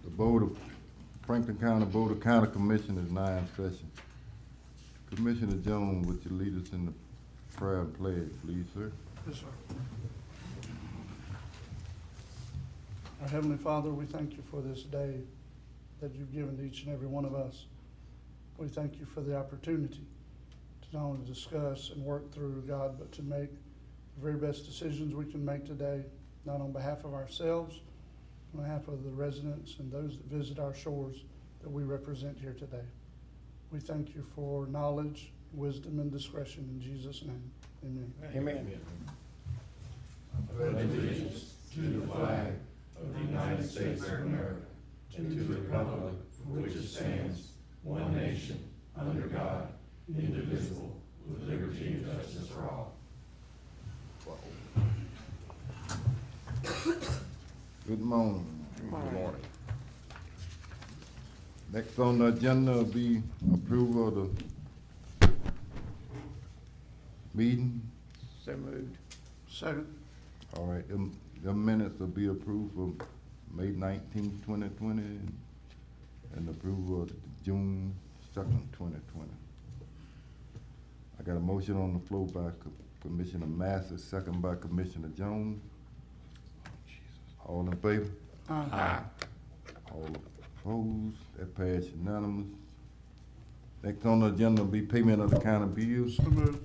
The Franklin County Board of County Commission is now in session. Commissioner Jones, would you lead us in the prayer and pledge, please, sir? Yes, sir. Our Heavenly Father, we thank you for this day that you've given to each and every one of us. We thank you for the opportunity to not only discuss and work through, God, but to make the very best decisions we can make today, not on behalf of ourselves, on behalf of the residents and those that visit our shores that we represent here today. We thank you for knowledge, wisdom, and discretion in Jesus' name. Amen. Amen. I pledge allegiance to the flag of the United States of America and to the republic for which it stands, one nation, under God, indivisible, with liberty and justice for all. Good morning. Good morning. Next on the agenda will be approval of the meeting. So moved. Second. All right, them minutes will be approved for May 19th, 2020, and approval of June 2nd, 2020. I got a motion on the floor by Commissioner Masters, second by Commissioner Jones. All in favor? Aye. All opposed? That passed unanimous. Next on the agenda will be payment of the county bills. So moved.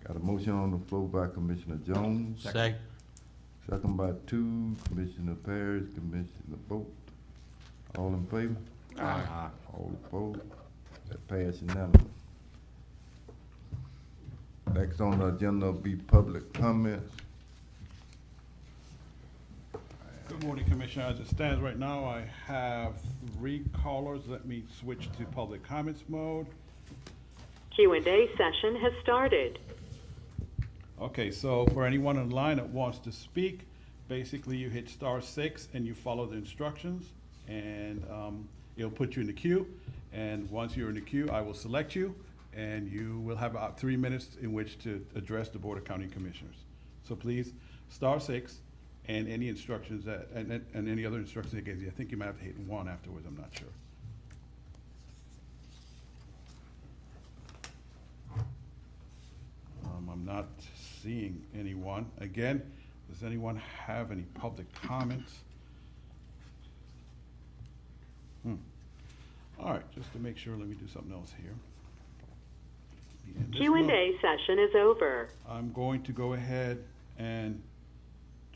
Got a motion on the floor by Commissioner Jones. Second. Second by Commissioner Parrish, Commissioner Bolt. All in favor? Aye. All opposed? That passed unanimous. Next on the agenda will be public comments. Good morning, Commissioner. As it stands right now, I have 3 callers. Let me switch to public comments mode. Q&A session has started. Okay, so for anyone in line that wants to speak, basically you hit *6 and you follow the instructions, and it'll put you in the queue. And once you're in the queue, I will select you, and you will have about 3 minutes in which to address the Board of County Commissioners. So please, *6. And any instructions that, and any other instructions they gave you. I think you might have to hit 1 afterwards, I'm not sure. I'm not seeing anyone. Again, does anyone have any public comments? All right, just to make sure, let me do something else here. Q&A session is over. I'm going to go ahead and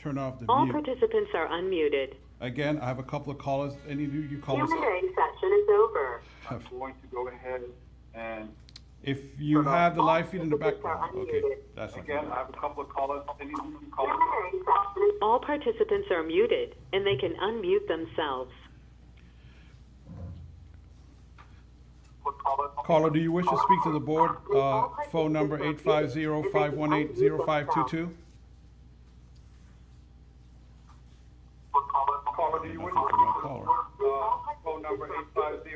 turn off the All mute. participants are unmuted. Again, I have a couple of callers. Any of you callers? Q&A session is over. I'm going to go ahead and, If you have the live feed in the background, okay, that's again, I have a couple of callers. Any of you callers? All participants are muted, and they can unmute themselves. Caller, do you wish to speak to the board? Phone number 850-518-0522. Caller, do you wish to Nothing from my caller. phone number 850?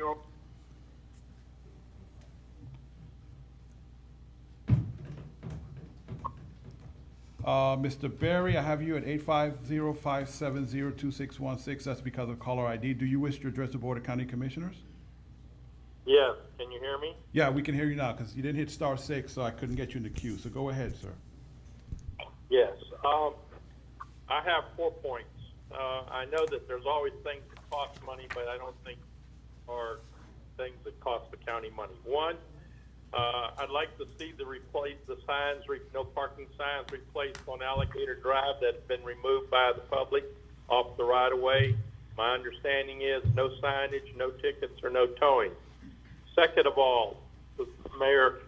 Mr. Berry, I have you at 850-570-2616. That's because of caller ID. Do you wish to address the Board of County Commissioners? Yes, can you hear me? Yeah, we can hear you now because you didn't hit *6, so I couldn't get you in the queue. So go ahead, sir. Yes. I have 4 points. I know that there's always things that cost money, but I don't think are things that cost the county money. One, I'd like to see the signs, no parking signs replaced on Alligator Drive that's been removed by the public off the right of way. My understanding is no signage, no tickets, or no towing. Second of all, the Mayor,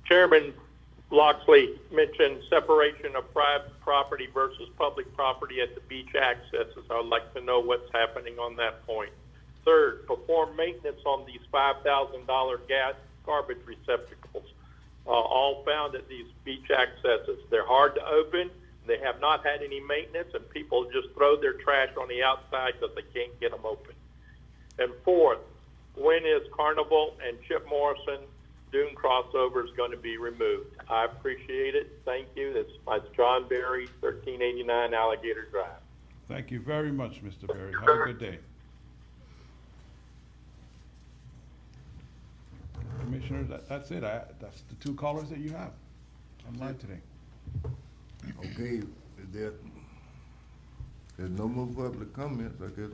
Chairman Loxley mentioned separation of private property versus public property at the beach accesses. I would like to know what's happening on that point. Third, perform maintenance on these $5,000 garbage receptacles, all found at these beach accesses. They're hard to open. They have not had any maintenance, and people just throw their trash on the outside because they can't get them open. And fourth, when is Carnival and Chip Morrison Dune crossover is going to be removed? I appreciate it. Thank you. That's John Berry, 1389 Alligator Drive. Thank you very much, Mr. Berry. Have a good day. Commissioner, that's it. That's the two callers that you have online today. Okay, there's no more public comments, I guess.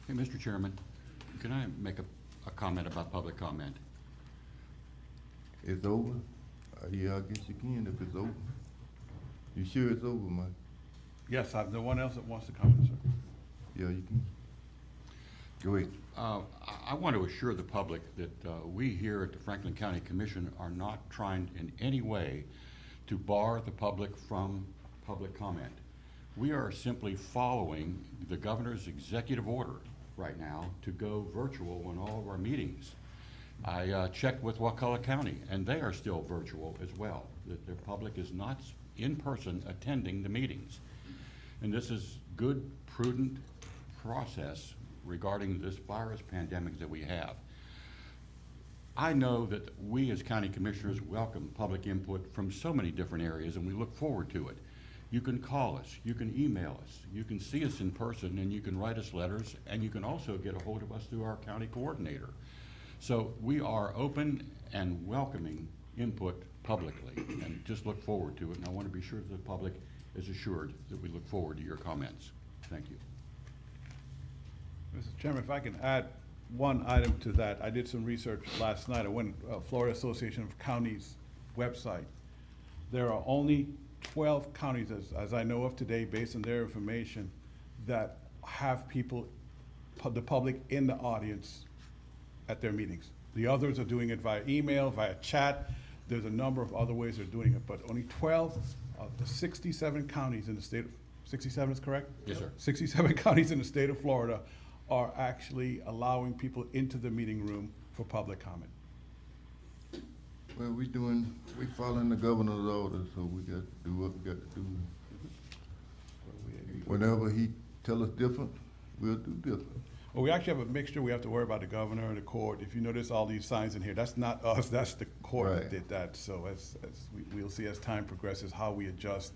Hey, Mr. Chairman, can I make a comment about public comment? It's over? Yeah, I guess you can if it's over. You sure it's over, Mike? Yes, I have no one else that wants to comment, sir. Yeah, you can. Go ahead. I want to assure the public that we here at the Franklin County Commission are not trying in any way to bar the public from public comment. We are simply following the governor's executive order right now to go virtual on all of our meetings. I checked with Wakulla County, and they are still virtual as well. That their public is not in person attending the meetings. And this is good, prudent process regarding this virus pandemic that we have. I know that we as county commissioners welcome public input from so many different areas, and we look forward to it. You can call us, you can email us, you can see us in person, and you can write us letters, and you can also get a hold of us through our county coordinator. So we are open and welcoming input publicly, and just look forward to it. And I want to be sure that the public is assured that we look forward to your comments. Thank you. Mr. Chairman, if I can add one item to that. I did some research last night. I went Florida Association of Counties website. There are only 12 counties, as I know of today, based on their information, that have people, the public in the audience at their meetings. The others are doing it via email, via chat. There's a number of other ways they're doing it, but only 12 of the 67 counties in the state of, 67 is correct? Yes, sir. 67 counties in the state of Florida are actually allowing people into the meeting room for public comment. Well, we following the governor's orders, so we got to do what we got to do. Whenever he tell us different, we'll do different. Well, we actually have a mixture. We have to worry about the governor and the court. If you notice all these signs in here, that's not us, that's the court that Right. did that. So as we'll see as time progresses, how we adjust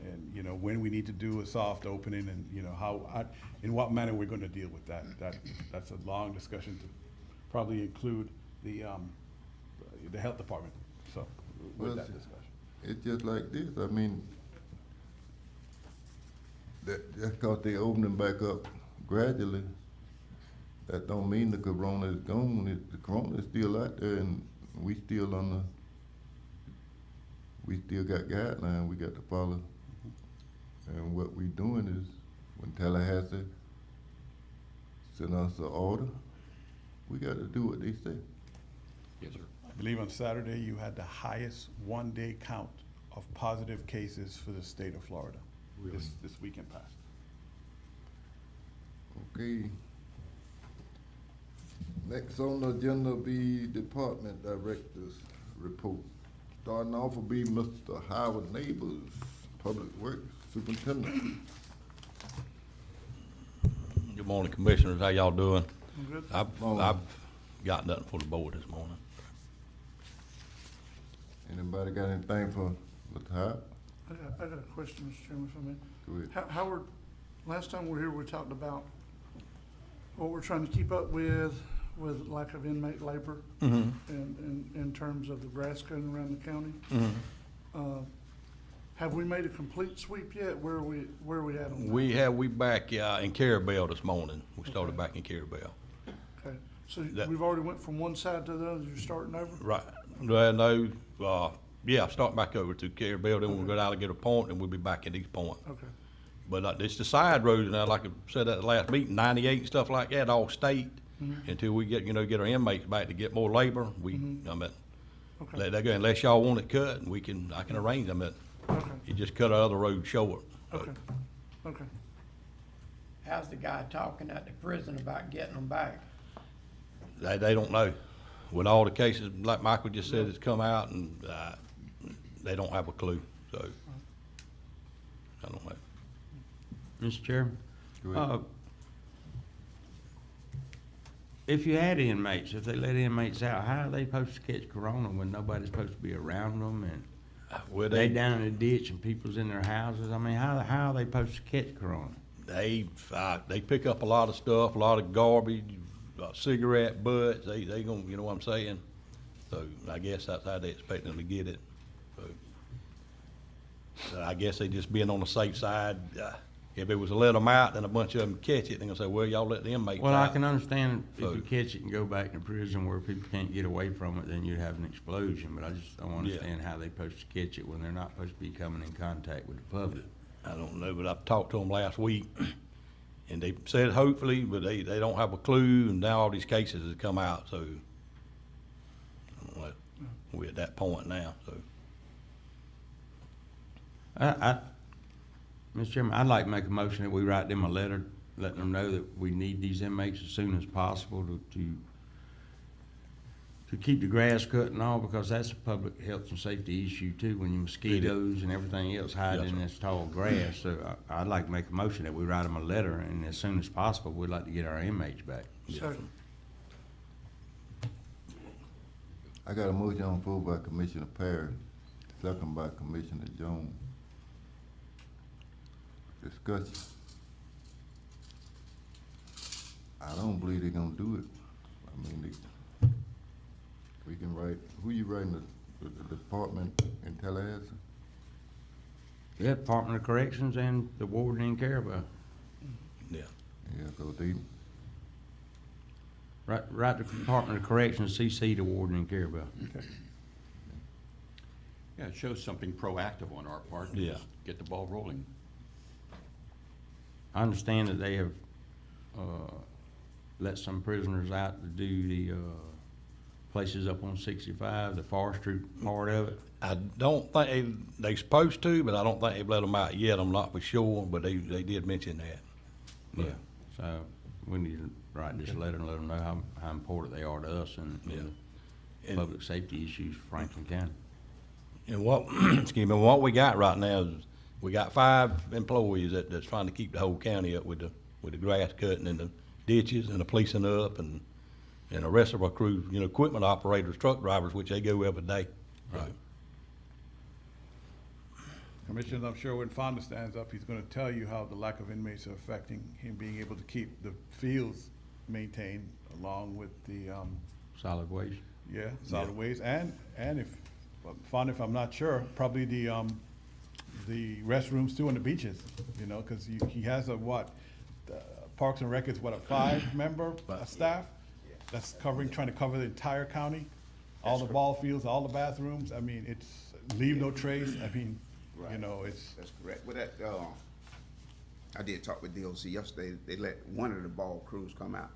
and, you know, when we need to do a soft opening and, you know, in what manner we're going to deal with that. That's a long discussion to probably include the health department, so, with Well, that discussion. It's just like this, I mean, just cause they opening back up gradually, that don't mean the corona is gone. The corona is still out there, and we still got guidelines we got to follow. And what we doing is, when Tallahassee send us an order, we got to do what they say. Yes, sir. I believe on Saturday you had the highest one-day count of positive cases for the state of Florida. Really? This weekend past. Okay. Next on the agenda be Department Director's report. Starting off will be Mr. Howard Neighbors, Public Works Superintendent. Good morning, Commissioners. How y'all doing? I'm good. I've got nothing for the board this morning. Anybody got anything for Mr. Howard? I got a question, Mr. Chairman, if I may. Go ahead. Howard, last time we were here, we talked about what we're trying to keep up with lack of inmate labor in terms of the grass cutting around the county. Have we made a complete sweep yet? Where are we at on that? We back in Carabel this morning. We started back in Carabel. Okay, so That- we've already went from one side to the other, you're starting over? Right. Well, no, start back over to Carabel, then we'll go to Alligator Point, and we'll be back at East Point. Okay, But it's the side roads now, like I said at the last meeting, 98 and stuff like that, all state, until we get our inmates back to get more labor. okay, They go, unless y'all want it cut, I can arrange them, but okay, you just cut our other road short. okay, okay. How's the guy talking at the prison about getting them back? They don't know. With all the cases, like Michael just said, it's come out, and they don't have a clue, so I don't know. Mr. Chairman, Go ahead. if you had inmates, if they let inmates out, how are they supposed to catch corona when nobody's supposed to be around them and Well, they down in the ditch and people's in their houses? I mean, how are they supposed to catch corona? They pick up a lot of stuff, a lot of garbage, cigarette butts. They gonna, you know what I'm saying? So I guess that's how they expect them to get it. So I guess they just being on the safe side. If it was to let them out, then a bunch of them catch it. They're gonna say, well, y'all let the inmates Well, out. I can understand So- if you catch it and go back to prison where people can't get away from it, then you'd have an explosion, but I just don't understand how they supposed to catch it when they're not supposed to be coming in contact with the public. I don't know, but I've talked to them last week, and they said hopefully, but they don't have a clue, and now all these cases have come out, so I don't know. We're at that point now, so. Mr. Chairman, I'd like to make a motion that we write them a letter, letting them know that we need these inmates as soon as possible to keep the grass cut and all, because that's a public health and safety issue too, when your mosquitoes and everything else hide in this tall grass. So I'd like to make a motion that we write them a letter, and as soon as possible, we'd like to get our inmates back. Second. I got a motion on the floor by Commissioner Parrish, second by Commissioner Jones. Discussion. I don't believe they're gonna do it. I mean, we can write, who you writing, the department in Tallahassee? Yeah, Department of Corrections and the warden in Carabel. Yeah. Yeah, so they, Right, the Department of Corrections, CC the warden in Carabel. Yeah, it shows something proactive on our part. to Yeah. just Get the ball rolling. I understand that they have, let some prisoners out to do the, places up on 65, the forestry part of it. I don't think they supposed to, but I don't think they've let them out yet. I'm not for sure, but they did mention that. Yeah. So we need to write this letter and let them know how important they are to us and the public safety issues for Franklin County. And what, excuse me, what we got right now is, we got 5 employees that's trying to keep the whole county up with the grass cutting and the ditches and the policing up and the rest of our crew, you know, equipment operators, truck drivers, which they go every day. Right. Commissioner, I'm sure when Fonda stands up, he's gonna tell you how the lack of inmates are affecting him being able to keep the fields maintained along with the, Solid waste. solid waste, and if, Fonda, if I'm not sure, probably the restrooms too on the beaches, you know, cause he has the Parks and Rec is a 5-member staff? That's trying to cover the entire county, all the ball fields, all the bathrooms. I mean, it's leave no trace. I mean, you know, it's. That's correct. Well, that, I did talk with DOC yesterday. They let one of the ball crews come out.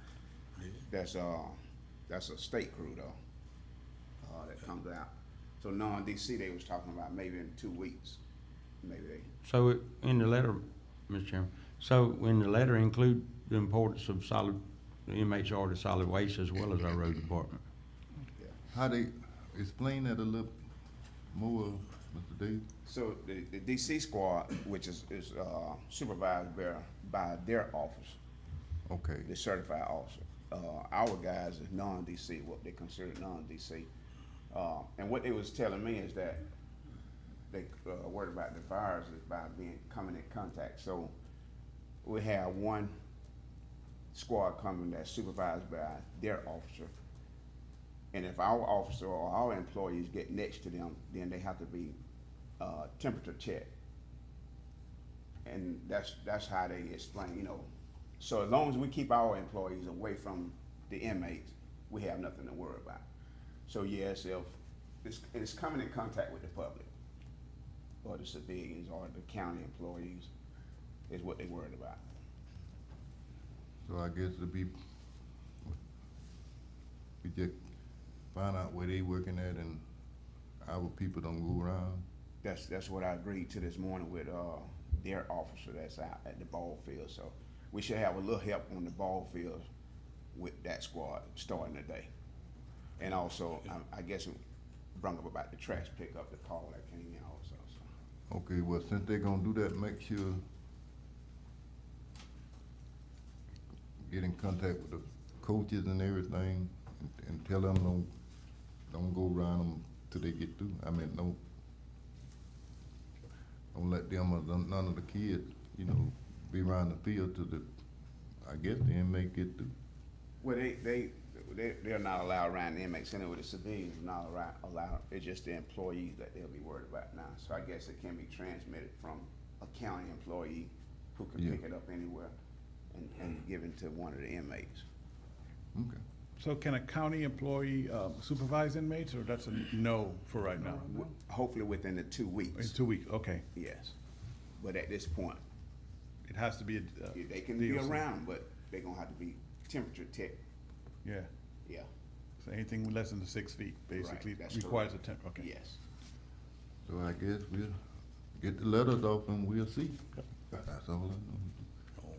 That's a state crew though, that comes out. So non-DC, they was talking about maybe in 2 weeks, maybe they. So in the letter, Mr. Chairman, so in the letter include the importance of the inmates are to solid waste as well as our road department. how they, explain that a little more, Mr. Davis? So the DC squad, which is supervised by their office, Okay, the certified officer. Our guys is non-DC, what they consider non-DC. And what they was telling me is that they worried about the virus is by coming in contact. So we have one squad coming that's supervised by their officer. And if our officer or our employees get next to them, then they have to be temperature checked. And that's how they explain, you know. So as long as we keep our employees away from the inmates, we have nothing to worry about. So yes, if it's coming in contact with the public, or the civilians, or the county employees, is what they're worried about. so I guess it'll be, we just find out where they working at and our people don't go around. That's what I agreed to this morning with their officer that's out at the ball field. So we should have a little help on the ball field with that squad starting today. And also, I guess it brought up about the trash pickup, the call that came in also. So. Okay, well, since they're gonna do that, make sure get in contact with the coaches and everything and tell them don't go around them till they get through. I mean, don't let them or none of the kids, you know, be around the field to the, I guess the inmate get to, Well, they're not allowed around the inmates anyway. The civilians are not allowed. It's just the employees that they'll be worried about now. So I guess it can be transmitted from a county employee who can pick it up anywhere and give it to one of the inmates. okay. So can a county employee supervise inmates, or that's a no for right now? Hopefully within the 2 weeks. In 2 weeks, okay. Yes. But at this point, It has to be a they can be DOC. around, but they're gonna have to be temperature checked. Yeah, Yeah. so anything less than 6 feet basically that's requires correct. a temp, okay. Yes. So I guess we'll get the letters off and we'll see. That's all I know.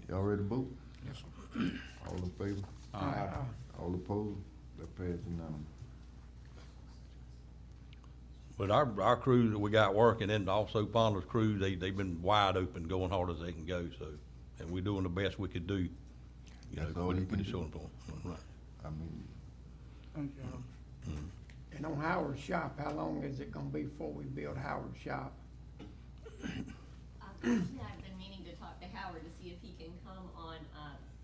Y'all ready to vote? Yes, sir. All in favor? All opposed? That passes unanimous. But our crews that we got working, and also Fonda's crew, they've been wide open, going hard as they can go, so, and we're doing the best we could do. You know, That's all with you the can do. short form. Right. I mean, Thank you, Howard. And on Howard's shop, how long is it gonna be before we build Howard's shop? I've been meaning to talk to Howard to see if he can come on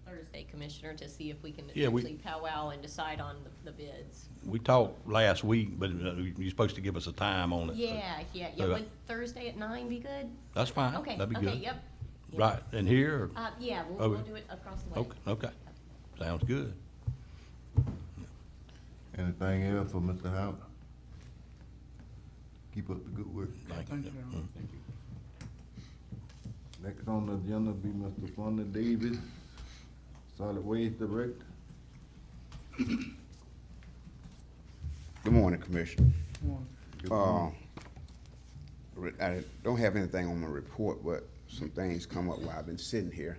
Thursday, Commissioner, to see if we can Yeah, actually powwow and decide on the bids. We talked last week, but you're supposed to give us a time on it. so- Yeah. so, Would Thursday at 9 be good? That's fine. Okay, That'd be good. yep. Right, and here, or? Yeah, Oh, we'll do it across the way. Okay, sounds good. anything else for Mr. Howard? Keep up the good work. Thank Thank you. you. Mm. Next on the agenda be Mr. Fonda Davis, Solid Waste Director. Good morning, Commissioner. Good morning. I don't have anything on my report, but some things come up while I've been sitting here,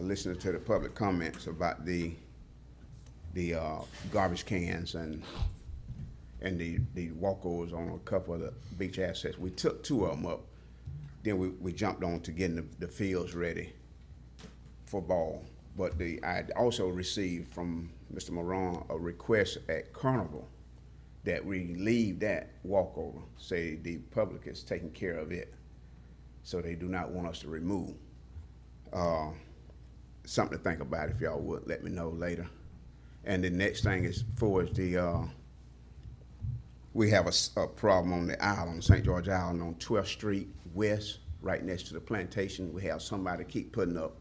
listening to the public comments about the garbage cans and the walkovers on a couple of the beach assets. We took 2 of them up. Then we jumped on to getting the fields ready for ball. But I also received from Mr. Moran a request at Carnival that we leave that walkover, say the public is taking care of it, so they do not want us to remove. Something to think about if y'all would let me know later. And the next thing is for we have a problem on the island, St. George Island on 12th Street West, right next to the plantation. We have somebody keep putting up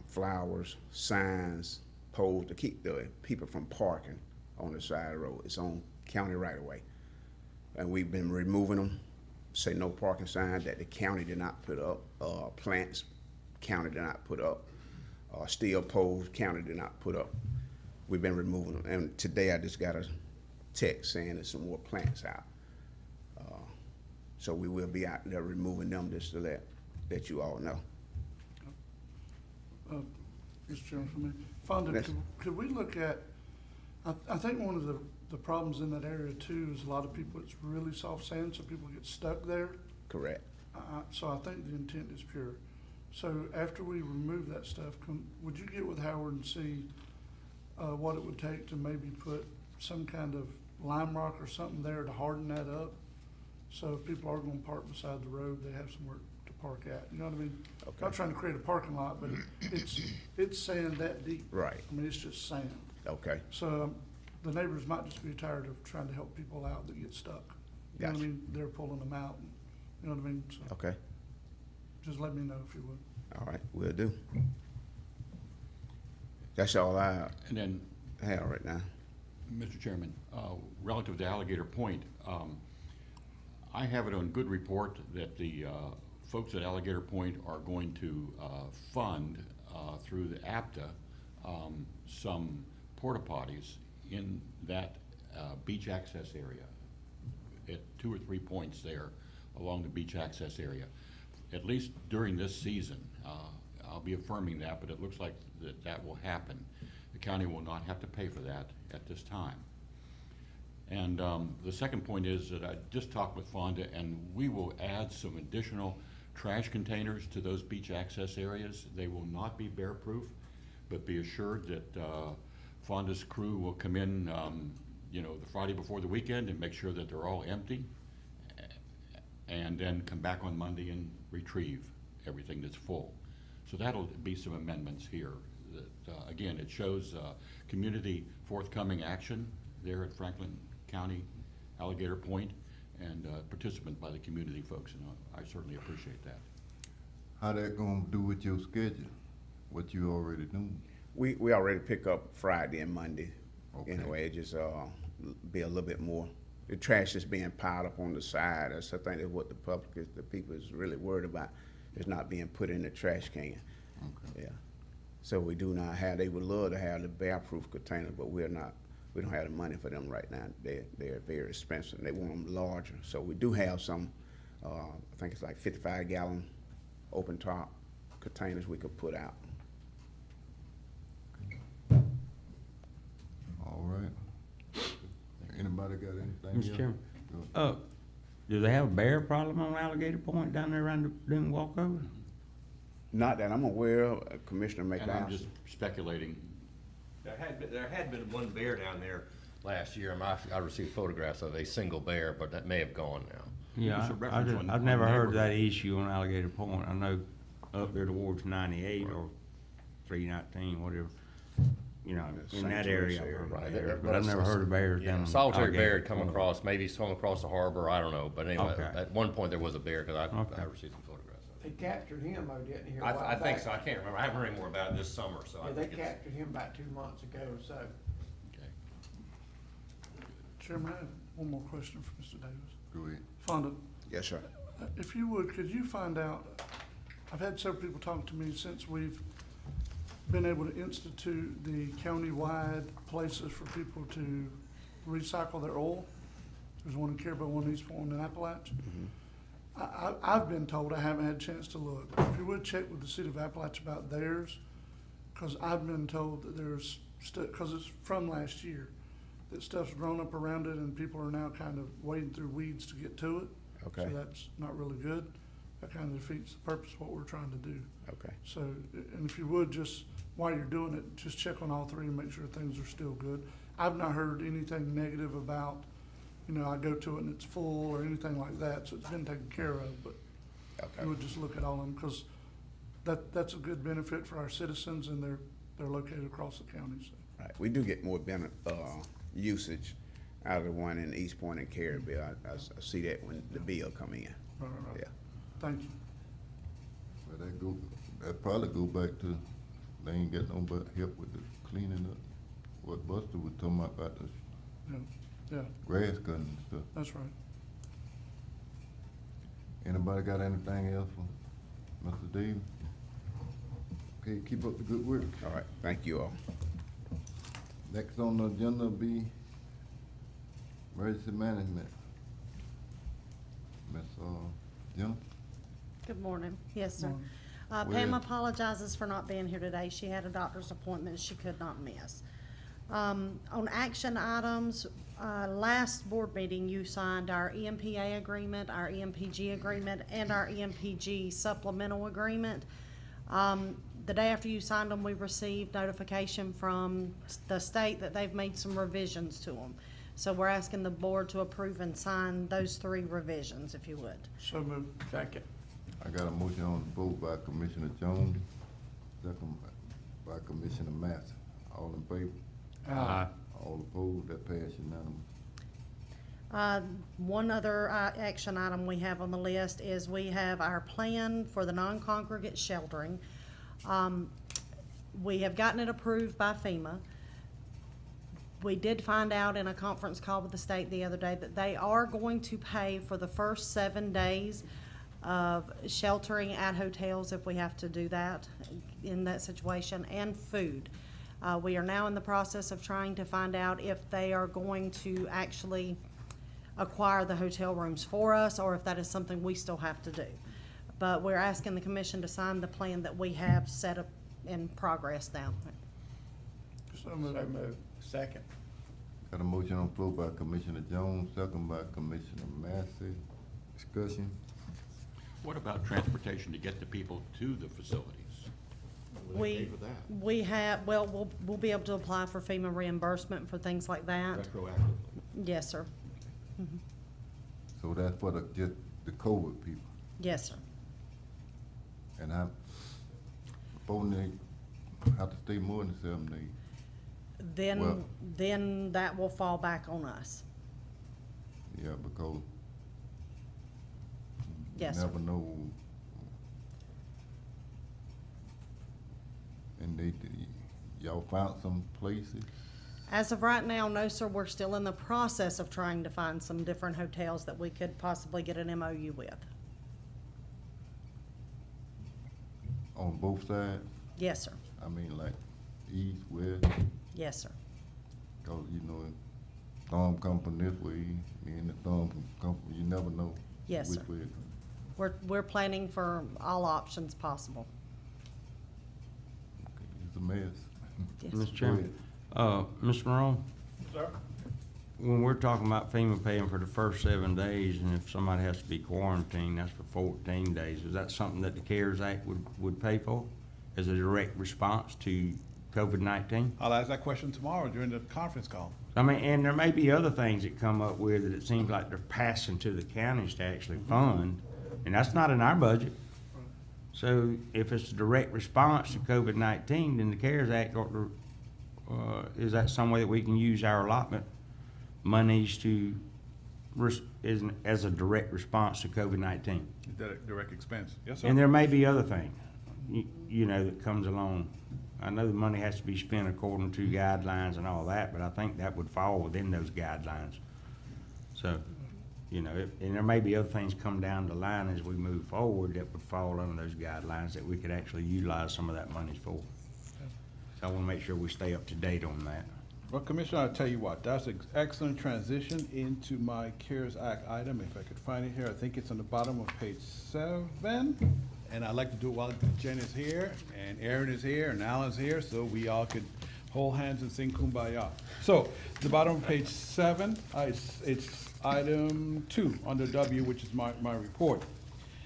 flowers, signs, poles to keep the people from parking on the side of the road. It's on county right of way. And we've been removing them, say no parking sign that the county did not put up, plants county did not put up, steel poles county did not put up. We've been removing them. And today I just got a text saying there's some more plants out. So we will be out there removing them just to let you all know. Mr. Chairman, for me, Fonda, Yes. could we look at, I think one of the problems in that area too is a lot of people, it's really soft sand, so people get stuck there. Correct. So I think the intent is pure. So after we remove that stuff, would you get with Howard and see what it would take to maybe put some kind of lime rock or something there to harden that up? So if people are gonna park beside the road, they have somewhere to park at, you know what I mean? Okay. Not trying to create a parking lot, but it's sand that deep. Right. I mean, it's just sand. Okay. So the neighbors might just be tired of trying to help people out that get stuck. You know what I Gotcha. mean? They're pulling them out, and, you know what I mean? So Okay. just let me know if you would. All right, will do. That's all I And then, have right now. Mr. Chairman, relative to Alligator Point, I have it on good report that the folks at Alligator Point are going to fund through the APTA some porta potties in that beach access area at 2 or 3 points there along the beach access area, at least during this season. I'll be affirming that, but it looks like that will happen. The county will not have to pay for that at this time. And the second point is that I just talked with Fonda, and we will add some additional trash containers to those beach access areas. They will not be bear-proof, but be assured that Fonda's crew will come in, the Friday before the weekend and make sure that they're all empty, and then come back on Monday and retrieve everything that's full. So that'll be some amendments here. That, again, it shows community forthcoming action there at Franklin County Alligator Point, and participant by the community folks, and I certainly appreciate that. How that gonna do with your schedule? What you already doing? We already pick up Friday and Monday. Okay. Anyway, it just be a little bit more. The trash is being piled up on the side. That's, I think that's what the people is really worried about. It's not being put in the trash can. Okay. Yeah. So we do not have. They would love to have the bear-proof container, but we don't have the money for them right now. They're very expensive. They want them larger. So we do have some. I think it's like 55-gallon open top containers we could put out. All right. Anybody got anything? Mr. else? Chairman, Go ahead. do they have a bear problem on Alligator Point down there around the Dune Walkover? Not that I'm aware of, Commissioner And I'm McDowell. just speculating. There had been one bear down there last year, and I received photographs of a single bear, but that may have gone now. Yeah, There's a reference on- I've on never heard of that neighborhood. issue on Alligator Point. I know up there towards 98 or 319, whatever, you know, in that area. Right. But I've never heard of bears Yeah, down on solitary Alligator bear had come Point. across, maybe swum across the harbor, I don't know, but anyway, Okay. at one point there was a bear, because Okay. I received some photographs of They it. captured him though, didn't he? a while I think back? so, I can't remember, I haven't heard any more about it this summer, so I Yeah, they think it's. captured him about 2 months ago, so. Okay. Chairman, I have one more question for Mr. Davis. Go ahead. Fonda, Yes, sir. if you would, could you find out, I've had several people talk to me since we've been able to institute the county-wide places for people to recycle their oil. There's one in Caribou, one in East Point, one in Appalachia. I've been told, I haven't had a chance to look, if you would check with the city of Appalachia about theirs, because I've been told that there's because it's from last year, that stuff's grown up around it and people are now kind of wading through weeds to get to it. Okay. So that's not really good. That kind of defeats the purpose of what we're trying to do. Okay. So, and if you would, just while you're doing it, just check on all three and make sure things are still good. I've not heard anything negative about, you know, I go to it and it's full or anything like that, so it's been taken care of, but Okay. you would just look at all of them, because that's a good benefit for our citizens, and they're located across the county, so. Right. We do get more usage out of the one in East Point and Caribou. I see that when the bill come in. Right. Yeah. Thank you. Well, that probably go back to, they ain't got no but help with the cleaning up. What Buster was talking about the Yeah, grass cutting and stuff. that's right. Anybody got anything else for Mr. Davis? Okay, keep up the good work. All right. Thank you all. Next on the agenda will be emergency management. Ms. Jennifer? Good morning. Yes, sir. Morning. Pam Well- apologizes for not being here today. She had a doctor's appointment she could not miss. On action items, last board meeting, you signed our EMPA agreement, our EMPG agreement, and our EMPG supplemental agreement. The day after you signed them, we received notification from the state that they've made some revisions to them. So we're asking the board to approve and sign those 3 revisions, if you would. So moved. Second. I got a motion on the floor by Commissioner Jones, second by Commissioner Massey. All in favor? All opposed? That pass unanimous. One other action item we have on the list is we have our plan for the non-congregate sheltering. We have gotten it approved by FEMA. We did find out in a conference call with the state the other day that they are going to pay for the first 7 days of sheltering at hotels if we have to do that in that situation, and food. We are now in the process of trying to find out if they are going to actually acquire the hotel rooms for us, or if that is something we still have to do. But we're asking the commission to sign the plan that we have set up in progress now. So So moved. moved. Second. Got a motion on the floor by Commissioner Jones, second by Commissioner Massey. Discussion? What about transportation to get the people to the facilities? Will they pay for that? We have, well, we'll be able to apply for FEMA reimbursement for things like that. Retroactively? Yes, sir. So that's for just the COVID people. Yes, sir. And I, supposing they have to stay more than 7 days. Well- Then that will fall back on us. Yeah, because you Yes, sir. never know. And y'all found some places? As of right now, no, sir, we're still in the process of trying to find some different hotels that we could possibly get an MOU with. On both sides? Yes, sir. I mean, like east, west, Yes, sir. cause you know, storm come from this way, and the storm come from, you never know. Yes, which sir. way it come. We're planning for all options possible. Okay, it's a mess. Yes. Mr. Chairman, Mr. Morone, Sir? when we're talking about FEMA paying for the first 7 days, and if somebody has to be quarantined, that's for 14 days, is that something that the CARES Act would pay for as a direct response to COVID-19? I'll ask that question tomorrow during the conference call. I mean, and there may be other things that come up with it seems like they're passing to the counties to actually fund, and that's not in our budget. So if it's a direct response to COVID-19, then the CARES Act ought to, is that some way that we can use our allotment monies to, as a direct response to COVID-19? Direct expense. Yes, sir. And there may be other things, you know, that comes along. I know the money has to be spent according to guidelines and all that, but I think that would fall within those guidelines. So, you know, and there may be other things come down the line as we move forward that would fall under those guidelines that we could actually utilize some of that money for. So I want to make sure we stay up to date on that. Well, Commissioner, I'll tell you what, that's an excellent transition into my CARES Act item. If I could find it here, I think it's on the bottom of page 7. And I'd like to do it while Jen is here, and Aaron is here, and Alan's here, so we all could hold hands and sing Kumbaya. So, the bottom of page 7, it's item 2 under W, which is my report.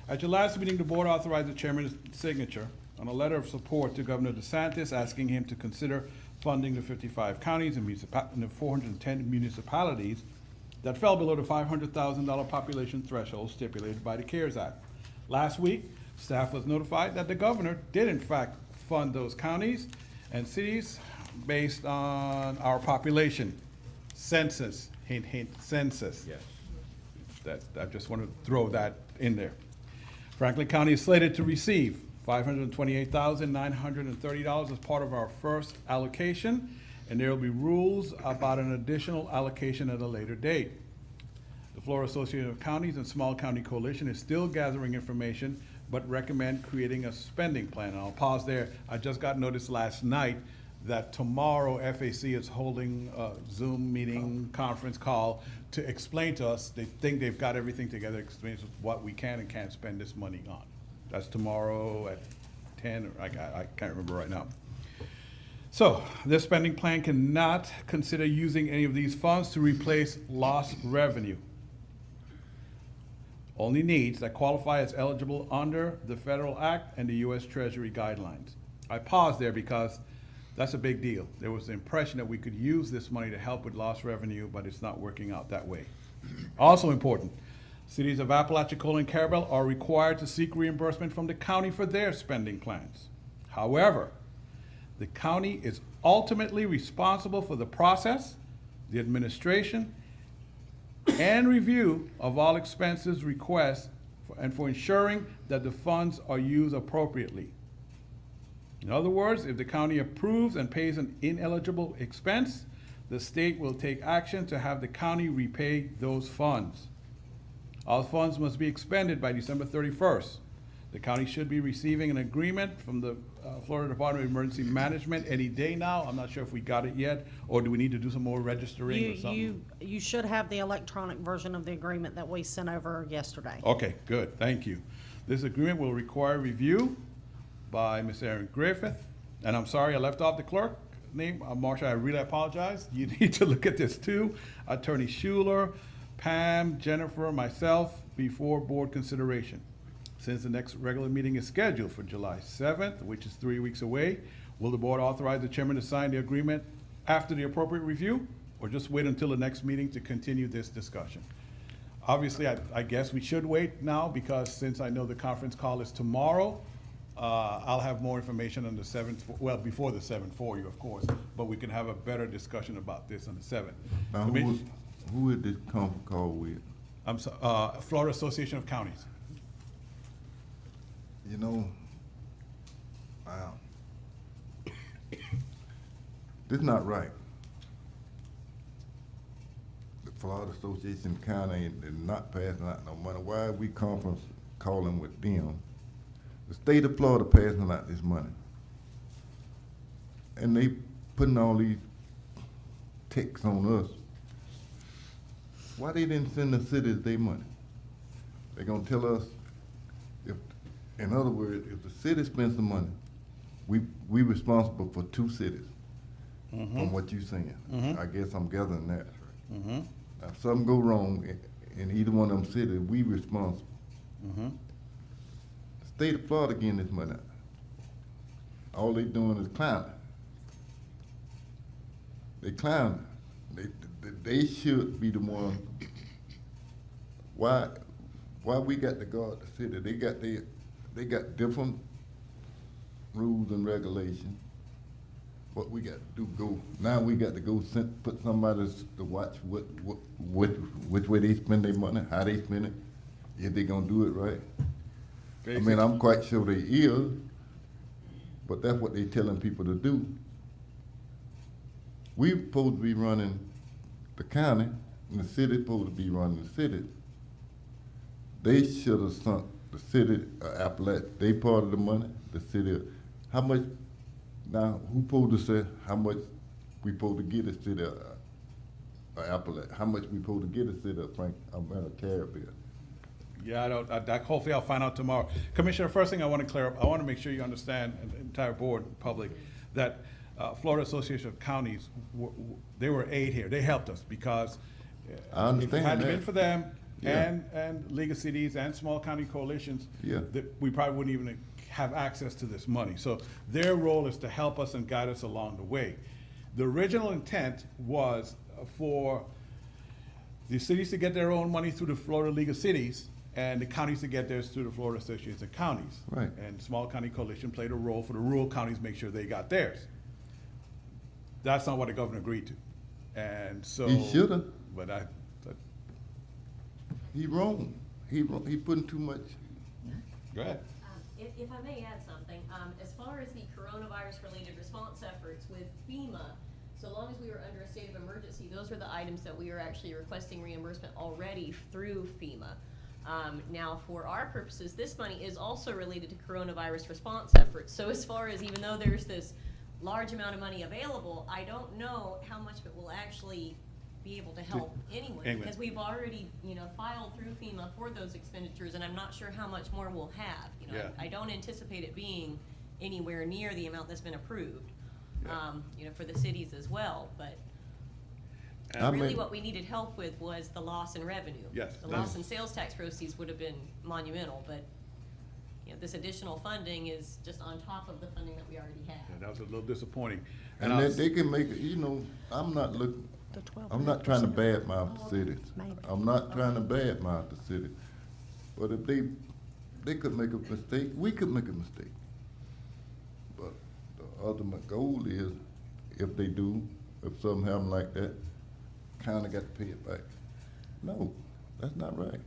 At your last meeting, the board authorized the chairman's signature on a letter of support to Governor DeSantis, asking him to consider funding the 55 counties and the 410 municipalities that fell below the $500,000 population threshold stipulated by the CARES Act. Last week, staff was notified that the governor did in fact fund those counties and cities based on our population. Census, hint, hint, census. Yes. I just want to throw that in there. Franklin County is slated to receive $528,930 as part of our first allocation, and there will be rules about an additional allocation at a later date. The Florida Association of Counties and Small County Coalition is still gathering information, but recommend creating a spending plan. And I'll pause there. I just got notice last night that tomorrow FAC is holding a Zoom meeting, conference call to explain to us, they think they've got everything together, explain to us what we can and can't spend this money on. That's tomorrow at 10, or I can't remember right now. So, this spending plan cannot consider using any of these funds to replace lost revenue. Only needs that qualify as eligible under the Federal Act and the U.S. Treasury guidelines. I pause there because that's a big deal. There was the impression that we could use this money to help with lost revenue, but it's not working out that way. Also important, cities of Apalachicola and Carabel are required to seek reimbursement from the county for their spending plans. However, the county is ultimately responsible for the process, the administration, and review of all expenses requests and for ensuring that the funds are used appropriately. In other words, if the county approves and pays an ineligible expense, the state will take action to have the county repay those funds. All funds must be expended by December 31st. The county should be receiving an agreement from the Florida Department of Emergency Management any day now. I'm not sure if we got it yet, or do we need to do some more registering or something? You should have the electronic version of the agreement that we sent over yesterday. Okay, good, thank you. This agreement will require review by Ms. Erin Griffith, and I'm sorry I left off the clerk name. Marsha, I really apologize. You need to look at this too. Attorney Schuler, Pam, Jennifer, myself, before board consideration. Since the next regular meeting is scheduled for July 7th, which is 3 weeks away, will the board authorize the chairman to sign the agreement after the appropriate review, or just wait until the next meeting to continue this discussion? Obviously, I guess we should wait now, because since I know the conference call is tomorrow, I'll have more information on the 7th, well, before the 7th for you, of course, but we can have a better discussion about this on the 7th. Now, who is this conference call with? Florida Association of Counties. You know, wow. This is not right. The Florida Association of County is not passing out no money. Why are we conference calling with them? The state of Florida passing out this money. And they putting all these ticks on us. Why they didn't send the cities their money? They're gonna tell us, if, in other words, if the city spends the money, we responsible for 2 cities, from what you're saying. I guess I'm gathering that. Now, if something go wrong in either one of them cities, we responsible. The state of Florida getting this money. All they doing is climbing. They climbing. They should be the one. Why we got to guard the city? They got different rules and regulations. What we got to do, now we got to go put somebody to watch which way they spend their money, how they spend it, if they gonna do it right. I mean, I'm quite sure they is, but that's what they telling people to do. We supposed to be running the county, and the city supposed to be running the city. They should have sunk the city, Appalachia, they part of the money, the city. How much, now, who supposed to say how much we supposed to get the city of Appalachia? How much we supposed to get the city of Caribbean? Yeah, hopefully I'll find out tomorrow. Commissioner, first thing I want to clear up, I want to make sure you understand, and the entire board, public, that Florida Association of Counties, they were aid here. They helped us because I understand if it hadn't that. been for them Yeah. and League of Cities and small county coalitions, Yeah. that we probably wouldn't even have access to this money. So their role is to help us and guide us along the way. The original intent was for the cities to get their own money through the Florida League of Cities and the counties to get theirs through the Florida Association of Counties. Right. And small county coalition played a role for the rural counties, make sure they got theirs. That's not what the governor agreed to. And so. He shoulda. But He wrong. He putting too much. Go ahead. If I may add something, as far as the coronavirus-related response efforts with FEMA, so long as we were under a state of emergency, those are the items that we are actually requesting reimbursement already through FEMA. Now, for our purposes, this money is also related to coronavirus response efforts. So as far as, even though there's this large amount of money available, I don't know how much of it will actually be able to help anyone, because we've already, filed through FEMA for those expenditures, and I'm not sure how much more we'll have. I don't anticipate it being anywhere near the amount that's been approved, for the cities as well, but really what we needed help with was the loss in revenue. Yes. The loss in sales tax proceeds would have been monumental, but this additional funding is just on top of the funding that we already have. Yeah, that was a little disappointing. And that they can make it, I'm not looking, I'm not trying to badmouth the cities. I'm not trying to badmouth the city. But if they could make a mistake, we could make a mistake. But the ultimate goal is, if they do, if something happen like that, county got to pay it back. No, that's not right.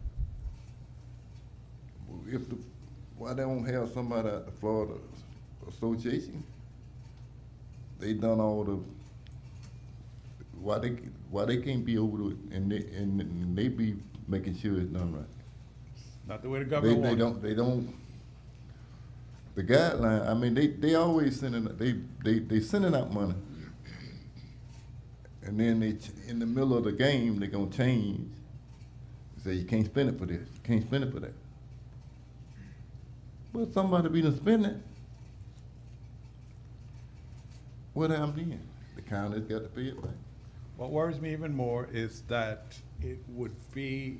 Why they don't have somebody at the Florida Association? They done all the, why they can't be over it and they be making sure it's done right. Not the way the government wants. They don't, the guideline, I mean, they always sending, they sending out money. And then in the middle of the game, they gonna change. Say, you can't spend it for this, you can't spend it for that. But somebody be done spend it. What happened then? The county's got to pay it back. What worries me even more is that it would be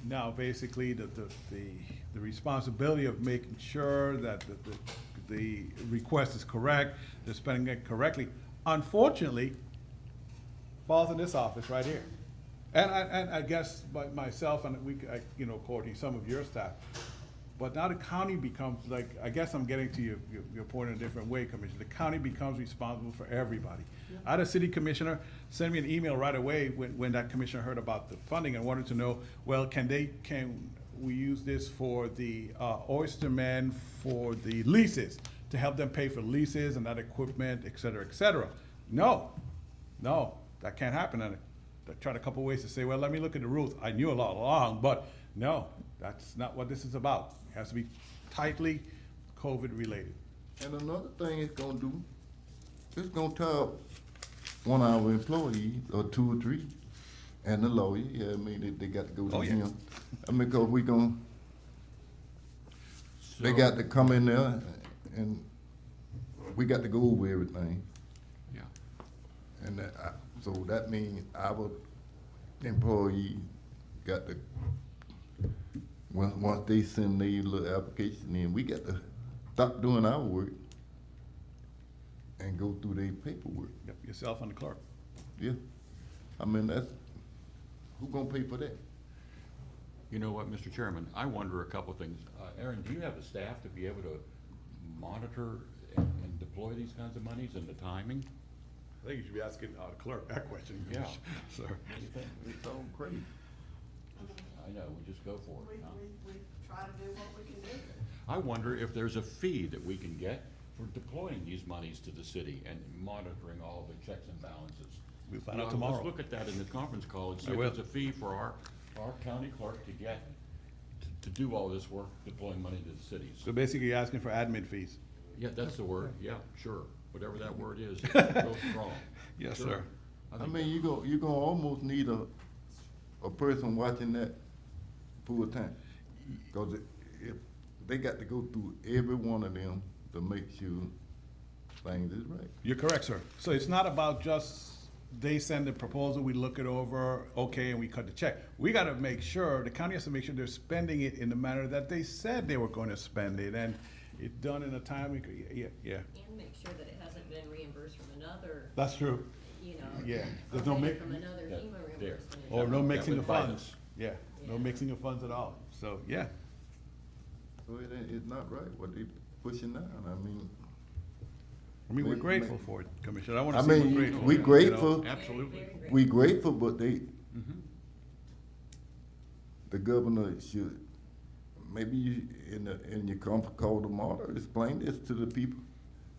now basically the responsibility of making sure that the request is correct, they're spending it correctly. Unfortunately, falls in this office right here. And I guess by myself and coordinate some of your staff, But now the county becomes like, I guess I'm getting to your point in a different way, Commissioner. The county becomes responsible for everybody. I had a city commissioner send me an email right away when that commissioner heard about the funding and wanted to know, well, can we use this for the oystermen for the leases, to help them pay for leases and that equipment, et cetera, et cetera. No, that can't happen. And I tried a couple ways to say, well, let me look at the rules. I knew a lot along, but no, that's not what this is about. It has to be tightly COVID related. And another thing it's gonna do, it's gonna tell one of our employees, or two or three, and the lawyer, yeah, I mean, they got to go to him. I mean, cause they got to come in there and we got to go over everything. Yeah. And so that means our employee got to, once they send their little application in, we got to stop doing our work and go through their paperwork. Yep, yourself and the clerk. Yeah. I mean, who gonna pay for that? You know what, Mr. Chairman, I wonder a couple things. Aaron, do you have the staff to be able to monitor and deploy these kinds of monies and the timing? I think you should be asking the clerk that question. Yeah. Sir. It's all crazy. I know, we just go for it. huh? We try to do what we can do. I wonder if there's a fee that we can get for deploying these monies to the city and monitoring all the checks and balances. We'll find out tomorrow. Let's look at that in the conference call and see I if will. there's a fee for our county clerk to get, to do all this work, deploying money to the cities. So basically you're asking for admin fees. Yeah, that's the word, yeah, sure, whatever that word is, real strong. Yes, Sure. sir. I mean, you're gonna almost need a person watching that full time. Cause if they got to go through every one of them to make sure things is right. You're correct, sir. So it's not about just they send the proposal, we look it over, okay, and we cut the check. We gotta make sure, the county has to make sure they're spending it in the manner that they said they were gonna spend it, and it's done in a timely, yeah. And make sure that it hasn't been reimbursed from another, That's true. you know. Yeah, there's no already mix, from another Yeah, FEMA there. reimbursement. or no mixing Yeah, of with funds. finance. Yeah, no Yeah. mixing of funds at all. So, yeah. So it's not right what they pushing down. I mean, I mean, we're May- grateful may- for it, Commissioner. I wanna I say we're mean, grateful. we you know. grateful. Absolutely. Very grateful. We grateful, but Mhm. the governor should, maybe you, in your conference call tomorrow, explain this to the people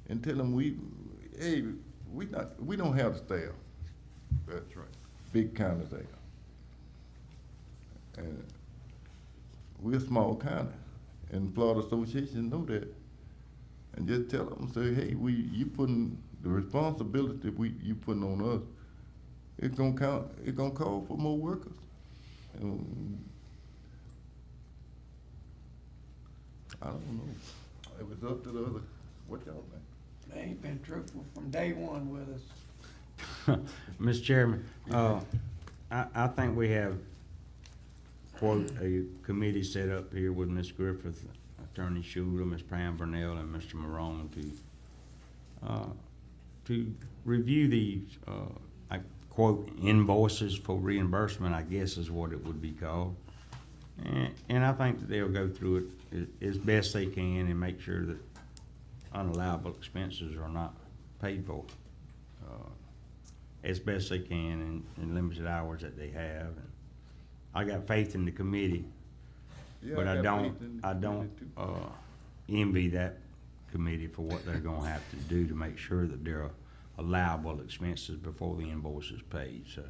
and tell them we don't have the staff. That's right. Big county staff. And we're a small county, and Florida Association know that. And just tell them, say, hey, you putting the responsibility you putting on us, it's gonna call for more workers. And I don't know. It was up to the other, what y'all think? They ain't been truthful from day one with us. Mr. Chairman, I think we have, quote, a committee set up here with Ms. Griffith, Attorney Schuler, Ms. Pam Burnell, and Mr. Morone to review these, I quote, invoices for reimbursement, I guess is what it would be called. And I think that they'll go through it as best they can and make sure that unallowable expenses are not paid for as best they can in limited hours that they have. And I got faith in the committee, Yeah, but I got don't, faith in the committee, too. envy that committee for what they're gonna have to do to make sure that there are allowable expenses before the invoice is paid, so.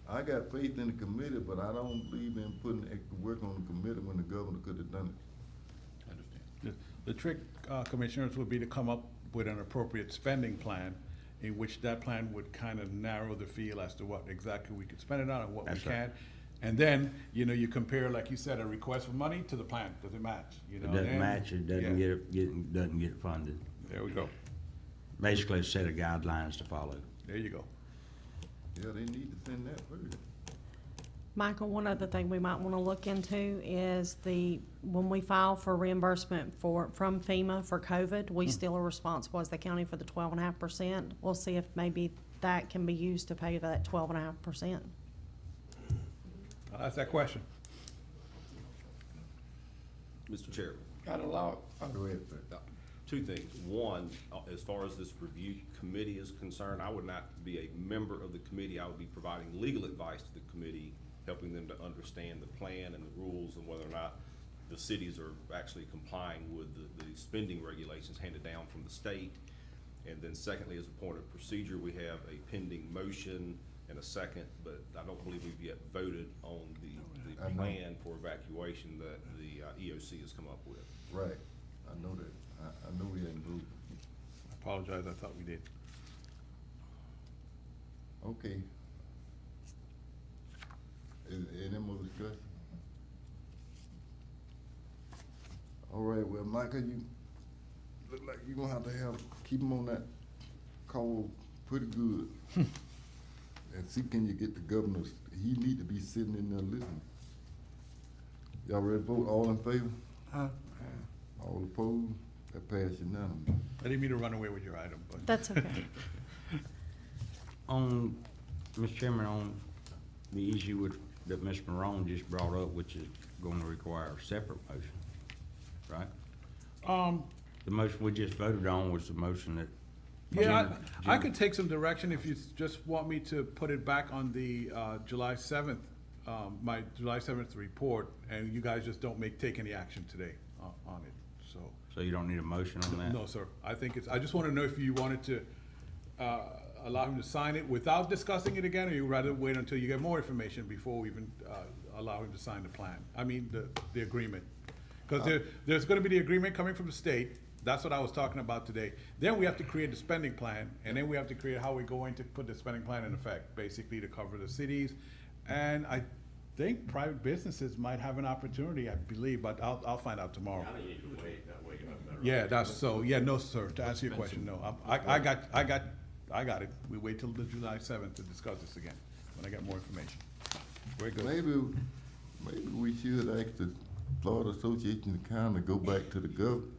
I got faith in the committee, but I don't believe in putting extra work on the committee when the governor could have done it. I understand. The trick, Commissioners, would be to come up with an appropriate spending plan in which that plan would kind of narrow the field as to what exactly we could spend it on and what we That's right. can't. And then, you know, you compare, like you said, a request for money to the plan. Does it match? You know, It doesn't then- match, it doesn't yeah, doesn't get funded. There we go. Basically, a set of guidelines to follow. There you go. Yeah, they need to send that first. Michael, one other thing we might want to look into is when we file for reimbursement from FEMA for COVID, we still are responsible as the county for the 12.5%. We'll see if maybe that can be used to pay that 12.5%. I'll ask that question. Mr. Chairman, Got a lot. Go ahead, sir. two things. One, as far as this review committee is concerned, I would not be a member of the committee. I would be providing legal advice to the committee, helping them to understand the plan and the rules and whether or not the cities are actually complying with the spending regulations handed down from the state. And then secondly, as a point of procedure, we have a pending motion and a second, but I don't believe we've yet voted on the plan for evacuation that the EOC has come up with. Right, I know that. I know we hadn't moved. I apologize, I thought we did. Okay. Any more discussion? All right, well, Michael, you look like you're gonna have to keep him on that call pretty good. And see, can you get the governor, he need to be sitting in there listening. Y'all ready to vote? All in favor? All opposed? That passed unanimously. I didn't mean to run away with your item, but. That's okay. On, Mr. Chairman, on the issue that Ms. Morone just brought up, which is going to require a separate motion, right? The motion we just voted on was the motion that. Yeah, I could take some direction if you just want me to put it back on the July 7th, my July 7th report, and you guys just don't take any action today on it, so. So you don't need a motion on that? No, sir. I think I just want to know if you wanted to allow him to sign it without discussing it again, or you rather wait until you get more information before we even allow him to sign the plan, I mean, the agreement. Because there's going to be the agreement coming from the state. That's what I was talking about today. Then we have to create the spending plan, and then we have to create how we're going to put the spending plan in effect, basically to cover the cities. And I think private businesses might have an opportunity, I believe, but I'll find out tomorrow. I think you can wait, that way you have better. Yeah, that's so, yeah, no, sir, to answer your question, no. I got it. We wait till the July 7th to discuss this again, when I get more information. Very good. Maybe we should ask the Florida Association of County to go back to the government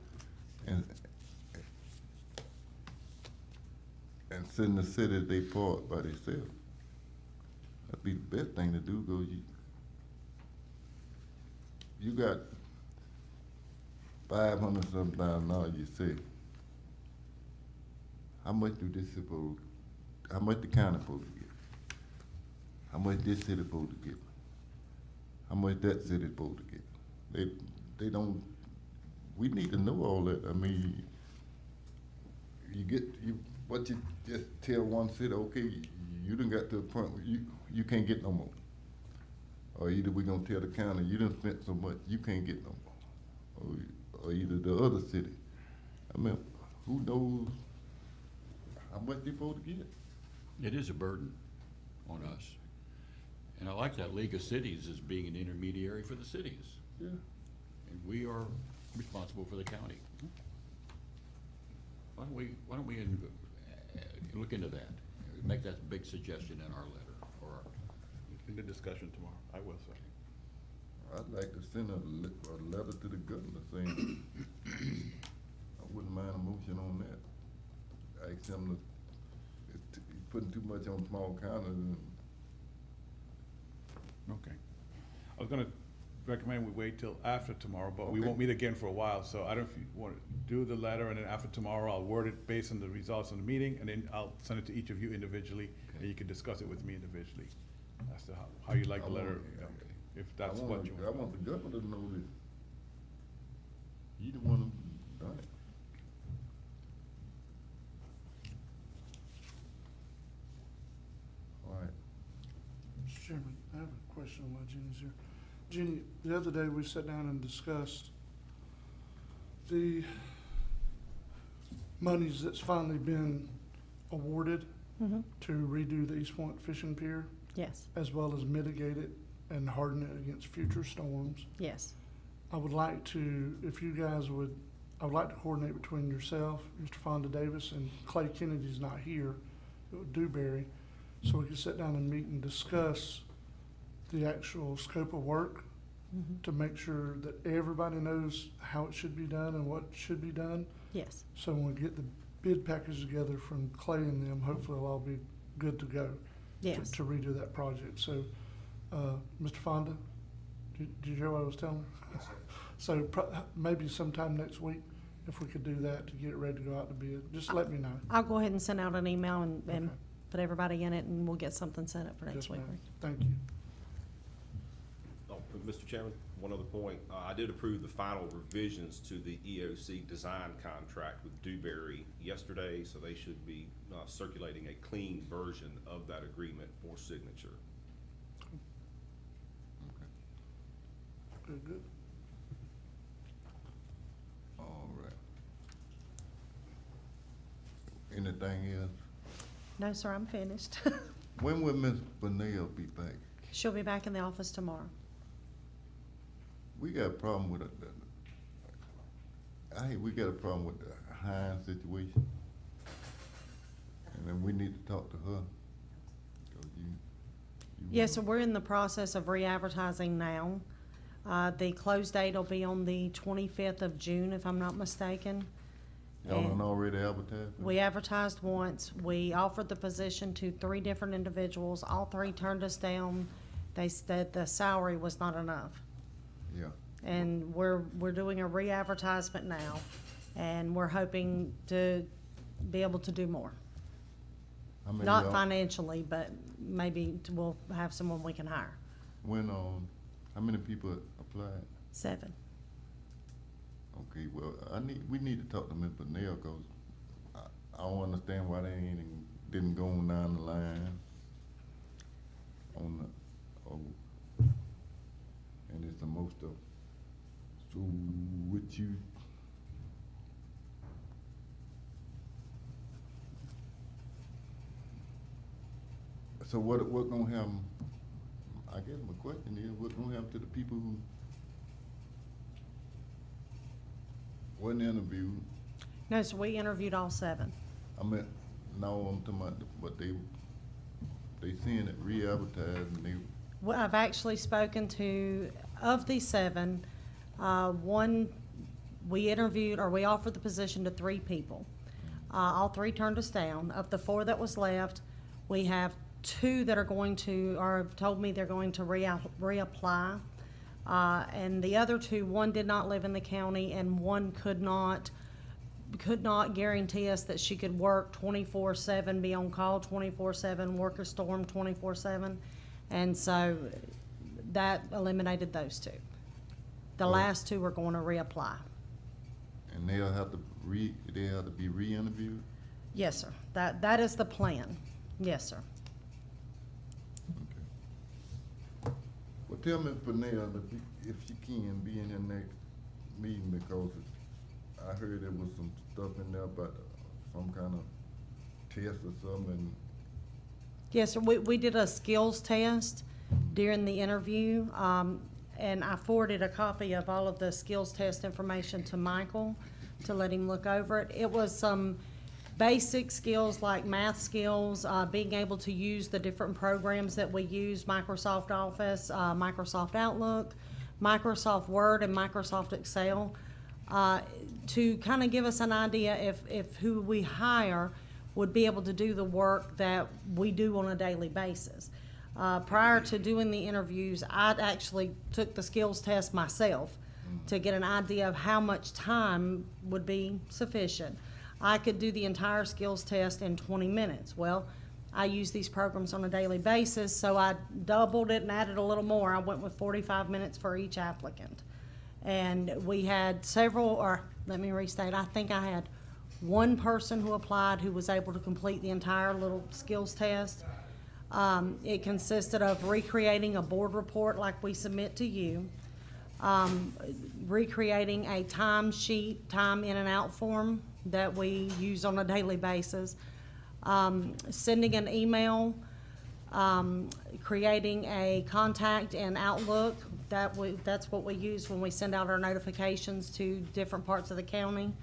and send the city they part by themselves. That'd be the best thing to do, because you got $500,000 you say. How much the county supposed to get? How much this city supposed to get? How much that city supposed to get? They don't, we need to know all that. I mean, you just tell one city, okay, you done got to a point where you can't get no more. Or either we gonna tell the county, you done spent so much, you can't get no more. Or either the other city. I mean, who knows how much they supposed to get? It is a burden on us. And I like that League of Cities as being an intermediary for the cities. Yeah. And we are responsible for the county. Why don't we look into that? Make that a big suggestion in our letter, or In the discussion tomorrow, I will, sir. I'd like to send a letter to the governor saying, I wouldn't mind a motion on that. Ask him to, he's putting too much on small counties. And Okay. I was gonna recommend we wait till after tomorrow, but we won't meet again for a while, so I don't know if you want to do the letter, and then after tomorrow, I'll word it based on the results of the meeting, and then I'll send it to each of you individually, and you can discuss it with me individually as to how you like the letter, if that's what you I want. want the governor to know this. He the one who done it. All right. Mr. Chairman, I have a question while Jenny's here. Jenny, the other day we sat down and discussed the monies that's finally been awarded to redo the East Point Fishing Pier, Yes, as well as mitigate it and harden it against future storms. yes. I would like to, if you guys would, I would like to coordinate between yourself, Mr. Fonda Davis, and Clay Kennedy's not here, Dewberry, so we could sit down and meet and discuss the actual scope of work to make sure that everybody knows how it should be done and what should be done. Yes. So when we get the bid package together from Clay and them, hopefully it'll all be good to go. Yes. To redo that project. So, Mr. Fonda, did you hear what I was telling her? So maybe sometime next week, if we could do that to get it ready to go out to bid, just let me know. I'll go ahead and send out an email and Okay. put everybody in it, and we'll get something set up for next Yes, week. ma'am. Thank you. Oh, Mr. Chairman, one other point. I did approve the final revisions to the EOC design contract with Dewberry yesterday, so they should be circulating a clean version of that agreement for signature. Good. All right. Anything else? No, sir, I'm finished. When will Ms. Benell be back? She'll be back in the office tomorrow. We got a problem with we got a problem with the Hines situation. And then we need to talk to her. 'Cause you Yes, so we're in the process of re-advertising now. The close date will be on the 25th of June, if I'm not mistaken. Y'all And done already advertised? we advertised once. We offered the position to 3 different individuals. All 3 turned us down. They said the salary was not enough. Yeah. And we're doing a re-advertisement now, and we're hoping to be able to do more. How many Not y'all- financially, but maybe we'll have someone we can hire. When, how many people applied? 7. Okay, well, we need to talk to Ms. Benell, cause I don't understand why they didn't go on down the line on and it's the most of, so what you, so what gonna happen? I guess my question is, what gonna happen to the people who wasn't interviewed? No, so we interviewed all 7. I mean, no, I'm talking about, but they seeing it re-advertised and they, Well, I've actually spoken to, of the 7, one, we interviewed, or we offered the position to 3 people. All 3 turned us down. Of the 4 that was left, we have 2 that are going to, or have told me they're going to reapply. And the other 2, one did not live in the county, and one could not guarantee us that she could work 24/7, be on call 24/7, work a storm 24/7. And so that eliminated those 2. The last 2 are going to reapply. and they'll have to be re-interviewed? Yes, sir. That is the plan. Yes, sir. Well, tell Ms. Benell if she can be in the next meeting, because I heard there was some stuff in there about some kind of test or something. Yes, sir. We did a skills test during the interview, and I forwarded a copy of all of the skills test information to Michael to let him look over it. It was some basic skills like math skills, being able to use the different programs that we use, Microsoft Office, Microsoft Outlook, Microsoft Word, and Microsoft Excel, to kind of give us an idea if who we hire would be able to do the work that we do on a daily basis. Prior to doing the interviews, I actually took the skills test myself to get an idea of how much time would be sufficient. I could do the entire skills test in 20 minutes. Well, I use these programs on a daily basis, so I doubled it and added a little more. I went with 45 minutes for each applicant. And we had several, or let me restate, I think I had 1 person who applied who was able to complete the entire little skills test. It consisted of recreating a board report like we submit to you, recreating a time sheet, time in and out form that we use on a daily basis, sending an email, creating a contact in Outlook. That's what we use when we send out our notifications to different parts of the county.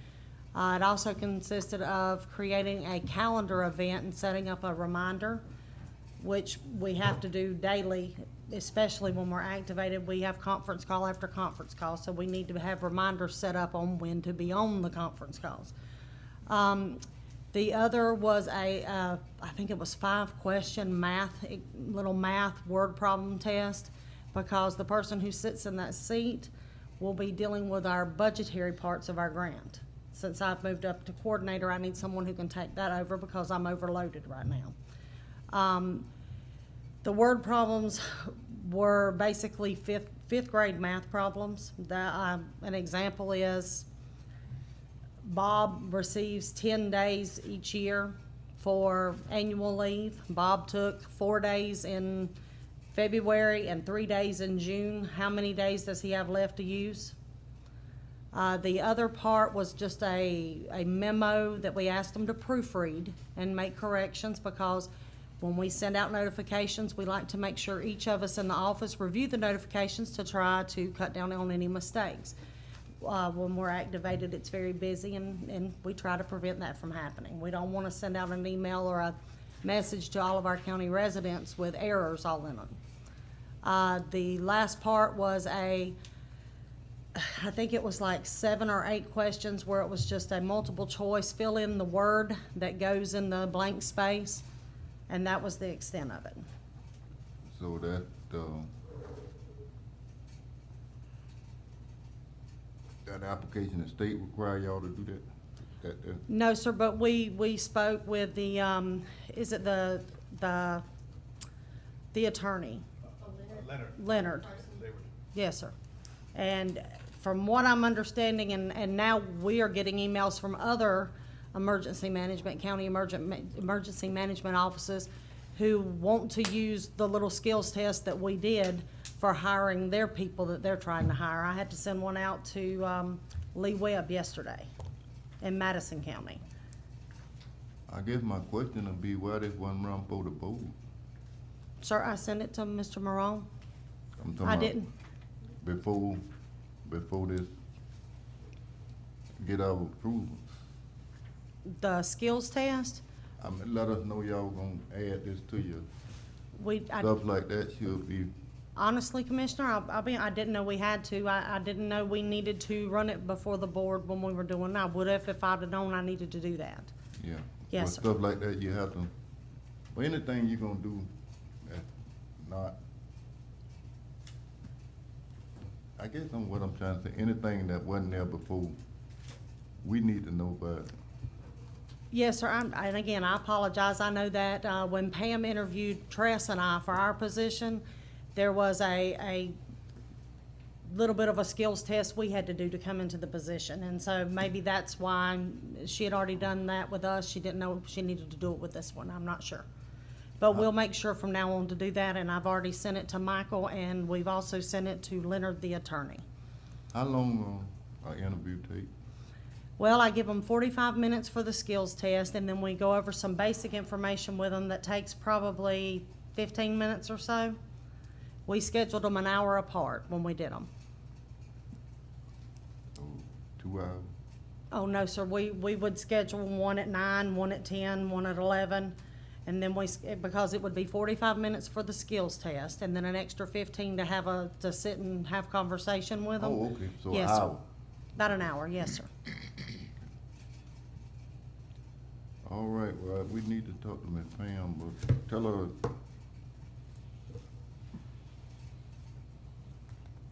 It also consisted of creating a calendar event and setting up a reminder, which we have to do daily, especially when we're activated. We have conference call after conference call, so we need to have reminders set up on when to be on the conference calls. The other was I think it was 5-question little math word problem test, because the person who sits in that seat will be dealing with our budgetary parts of our grant. Since I've moved up to coordinator, I need someone who can take that over because I'm overloaded right now. The word problems were basically fifth grade math problems. An example is Bob receives 10 days each year for annual leave. Bob took 4 days in February and 3 days in June. How many days does he have left to use? The other part was just a memo that we asked them to proofread and make corrections, because when we send out notifications, we like to make sure each of us in the office review the notifications to try to cut down on any mistakes. When we're activated, it's very busy, and we try to prevent that from happening. We don't want to send out an email or a message to all of our county residents with errors all in them. The last part was I think it was like 7 or 8 questions where it was just a multiple choice, fill in the word that goes in the blank space, and that was the extent of it. So that application, the state require y'all to do that? No, sir, but we spoke with the, is it the attorney? Leonard. Yes, sir. And from what I'm understanding, and now we are getting emails from other emergency management, county emergency management offices who want to use the little skills test that we did for hiring their people that they're trying to hire. I had to send one out to Lee Webb yesterday in Madison County. I guess my question would be, why this one run for the board? Sir, I sent it to Mr. Morone. I'm talking I about didn't. Before this get our approval. The skills test? I mean, let us know y'all gonna add this to you. I Stuff like that should be, honestly, Commissioner, I didn't know we had to. I didn't know we needed to run it before the board when we were doing it. I would have if I'd have known I needed to do that. yeah. Yes, But sir. stuff like that, you have to, for anything you're gonna do, that's not, I guess what I'm trying to say, anything that wasn't there before, we need to know about it. Yes, sir. And again, I apologize. I know that when Pam interviewed Tress and I for our position, there was a little bit of a skills test we had to do to come into the position. And so maybe that's why she had already done that with us. She didn't know she needed to do it with this one. I'm not sure. But we'll make sure from now on to do that. And I've already sent it to Michael, and we've also sent it to Leonard, the attorney. How long an interview take? Well, I give them 45 minutes for the skills test, and then we go over some basic information with them that takes probably 15 minutes or so. We scheduled them an hour apart when we did them. Oh, 2 hours? Oh, no, sir. We would schedule one at 9, one at 10, one at 11. And then because it would be 45 minutes for the skills test, and then an extra 15 to sit and have conversation with them. Oh, okay, so an Yes, sir. hour. About an hour, yes, sir. All right, well, we need to talk to Ms. Pam, but tell her,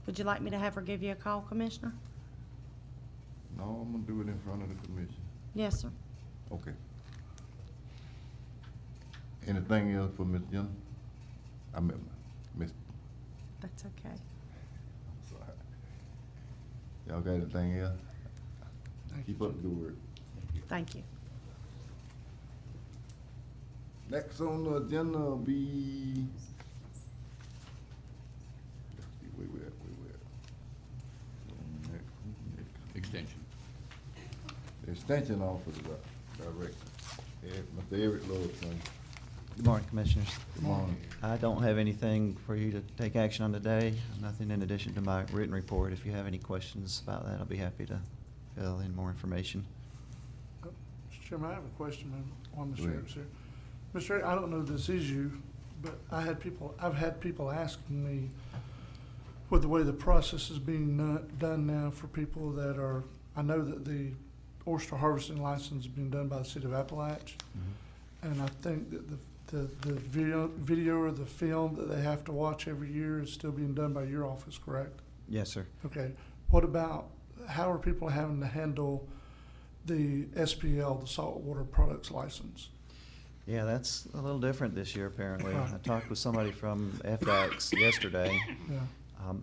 Would you like me to have her give you a call, Commissioner? no, I'm gonna do it in front of the commission. Yes, sir. Okay. Anything else for Ms. Jenner? I mean, Ms. That's okay. Sorry. Y'all got anything else? Keep up the good work. Thank you. Next on the agenda will be, let's see, where we at? Extension. The Extension Officer, Director, Mr. Eric Lordson. Good morning, Commissioners. Good morning. I don't have anything for you to take action on today, nothing in addition to my written report. If you have any questions about that, I'll be happy to fill in more information. Mr. Chairman, I have a question on the Go ahead. sheriff's here. Mr. Eric, I don't know if this is you, but I've had people asking me, with the way the process is being done now for people that are, I know that the oyster harvesting license is being done by the city of Appalachia. And I think that the video or the film that they have to watch every year is still being done by your office, correct? Yes, sir. Okay. What about, how are people having to handle the SPL, the saltwater products license? Yeah, that's a little different this year, apparently. Right. I talked with somebody from FDAX yesterday. Yeah.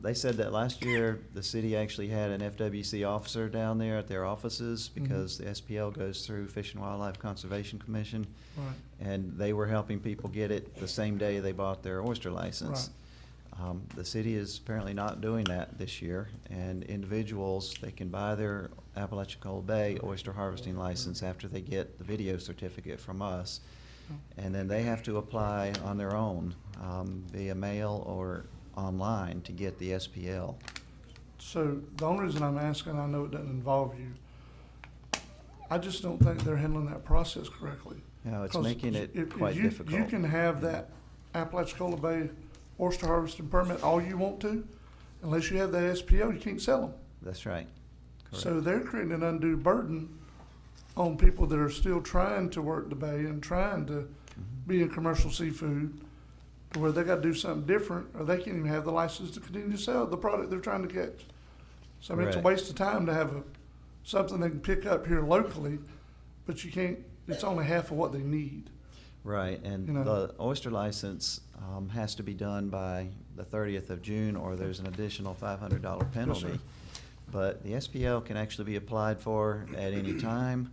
They said that last year, the city actually had an FWC officer down there at their offices because the SPL goes through Fish and Wildlife Conservation Commission. Right. And they were helping people get it the same day they bought their oyster license. The city is apparently not doing that this year, and individuals, they can buy their Apalachicola Bay oyster harvesting license after they get the video certificate from us. And then they have to apply on their own, via mail or online to get the SPL. So the only reason I'm asking, I know it doesn't involve you, I just don't think they're handling that process correctly. No, it's 'Cause making it quite you difficult. can have that Apalachicola Bay oyster harvesting permit all you want to, unless you have that SPL, you can't sell them. That's right. So Correct. they're creating an undue burden on people that are still trying to work the bay and trying to be in commercial seafood, to where they gotta do something different, or they can't even have the license to continue to sell the product they're trying to catch. So I mean, it's a Correct. waste of time to have something they can pick up here locally, but you can't, it's only half of what they need. Right, and You know. the oyster license has to be done by the 30th of June, or there's an additional $500 penalty. But the SPL can actually be applied for at any time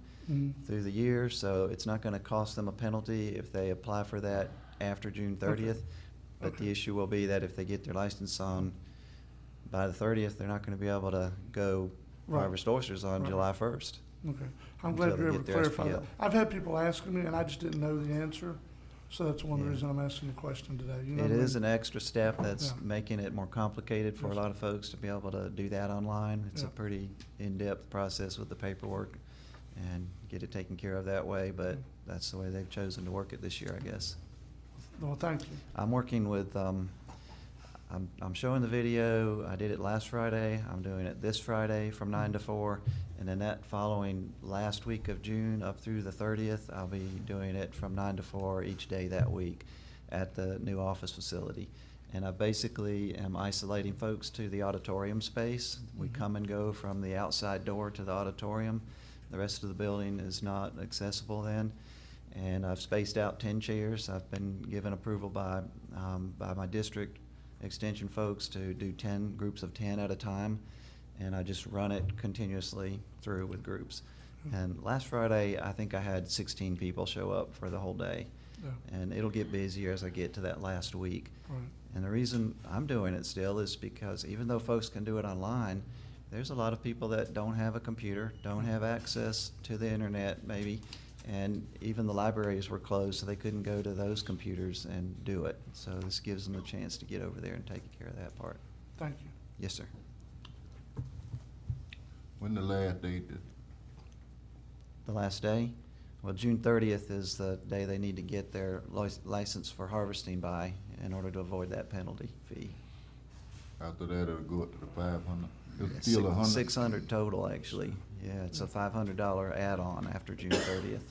through the year, so it's not gonna cost them a penalty if they apply for that after June 30th. But the issue will be that if they get their license on by the 30th, they're not gonna be able to go Right. harvest oysters on Right. July 1st. Okay, I'm Until glad they you're able get to their clarify that. SPL. I've had people asking me, and I just didn't know the answer, so that's one of the Yeah. reasons I'm asking the question today. You know It what I is mean? an extra step that's Yeah. making it more complicated for a Yes. lot of folks to be able to do that online. It's a Yeah. pretty in-depth process with the paperwork and get it taken care of that way, but that's the way they've chosen to work it this year, I guess. Well, thank you. I'm working with, I'm showing the video. I did it last Friday. I'm doing it this Friday from 9 to 4. And then that following last week of June up through the 30th, I'll be doing it from 9 to 4 each day that week at the new office facility. And I basically am isolating folks to the auditorium space. We come and go from the outside door to the auditorium. The rest of the building is not accessible then. And I've spaced out 10 chairs. I've been given approval by my district extension folks to do 10 groups of 10 at a time. And I just run it continuously through with groups. And last Friday, I think I had 16 people show up for the whole day. Yeah. And it'll get busier as I get to that last week. Right. And the reason I'm doing it still is because even though folks can do it online, there's a lot of people that don't have a computer, don't have access to the internet maybe, and even the libraries were closed, so they couldn't go to those computers and do it. So this gives them a chance to get over there and take care of that part. Thank you. Yes, sir. When the last date is? The last day? Well, June 30th is the day they need to get their license for harvesting by in order to avoid that penalty fee. After that, it'll go up to the 500. It's Yeah, still 100. 600 total, actually. Yeah, it's a $500 add-on after June 30th.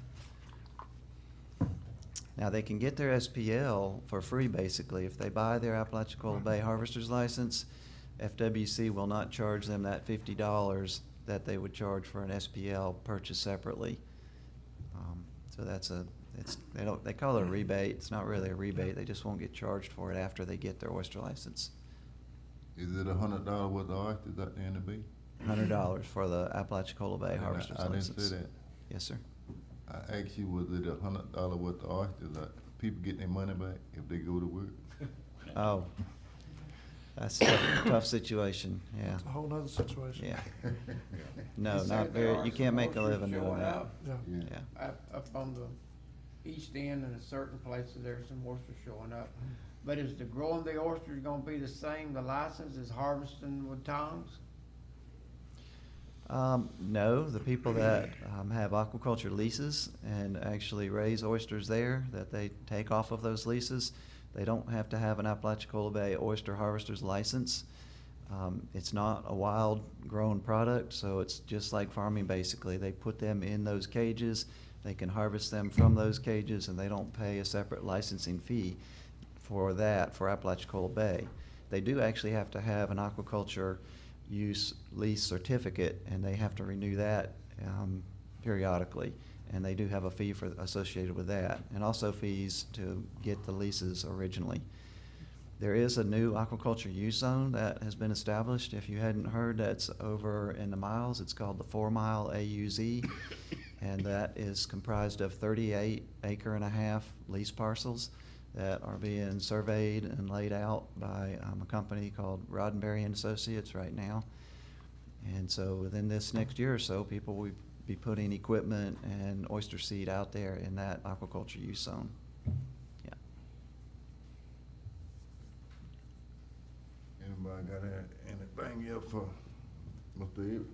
Now, they can get their SPL for free, basically. If they buy their Apalachicola Bay Harvester's license, FWC will not charge them that $50 that they would charge for an SPL purchased separately. So they call it a rebate. It's not really a rebate. They just won't get charged for it after they get their oyster license. Is it $100 worth of oysters out there in the bay? $100 for the Apalachicola Bay Harvester's I didn't license. say that. Yes, sir. I asked you, was it $100 worth of oysters? People get their money back if they go to work? Oh, that's a tough situation, yeah. It's a whole nother situation. Yeah. No, You said not there very, are you can't some make a oysters living doing showing that. up. Yeah. Yeah. Up on the east end and in certain places, there's some oysters showing up. But is the growing the oysters gonna be the same, the license as harvesting with tongs? No, the people that have aquaculture leases and actually raise oysters there, that they take off of those leases, they don't have to have an Apalachicola Bay oyster harvester's license. It's not a wild grown product, so it's just like farming basically. They put them in those cages, they can harvest them from those cages, and they don't pay a separate licensing fee for that for Apalachicola Bay. They do actually have to have an aquaculture use lease certificate, and they have to renew that periodically. And they do have a fee associated with that, and also fees to get the leases originally. There is a new aquaculture use zone that has been established. If you hadn't heard, that's over in the miles. It's called the 4 Mile AUZ, and that is comprised of 38 acre and a half lease parcels that are being surveyed and laid out by a company called Roddenberry and Associates right now. And so within this next year or so, people will be putting equipment and oyster seed out there in that aquaculture use zone. Yeah. Anybody got anything else for Mr. Evans?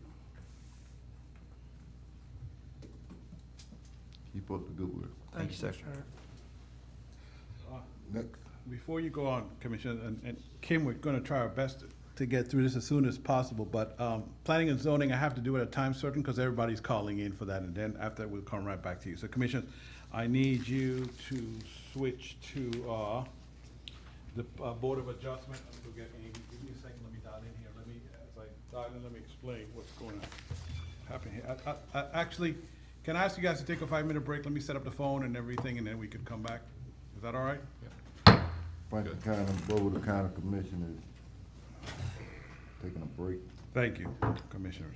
Keep up the good work. Thank you, sir. Next. Before you go on, Commissioner, and Kim, we're gonna try our best to get through this as soon as possible, but planning and zoning, I have to do it at a time certain because everybody's calling in for that, and then after that, we'll come right back to you. So Commissioner, I need you to switch to the Board of Adjustment. Give me a second, let me dial in here. As I dial in, let me explain what's going on happen here. Actually, can I ask you guys to take a 5-minute break? Let me set up the phone and everything, and then we could come back. Is that all right? Yeah. Franklin County Board of County Commissioners taking a break. Thank you, Commissioners.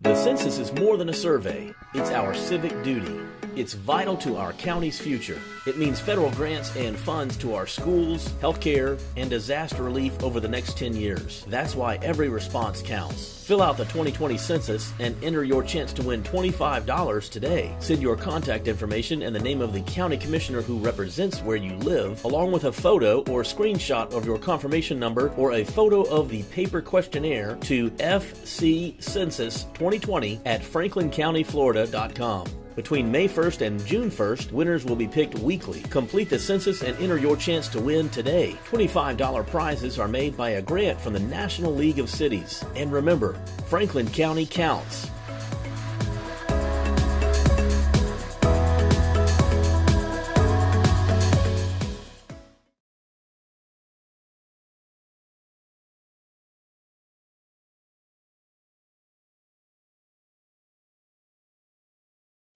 The census is more than a survey. It's our civic duty. It's vital to our county's future. It means federal grants and funds to our schools, healthcare, and disaster relief over the next 10 years. That's why every response counts. Fill out the 2020 census and enter your chance to win $25 today. Send your contact information and the name of the county commissioner who represents where you live, along with a photo or screenshot of your confirmation number or a photo of the paper questionnaire to fccensus2020@franklincountyflorida.com. Between May 1st and June 1st, winners will be picked weekly. Complete the census and enter your chance to win today. $25 prizes are made by a grant from the National League of Cities. And remember, Franklin County counts.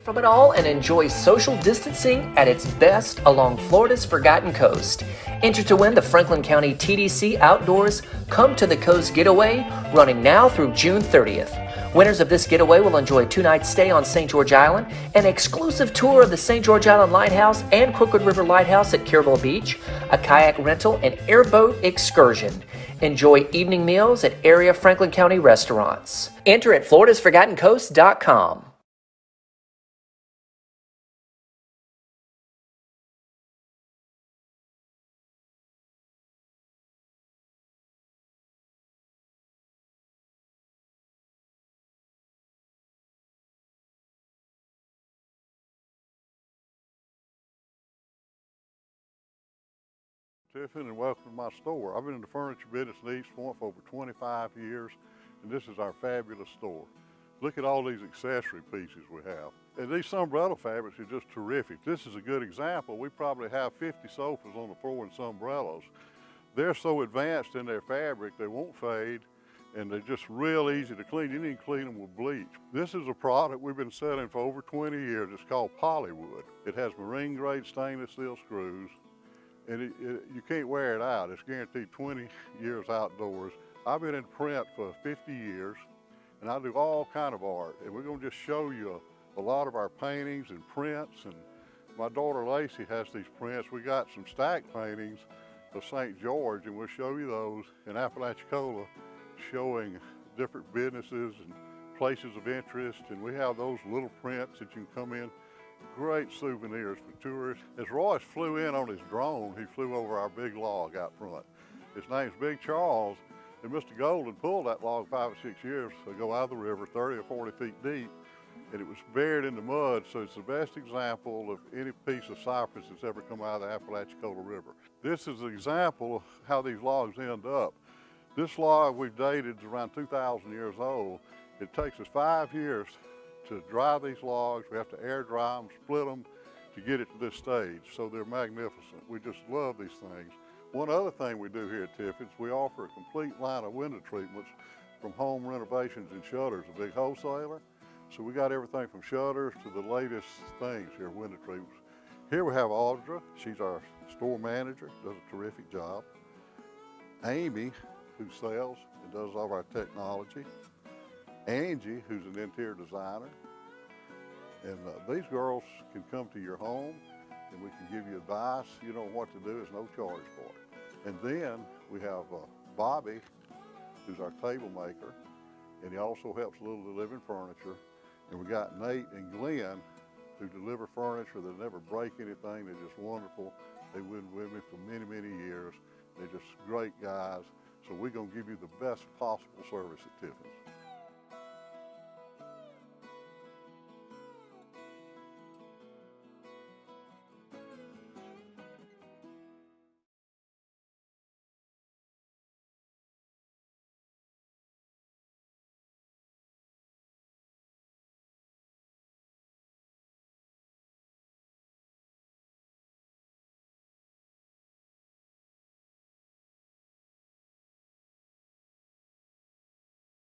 From it all and enjoy social distancing at its best along Florida's Forgotten Coast. Enter to win the Franklin County TDC Outdoors Come to the Coast Getaway, running now through June 30th. Winners of this getaway will enjoy a 2-night stay on St. George Island, an exclusive tour of the St. George Island Lighthouse and Crooked River Lighthouse at Carabel Beach, a kayak rental and airboat excursion. Enjoy evening meals at area Franklin County restaurants. Enter at floridasforgottencoast.com. Tiffin, and welcome to my store. I've been in the furniture business in East Point for over 25 years, and this is our fabulous store. Look at all these accessory pieces we have. And these umbrella fabrics are just terrific. This is a good example. We probably have 50 sofas on the floor in some umbrellas. They're so advanced in their fabric, they won't fade, and they're just real easy to clean. You need to clean them with bleach. This is a product we've been selling for over 20 years. It's called Polywood. It has marine grade stainless steel screws, and you can't wear it out. It's guaranteed 20 years outdoors. I've been in print for 50 years, and I do all kind of art. And we're gonna just show you a lot of our paintings and prints. And my daughter Lacey has these prints. We got some stack paintings of St. George, and we'll show you those in Apalachicola, showing different businesses and places of interest. And we have those little prints that you can come in. Great souvenirs for tourists. As Royce flew in on his drone, he flew over our big log out front. His name's Big Charles, and Mr. Golden pulled that log 5 or 6 years ago out of the river, 30 or 40 feet deep, and it was buried in the mud, so it's the best example of any piece of cypress that's ever come out of the Apalachicola River. This is an example of how these logs end up. This log we've dated is around 2,000 years old. It takes us 5 years to dry these logs. We have to air dry them, split them to get it to this stage. So they're magnificent. We just love these things. One other thing we do here at Tiffin's, we offer a complete line of window treatments from Home Renovations and Shutters, a big wholesaler. So we got everything from shutters to the latest things here, window treatments. Here we have Audra, she's our store manager, does a terrific job. Amy, who sells and does all of our technology. Angie, who's an interior designer. And these girls can come to your home and we can give you advice. You know what to do, there's no charge for it. And then we have Bobby, who's our table maker, and he also helps a little delivering furniture. And we got Nate and Glenn, who deliver furniture. They never break anything. They're just wonderful. They've been with me for many, many years. They're just great guys. So we're going to give you the best possible service at Tiffin's.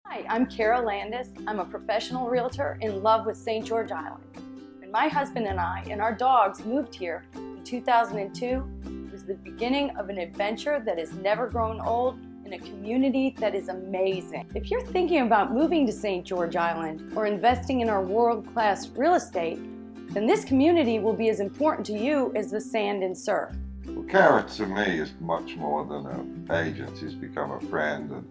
Hi, I'm Carol Landis. I'm a professional realtor in love with St. George Island. When my husband and I and our dogs moved here in 2002, it was the beginning of an adventure that has never grown old in a community that is amazing. If you're thinking about moving to St. George Island or investing in our world-class real estate, then this community will be as important to you as the sand and surf. Well, Cara to me is much more than an agent. She's become a friend, and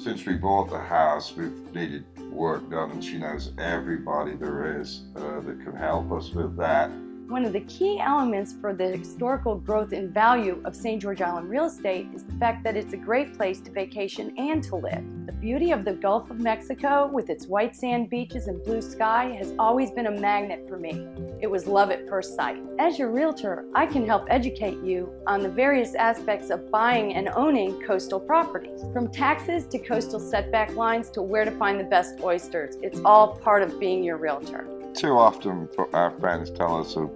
since we bought the house, we've needed work done, and she knows everybody there is that can help us with that. One of the key elements for the historical growth and value of St. George Island real estate is the fact that it's a great place to vacation and to live. The beauty of the Gulf of Mexico with its white sand beaches and blue sky has always been a magnet for me. It was love at first sight. As your realtor, I can help educate you on the various aspects of buying and owning coastal properties. From taxes to coastal setback lines to where to find the best oysters, it's all part of being your realtor. Too often our friends tell us of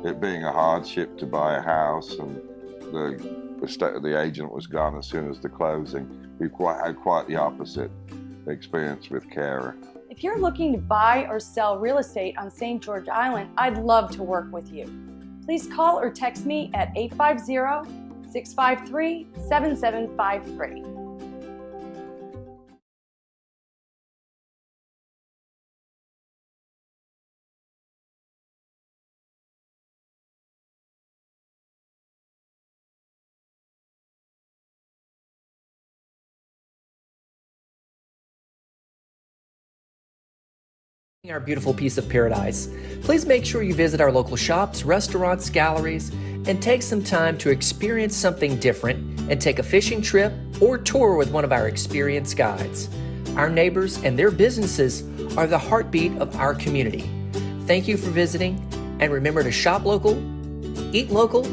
it being a hardship to buy a house, and the agent was gone as soon as the closing. We've had quite the opposite experience with Cara. If you're looking to buy or sell real estate on St. George Island, I'd love to work with you. Please call or text me at 850-653-7753. Our beautiful piece of paradise, please make sure you visit our local shops, restaurants, galleries, and take some time to experience something different and take a fishing trip or tour with one of our experienced guides. Our neighbors and their businesses are the heartbeat of our community. Thank you for visiting, and remember to shop local, eat local,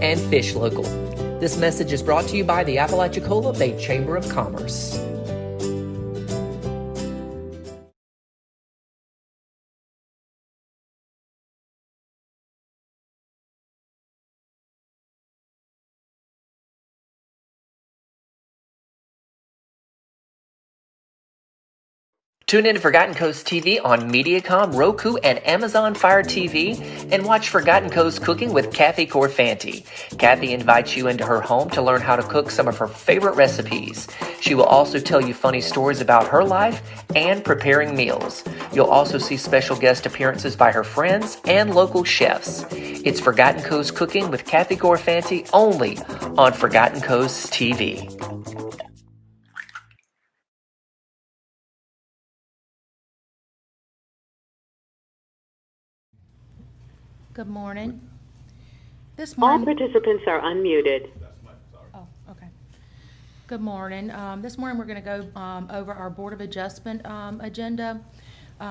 and fish local. This message is brought to you by the Apalachicola Bay Chamber of Commerce. Tune in to Forgotten Coast TV on Mediacom, Roku, and Amazon Fire TV and watch Forgotten Coast Cooking with Kathy Corfanti. Kathy invites you into her home to learn how to cook some of her favorite recipes. She will also tell you funny stories about her life and preparing meals. You'll also see special guest appearances by her friends and local chefs. It's Forgotten Coast Cooking with Kathy Corfanti only on Forgotten Coast TV. Good morning. This All morning. participants are unmuted. Oh, okay. Good morning. This morning we're going to go over our Board of Adjustment agenda.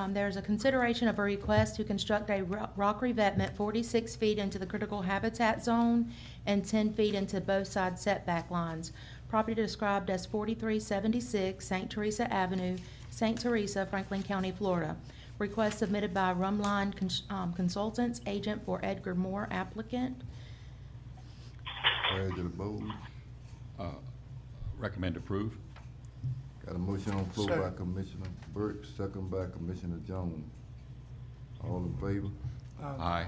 There's a consideration of a request to construct a rock revetment 46 feet into the critical habitat zone and 10 feet into both side setback lines. Property described as 4376 St. Teresa Avenue, St. Teresa, Franklin County, Florida. Request submitted by Rumline Consultants, agent for Edgar Moore, applicant. Pleasure to the board. Recommend approve. Got a motion on the floor by Second. Commissioner Burke, second by Commissioner Jones. All in favor? Aye.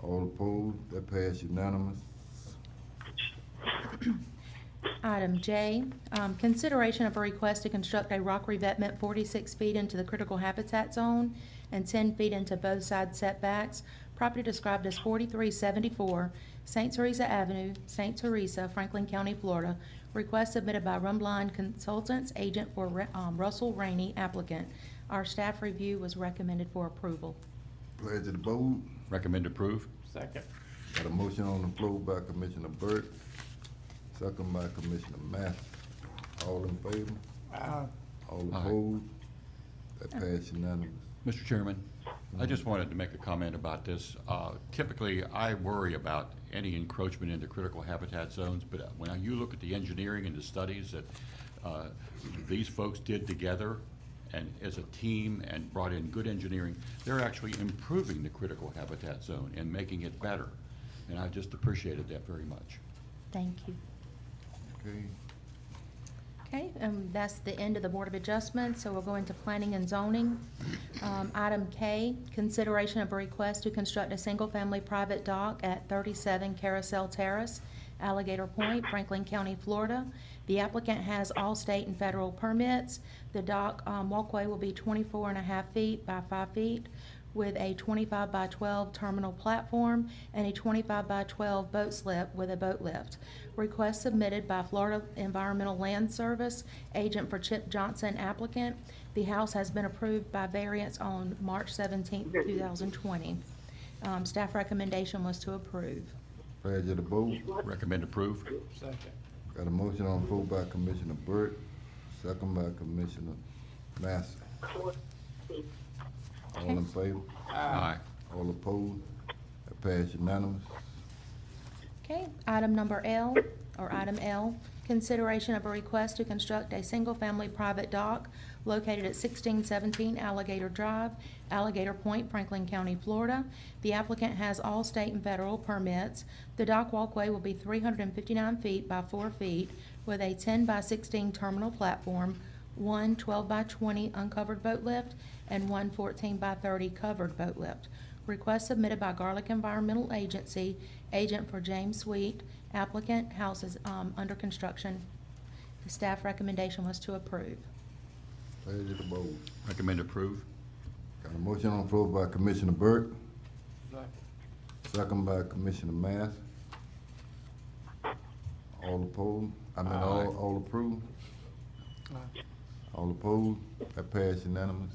All opposed? That pass unanimous. Item J, consideration of a request to construct a rock revetment 46 feet into the critical habitat zone and 10 feet into both side setbacks. Property described as 4374 St. Teresa Avenue, St. Teresa, Franklin County, Florida. Request submitted by Rumline Consultants, agent for Russell Rainey, applicant. Our staff review was recommended for approval. Pleasure to the board. Recommend approve. Second. Got a motion on the floor by Commissioner Burke, second by Commissioner Mathis. All in favor? All Aye. opposed? That pass unanimous. Mr. Chairman, I just wanted to make a comment about this. Typically, I worry about any encroachment into critical habitat zones, but when you look at the engineering and the studies that these folks did together and as a team and brought in good engineering, they're actually improving the critical habitat zone and making it better. And I just appreciated that very much. Thank you. Okay. Okay, that's the end of the Board of Adjustments, so we'll go into Planning and Zoning. Item K, consideration of a request to construct a single-family private dock at 37 Carousel Terrace, Alligator Point, Franklin County, Florida. The applicant has all state and federal permits. The dock walkway will be 24.5 feet by 5 feet with a 25 by 12 terminal platform and a 25 by 12 boat slip with a boat lift. Request submitted by Florida Environmental Land Service, agent for Chip Johnson, applicant. The house has been approved by variance on March 17, 2020. Staff recommendation was to approve. Pleasure to the board. Recommend approve. Second. Got a motion on the floor by Commissioner Burke, second by Commissioner Massey. All in favor? Aye. All opposed? That pass unanimous. Okay, item number L, or item L, consideration of a request to construct a single-family private dock located at 1617 Alligator Drive, Alligator Point, Franklin County, Florida. The applicant has all state and federal permits. The dock walkway will be 359 feet by 4 feet with a 10 by 16 terminal platform, one 12 by 20 uncovered boat lift, and one 14 by 30 covered boat lift. Request submitted by Garlic Environmental Agency, agent for James Sweet, applicant. House is under construction. The staff recommendation was to approve. Pleasure to the board. Recommend approve. Got a motion on the floor by Commissioner Burke, Second. second by Commissioner Mass. All opposed? Aye. All approved? All opposed? That pass unanimous.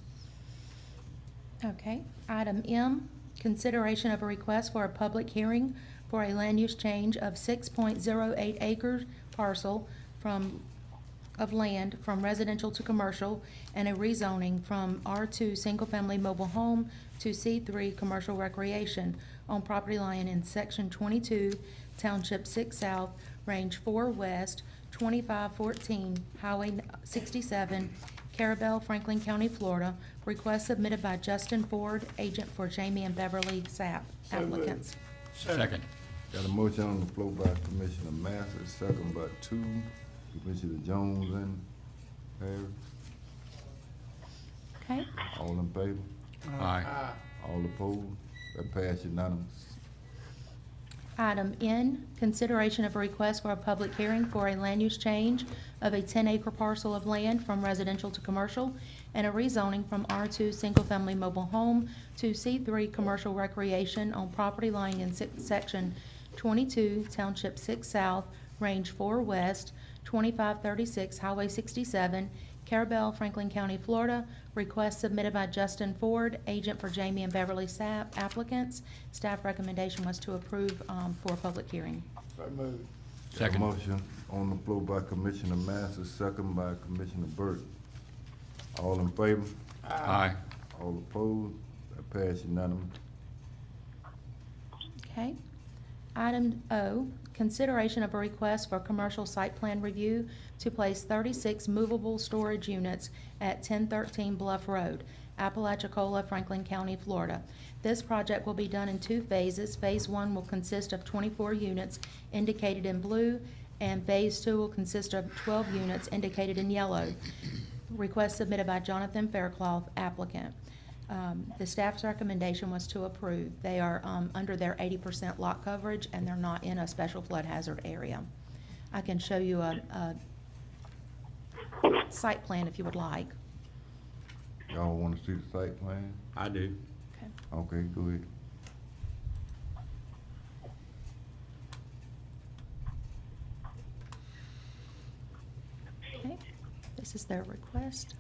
Okay, item M, consideration of a request for a public hearing for a land use change of 6.08 acre parcel of land from residential to commercial and a rezoning from R2 single-family mobile home to C3 commercial recreation on property line in Section 22, Township 6 South, Range 4 West, 2514, Highway 67, Carabel, Franklin County, Florida. Request submitted by Justin Ford, agent for Jamie and Beverly Sapp, applicants. Second. Got a motion on the floor by Commissioner Massey, second by Commissioner Jones and Harris. Okay, All in favor? Aye. All opposed? That pass unanimous. item N, consideration of a request for a public hearing for a land use change of a 10-acre parcel of land from residential to commercial and a rezoning from R2 single-family mobile home to C3 commercial recreation on property lying in Section 22, Township 6 South, Range 4 West, 2536, Highway 67, Carabel, Franklin County, Florida. Request submitted by Justin Ford, agent for Jamie and Beverly Sapp, applicants. Staff recommendation was to approve for a public hearing. So moved. Second. Got a motion on the floor by Commissioner Massey, second by Commissioner Burke. All in favor? Aye. All opposed? That pass unanimous. Okay. Item O, Consideration of a request for commercial site plan review to place 36 movable storage units at 1013 Bluff Road, Apalachicola, Franklin County, Florida. This project will be done in 2 phases. Phase 1 will consist of 24 units indicated in blue, and Phase 2 will consist of 12 units indicated in yellow. Request submitted by Jonathan Faircloth, applicant. The staff's recommendation was to approve. They are under their 80% lot coverage, and they're not in a special flood hazard area. I can show you a site plan if you would like. Y'all wanna see the site plan? I do. Okay. Okay, go ahead. Okay. This is their request.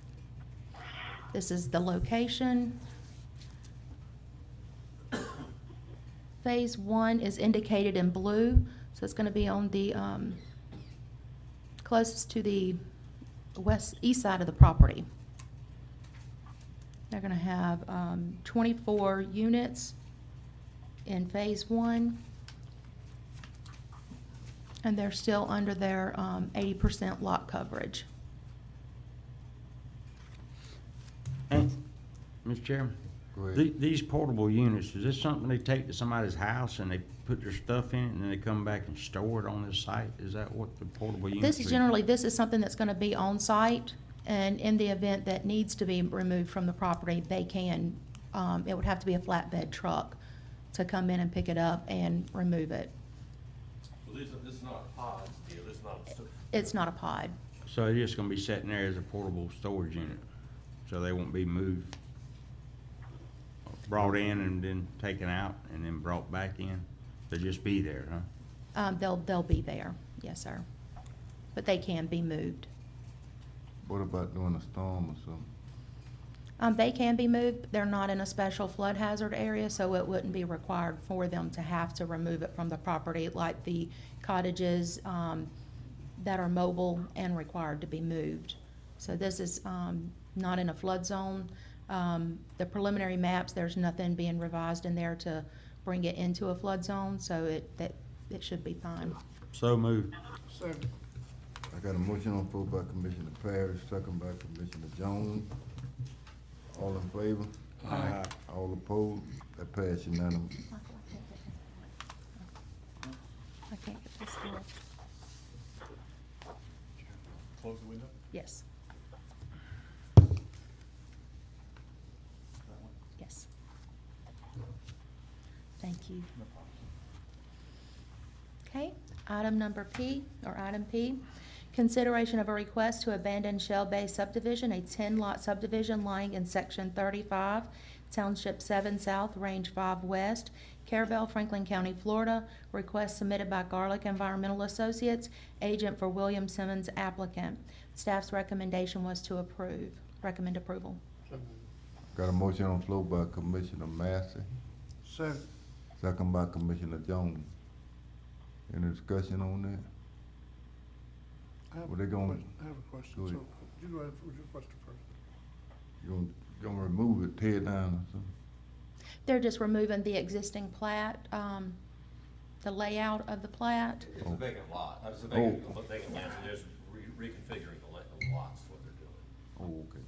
This is the location. Phase 1 is indicated in blue, so it's going to be on the closest to the east side of the property. They're going to have 24 units in Phase 1, and they're still under their 80% lot coverage. Mr. Chairman? Go ahead. These portable units, is this something they take to somebody's house and they put their stuff in it and then they come back and store it on this site? Is that what the portable units This is this is something that's going to be on site, and in the event that needs to be removed from the property, they can, it would have to be a flatbed truck to come in and pick it up and remove it. So this is not a pod deal, It's not a pod. So it's just gonna be sitting there as a portable storage unit, so they won't be moved, brought in and then taken out and then brought back in? They'll just be there, huh? They'll be there, yes, sir. But they can be moved. What about during a storm or something? They can be moved. They're not in a special flood hazard area, so it wouldn't be required for them to have to remove it from the property like the cottages that are mobile and required to be moved. So this is not in a flood zone. The preliminary maps, there's nothing being revised in there to bring it into a flood zone, so it should be fine. So moved. Second. I got a motion on the floor by Commissioner Parrish, second by Commissioner Jones. All in favor? Aye. All opposed? That passed unanimous. I can't get this door. Close the window? Yes. Yes. Thank you. Okay, item number P, or item P, consideration of a request to abandon Shell Bay subdivision, a 10-lot subdivision lying in Section 35, Township 7 South, Range 5 West, Carabel, Franklin County, Florida. Request submitted by Garlic Environmental Associates, agent for William Simmons, applicant. Staff's recommendation was to approve. Recommend approval. Got a motion on the floor by Commissioner Massey, Second. second by Commissioner Jones. Any discussion on that? I have What they gonna- I have a question. Go ahead. So, you go ahead with your question first. You gonna remove it, tear it down or something? They're just removing the existing plat, the layout of the plat. It's a vacant lot. It's a vacant land, so they're just reconfiguring the lots, is what they're doing. Oh, okay.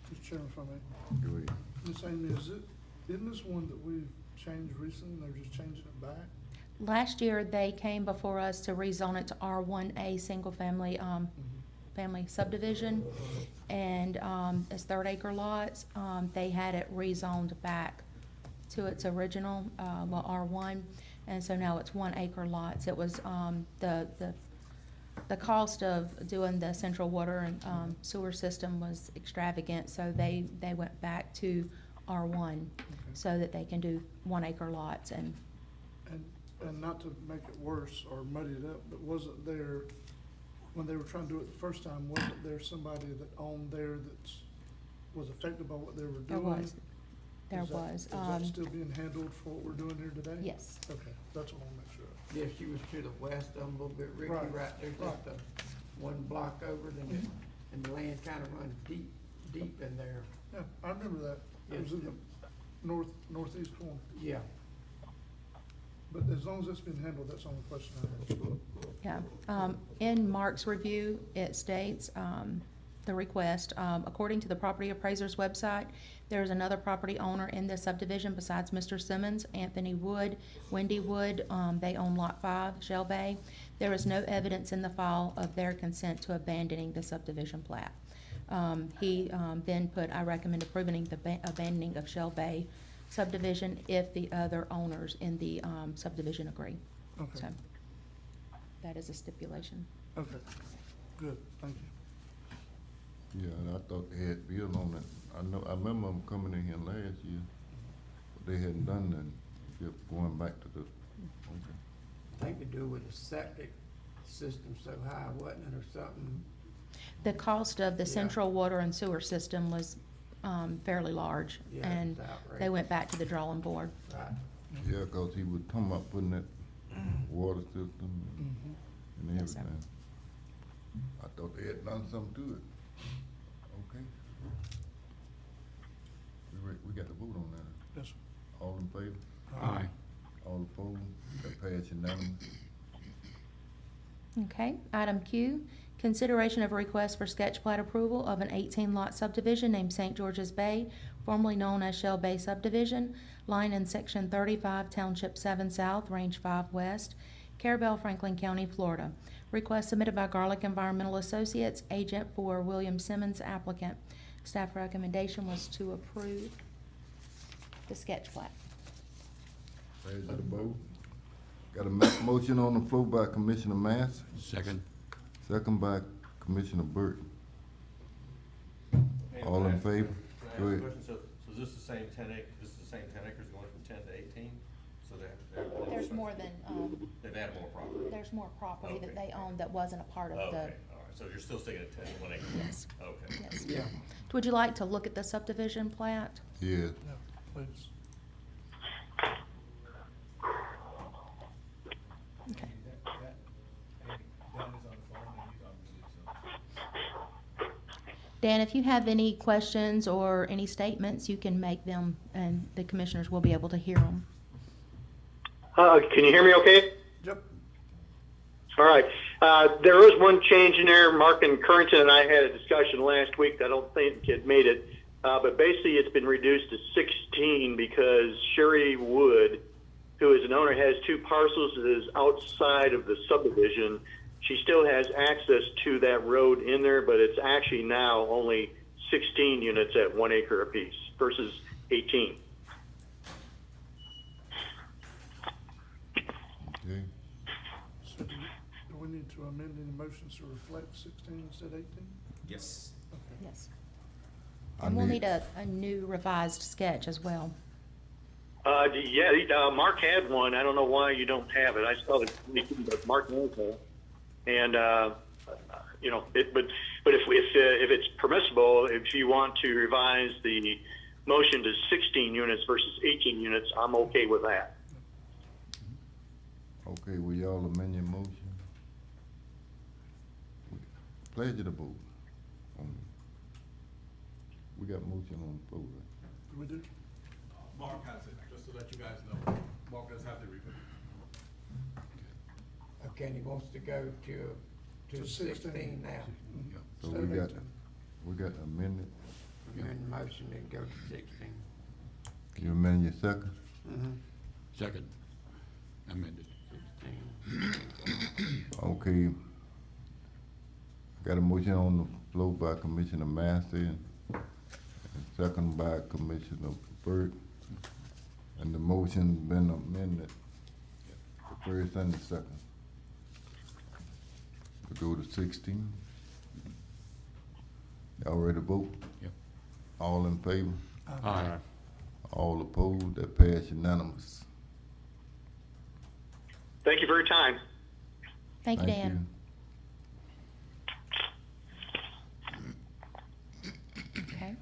Mr. Chairman, if I may. Go ahead. Ms. Amy, isn't this one that we've changed recently, and they're just changing it back? Last year, they came before us to rezone it to R1A, single-family, family subdivision, and as 3rd-acre lots, they had it rezoned back to its original, R1, and so now it's 1-acre lots. It was the cost of doing the central water and sewer system was extravagant, so they went back to R1 so that they can do 1-acre lots. And not to make it worse or muddy it up, but wasn't there, when they were trying to do it the first time, wasn't there somebody that owned there was affected by what they were doing? There was. Is that still being handled for what we're doing here today? Yes. Okay, that's what I want to make sure of. Yeah, she was to the west of them a little bit, Ricky, Right. right there, just one block over, then and the land kind of runs deep in there. Yeah, I remember that. It was in the northeast corner. Yeah. But as long as it's been handled, that's the only question I have. Yeah, in Mark's review, it states, the request, according to the property appraiser's website, there is another property owner in this subdivision besides Mr. Simmons, Anthony Wood, Wendy Wood, they own Lot 5, Shell Bay. There is no evidence in the file of their consent to abandoning the subdivision plat. He then put, I recommend approving the abandoning of Shell Bay subdivision if the other owners in the subdivision agree. Okay. So, that is a stipulation. Okay, good, thank you. Yeah, and I thought they had bill on it. I remember them coming in here last year, but they hadn't done nothing. Kept going back to the, okay. I think to do with the septic system so high, wasn't it, or something? The cost of the Yeah. central water and sewer system was fairly large, Yeah, and it's outrageous. they went back to the drawing board. Right. Yeah, 'cause he was talking about putting that water system and Yes, sir. everything. I thought they had done something to it. Okay. We got to vote on that. Yes, sir. All in favor? Aye. All opposed? That passed unanimous. Okay, item Q, consideration of a request for sketch plat approval of an 18-lot subdivision named St. George's Bay, formerly known as Shell Bay Subdivision, lying in Section 35, Township 7 South, Range 5 West, Carabel, Franklin County, Florida. Request submitted by Garlic Environmental Associates, agent for William Simmons, applicant. Staff recommendation was to approve the sketch plat. Pleasure to vote. Got a motion on the floor by Commissioner Mass. Second. Second by Commissioner Burton. All in favor? Go ahead. So is this the same 10 acres, this is the same 10 acres going from 10 to 18? So they're. There's more than, They've added more property? there's more property that Okay. they own that wasn't a part of the. Okay, all right, so you're still sticking at 10, 1 acre? Yes. Okay. Yes. Yeah. Would you like to look at the subdivision plat? Yeah. Yeah, please. Okay. Dan, if you have any questions or any statements, you can make them, and the commissioners will be able to hear them. Can you hear me okay? Yep. All right. There is one change in there. Mark and Currington and I had a discussion last week that I don't think it made it. But basically it's been reduced to 16 because Sherry Wood, who is an owner, has 2 parcels that is outside of the subdivision. She still has access to that road in there, but it's actually now only 16 units at 1 acre apiece versus 18. Okay. So do we need to amend any motions to reflect 16 instead of 18? Yes. Okay. Yes. I And we'll need- need a new revised sketch as well. Yeah, Mark had one. I don't know why you don't have it. I saw it, but Mark knows that. And you know, but if it's permissible, if you want to revise the motion to 16 units versus 18 units, I'm okay with that. Okay, will y'all amend your motion? Pleasure to vote. We got motion on the floor. Do we do? Mark has it, just to let you guys know. Mark does have the review. Okay, and he wants to go to 16 now. So Instead of we got amended. You're in motion to go to 16. You amend your second? Mm-hmm. Second. Amended. 16. Okay. Got a motion on the floor by Commissioner Massey and second by Commissioner Burt. And the motion's been amended, the first and the second. To go to 16. Y'all ready to vote? Yep. All in favor? Aye. All opposed? That passed unanimous. Thank you for your time. Thank you, Dan. Okay.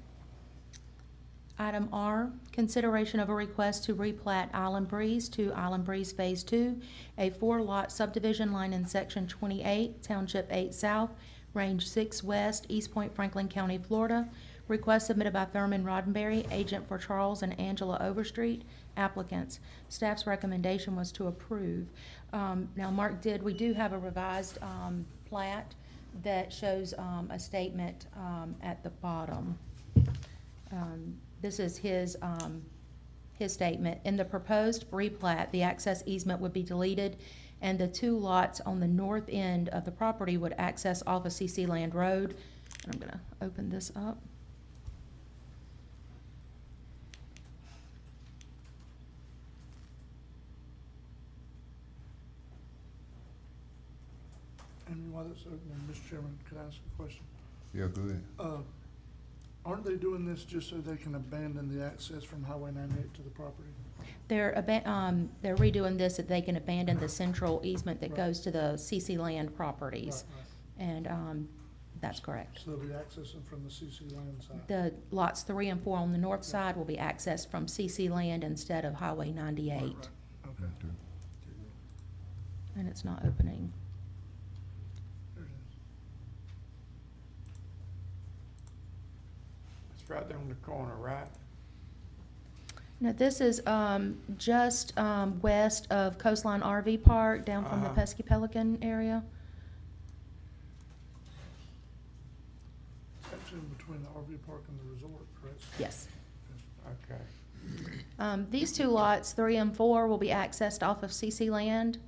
Item R, consideration of a request to replat Island Breeze to Island Breeze Phase 2, a 4-lot subdivision line in Section 28, Township 8 South, Range 6 West, East Point, Franklin County, Florida. Request submitted by Thurman Roddenberry, agent for Charles and Angela Overstreet, applicants. Staff's recommendation was to approve. Now, Mark, we do have a revised plat that shows a statement at the bottom. This is his statement. In the proposed replat, the access easement would be deleted, and the 2 lots on the north end of the property would access off of CC Land Road. And I'm gonna open this up. And while that's open, Mr. Chairman, could I ask a question? Yeah, go ahead. Aren't they doing this just so they can abandon the access from Highway 98 to the property? They're redoing this so they can abandon the central easement that Right. goes to the CC Land properties. Right, And that's correct. So they'll be accessing from the CC land side? The lots 3 and 4 on the north side will be accessed from CC Land instead of Highway 98. Right. Okay. And it's not opening. There it is. It's right there on the corner, right? Now, this is just west of Coastline RV Park, down from the Pesky Pelican area. It's actually in between the RV park and the resort, correct? Yes. Okay. These 2 lots, 3 and 4, will be accessed off of CC Land,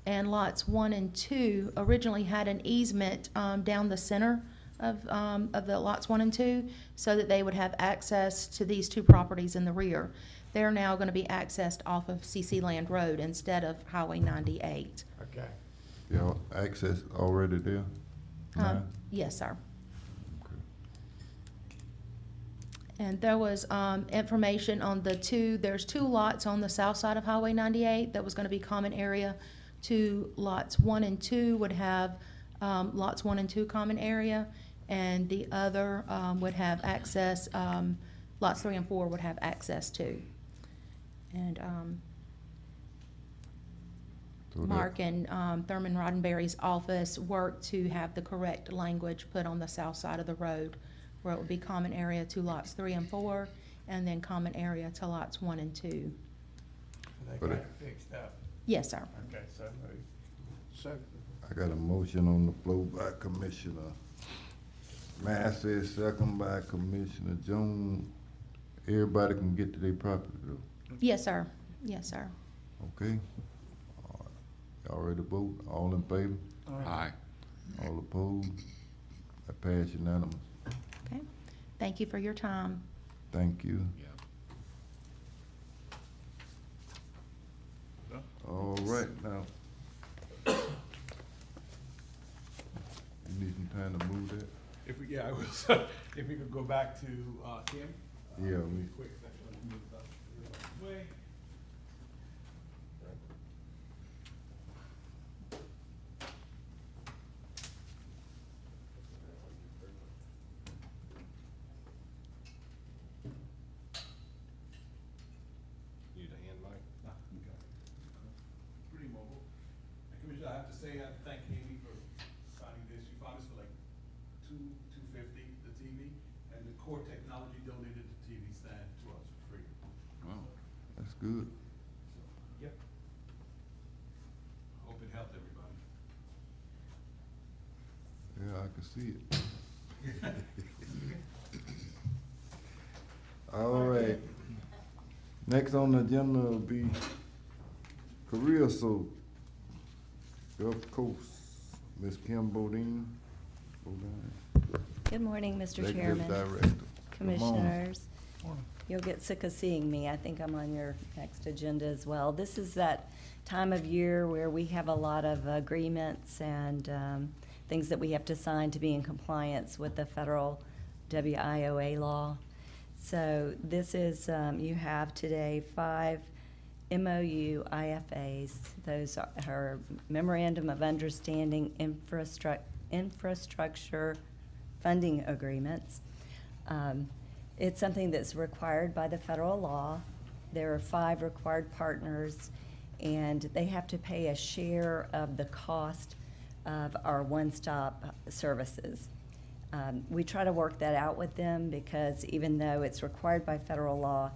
and lots 1 and 2 originally had an easement down the center of the lots 1 and 2, so that they would have access to these 2 properties in the rear. They're now going to be accessed off of CC Land Road instead of Highway 98. Okay. Y'all access already there? Now? Yes, sir. And there was information on there's 2 lots on the south side of Highway 98 that was going to be common area. Lots 1 and 2 would have lots 1 and 2 common area, and the other would have access, lots 3 and 4 would have access to. And Mark and Thurman Roddenberry's office worked to have the correct language put on the south side of the road, where it would be common area to lots 3 and 4, and then common area to lots 1 and 2. They But got it- it fixed up. Yes, sir. Okay, so moved. Second. I got a motion on the floor by Commissioner Massey, second by Commissioner Jones. Everybody can get to their property though, Yes, sir. Yes, sir. okay? All right. Y'all ready to vote? All in favor? Aye. All opposed? That pass unanimous. Okay. Thank you for your time. Thank you. All right, now. You need some time to move that? I was, if we could go back to Tim. Yeah, we, Quick section, let's move it up the way. Need a hand mic? Pretty mobile. And Commissioner, I have to say, I thank Amy for signing this. You found this for like $250, the TV, and the Core Technology donated the TV stand to us for free. Wow. that's good. Yep. Hope it helped everybody. Yeah, I can see it. All right. Next on the agenda will be career so Gulf Coast, Ms. Kim Bodine. Good morning, Mr. Executive Chairman. Director. Commissioners. Morning. You'll get sick of seeing me. I think I'm on your next agenda as well. This is that time of year where we have a lot of agreements and things that we have to sign to be in compliance with the federal WIOA law. So this is, you have today 5 MOU IFAs. Those are Memorandum of Understanding Infrastructure Funding Agreements. It's something that's required by the federal law. There are 5 required partners, and they have to pay a share of the cost of our one-stop services. We try to work that out with them because even though it's required by federal law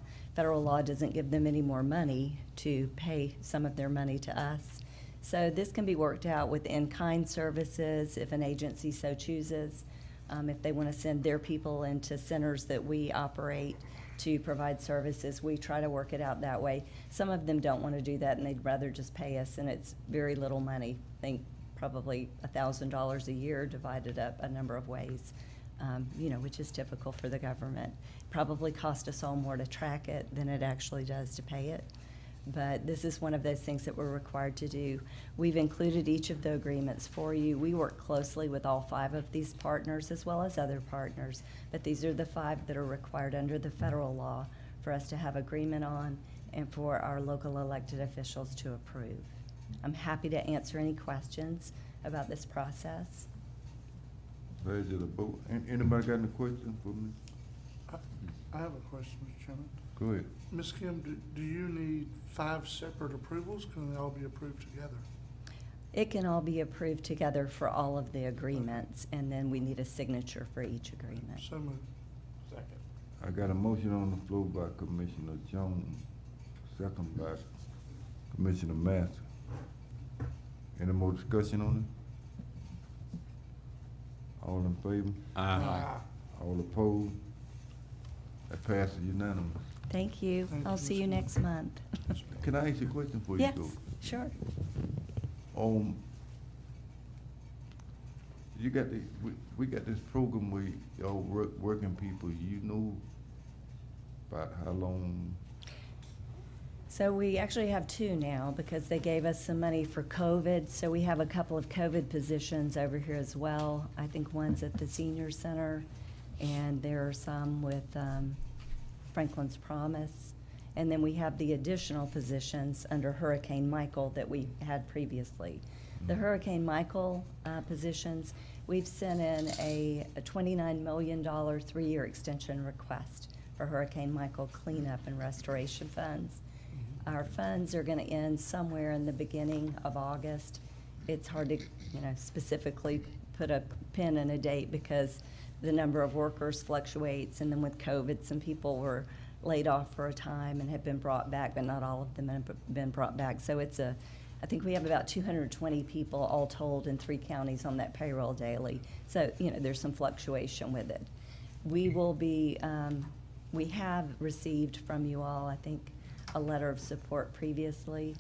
doesn't give them any more money to pay some of their money to us. So this can be worked out with in-kind services if an agency so chooses. If they want to send their people into centers that we operate to provide services, we try to work it out that way. Some of them don't want to do that and they'd rather just pay us, and it's very little money. I think probably $1,000 a year divided up a number of ways, which is typical for the government. Probably cost us all more to track it than it actually does to pay it. But this is one of those things that we're required to do. We've included each of the agreements for you. We work closely with all 5 of these partners as well as other partners, but these are the 5 that are required under the federal law for us to have agreement on and for our local elected officials to approve. I'm happy to answer any questions about this process. Pleasure to vote. Anybody got any questions for me? I have a question, Mr. Chairman. Go ahead. Ms. Kim, do you need 5 separate approvals? Can they all be approved together? It can all be approved together for all of the agreements, and then we need a signature for each agreement. So moved. Second. I got a motion on the floor by Commissioner Jones, second by Commissioner Master. Any more discussion on it? All in favor? Aye. All opposed? That passes unanimous. Thank you. Thank I'll you, see you Ms. next month. Can I ask you a question before Yes, you go? sure. You got the, we got this program where y'all working people, you know about how long? So we actually have 2 now because they gave us some money for COVID. So we have a couple of COVID positions over here as well. I think one's at the senior center, and there are some with Franklin's Promise. And then we have the additional positions under Hurricane Michael that we had previously. The Hurricane Michael positions, we've sent in a $29 million 3-year extension request for Hurricane Michael cleanup and restoration funds. Our funds are going to end somewhere in the beginning of August. It's hard to, specifically put a pin in a date because the number of workers fluctuates, and then with COVID, some people were laid off for a time and have been brought back, but not all of them have been brought back. So I think we have about 220 people all told in 3 counties on that payroll daily. So, there's some fluctuation with it. We will be, we have received from you all, I think, a letter of support previously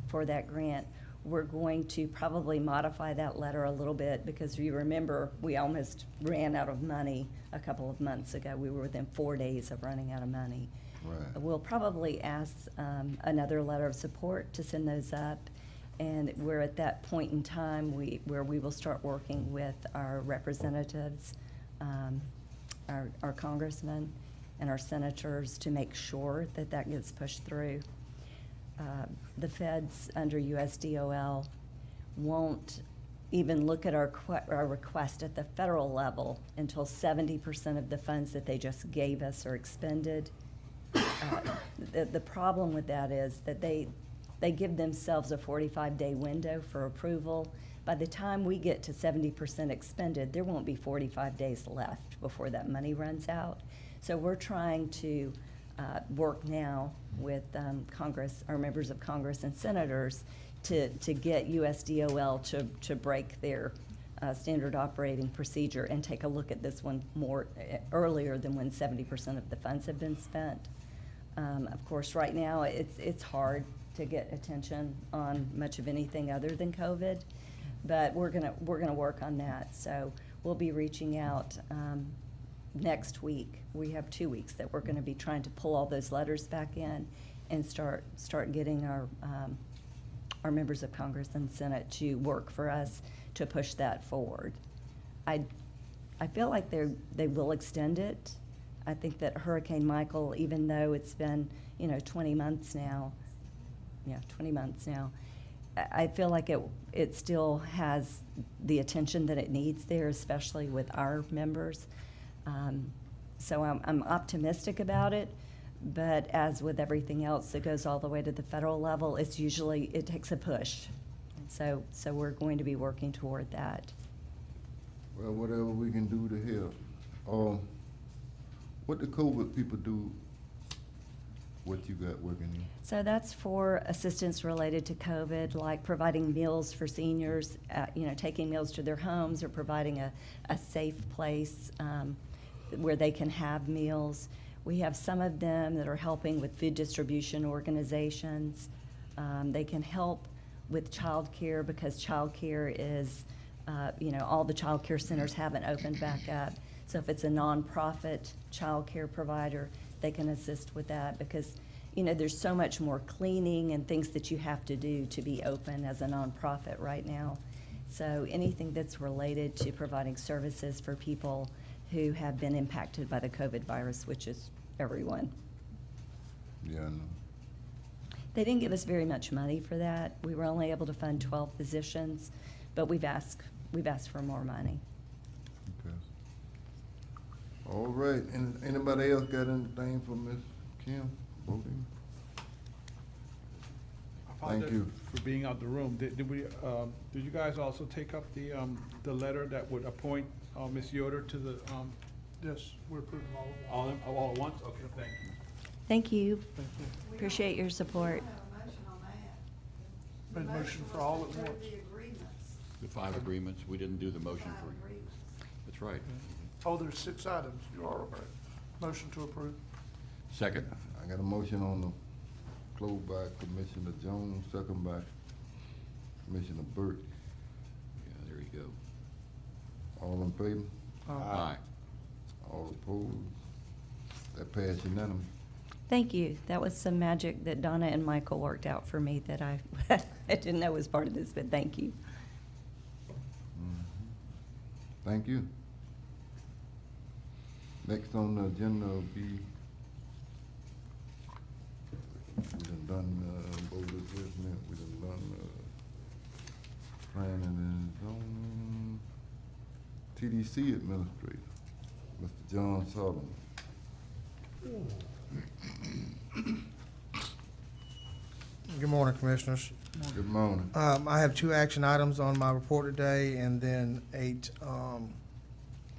for that grant. We're going to probably modify that letter a little bit because if you remember, we almost ran out of money a couple of months ago. We were within 4 days of running out of money. Right. We'll probably ask another letter of support to send those up, and we're at that point in time where we will start working with our representatives, our congressmen and our senators to make sure that that gets pushed through. The feds under USDOL won't even look at our request at the federal level until 70% of the funds that they just gave us are expended. The problem with that is that they give themselves a 45-day window for approval. By the time we get to 70% expended, there won't be 45 days left before that money runs out. So we're trying to work now with Congress, our members of Congress and senators to get USDOL to break their standard operating procedure and take a look at this one more earlier than when 70% of the funds have been spent. Of course, right now it's hard to get attention on much of anything other than COVID, but we're gonna work on that. So we'll be reaching out next week. We have 2 weeks that we're going to be trying to pull all those letters back in and start getting our members of Congress and Senate to work for us to push that forward. I feel like they will extend it. I think that Hurricane Michael, even though it's been 20 months now, I feel like it still has the attention that it needs there, especially with our members. So I'm optimistic about it, but as with everything else that goes all the way to the federal level, it takes a push. So we're going to be working toward that. Well, whatever we can do to help. What the COVID people do, what you got working here? So that's for assistance related to COVID, like providing meals for seniors, taking meals to their homes, or providing a safe place where they can have meals. We have some of them that are helping with food distribution organizations. They can help with childcare because childcare is, all the childcare centers haven't opened back up. So if it's a nonprofit childcare provider, they can assist with that because there's so much more cleaning and things that you have to do to be open as a nonprofit right now. So anything that's related to providing services for people who have been impacted by the COVID virus, which is everyone. Yeah, I know. They didn't give us very much money for that. We were only able to fund 12 positions, but we've asked for more money. Okay. All right, and anybody else got anything for Ms. Kim? Voting? Thank you. For being out the room. Did you guys also take up the letter that would appoint Ms. Yoder to the? Yes, we're approving all of them. All at once? Okay, thank you. Thank you. Appreciate your support. Made a motion for all at once. The 5 agreements, we didn't do the motion for. That's right. Oh, there's 6 items. You are right. Motion to approve. Second. I got a motion on the floor by Commissioner Jones, second by Commissioner Burt. Yeah, there you go. All in favor? Aye. All opposed? That passed unanimous. Thank you. That was some magic that Donna and Michael worked out for me that I didn't know was part of this, but thank you. Thank you. Next on the agenda will be, we done board adjustment, we done planning and zoning, TDC administrator, Mr. John Solomon. Good morning, Commissioners. Good morning. I have 2 action items on my report today and then 8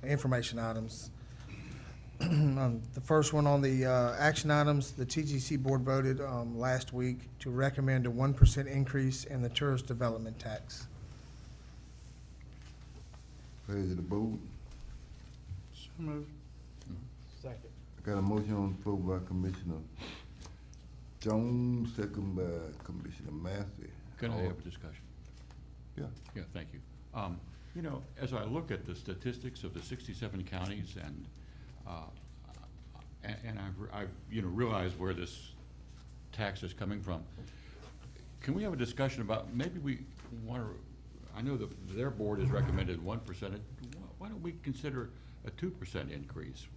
information items. The first one on the action items, the TGC Board voted last week to recommend a 1% increase in the tourist development tax. Pleasure to vote. So moved. Second. I got a motion on the floor by Commissioner Jones, second by Commissioner Massey. Can I have a discussion? Yeah. Yeah, thank you. As I look at the statistics of the 67 counties and I've realized where this tax is coming from, can we have a discussion about maybe we want to, I know that their board has recommended 1%. Why don't we consider a 2% increase?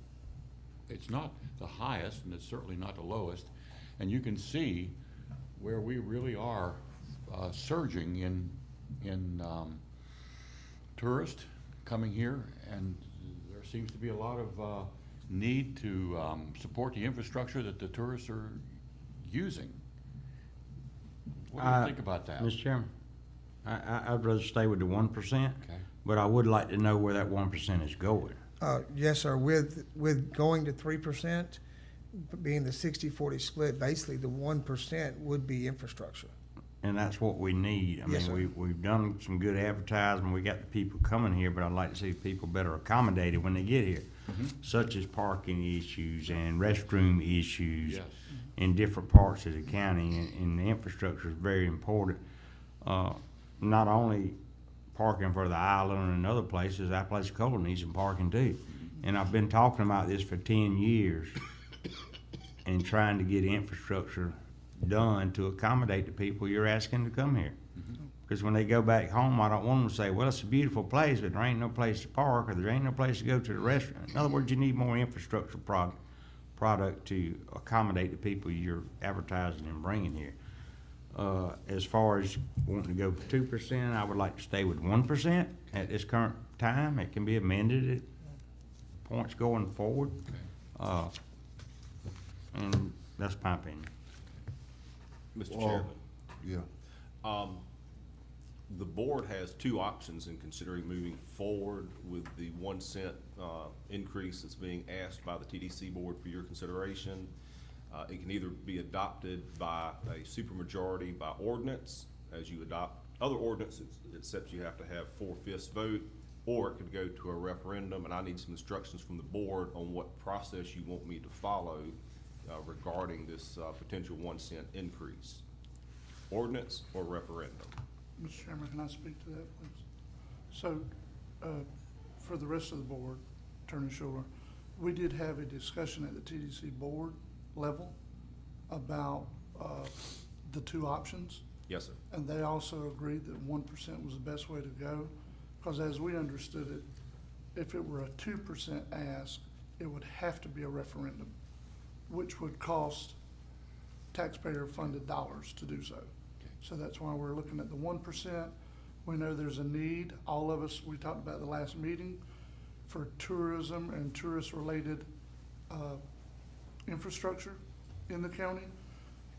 It's not the highest and it's certainly not the lowest. And you can see where we really are surging in tourists coming here, and there seems to be a lot of need to support the infrastructure that the tourists are using. What do you think about that? Mr. Chairman, I'd rather stay with the 1%, Okay. but I would like to know where that 1% is going. Yes, sir. With going to 3%, being the 60-40 split, basically the 1% would be infrastructure. And that's what we need. Yes, sir. We've done some good advertising. We got the people coming here, but I'd like to see people better accommodated when they get here, such as parking issues and restroom issues Yes. in different parts of the county. And the infrastructure is very important. Not only parking for the island and other places, our place of Cola needs some parking too. And I've been talking about this for 10 years and trying to get infrastructure done to accommodate the people you're asking to come here. Because when they go back home, I don't want them to say, well, it's a beautiful place, but there ain't no place to park, or there ain't no place to go to the restaurant. In other words, you need more infrastructure product to accommodate the people you're advertising and bringing here. As far as wanting to go 2%, I would like to stay with 1% at this current time. It can be amended at points going forward. And that's my opinion. Mr. Chairman. Yeah. The board has two options in considering moving forward with the 1 cent increase that's being asked by the TDC board for your consideration. It can either be adopted by a supermajority by ordinance, as you adopt other ordinances, except you have to have 4/5 vote, or it could go to a referendum, and I need some instructions from the board on what process you want me to follow regarding this potential 1 cent increase. Ordinance or referendum? Mr. Chairman, can I speak to that, please? So, for the rest of the board, Attorney Schuler, we did have a discussion at the TDC board level about the two options. Yes, sir. And they also agreed that 1% was the best way to go, because as we understood it, if it were a 2% ask, it would have to be a referendum, which would cost taxpayer-funded dollars to do so. So that's why we're looking at the 1%. We know there's a need. All of us, we talked about the last meeting, for tourism and tourist-related infrastructure in the county.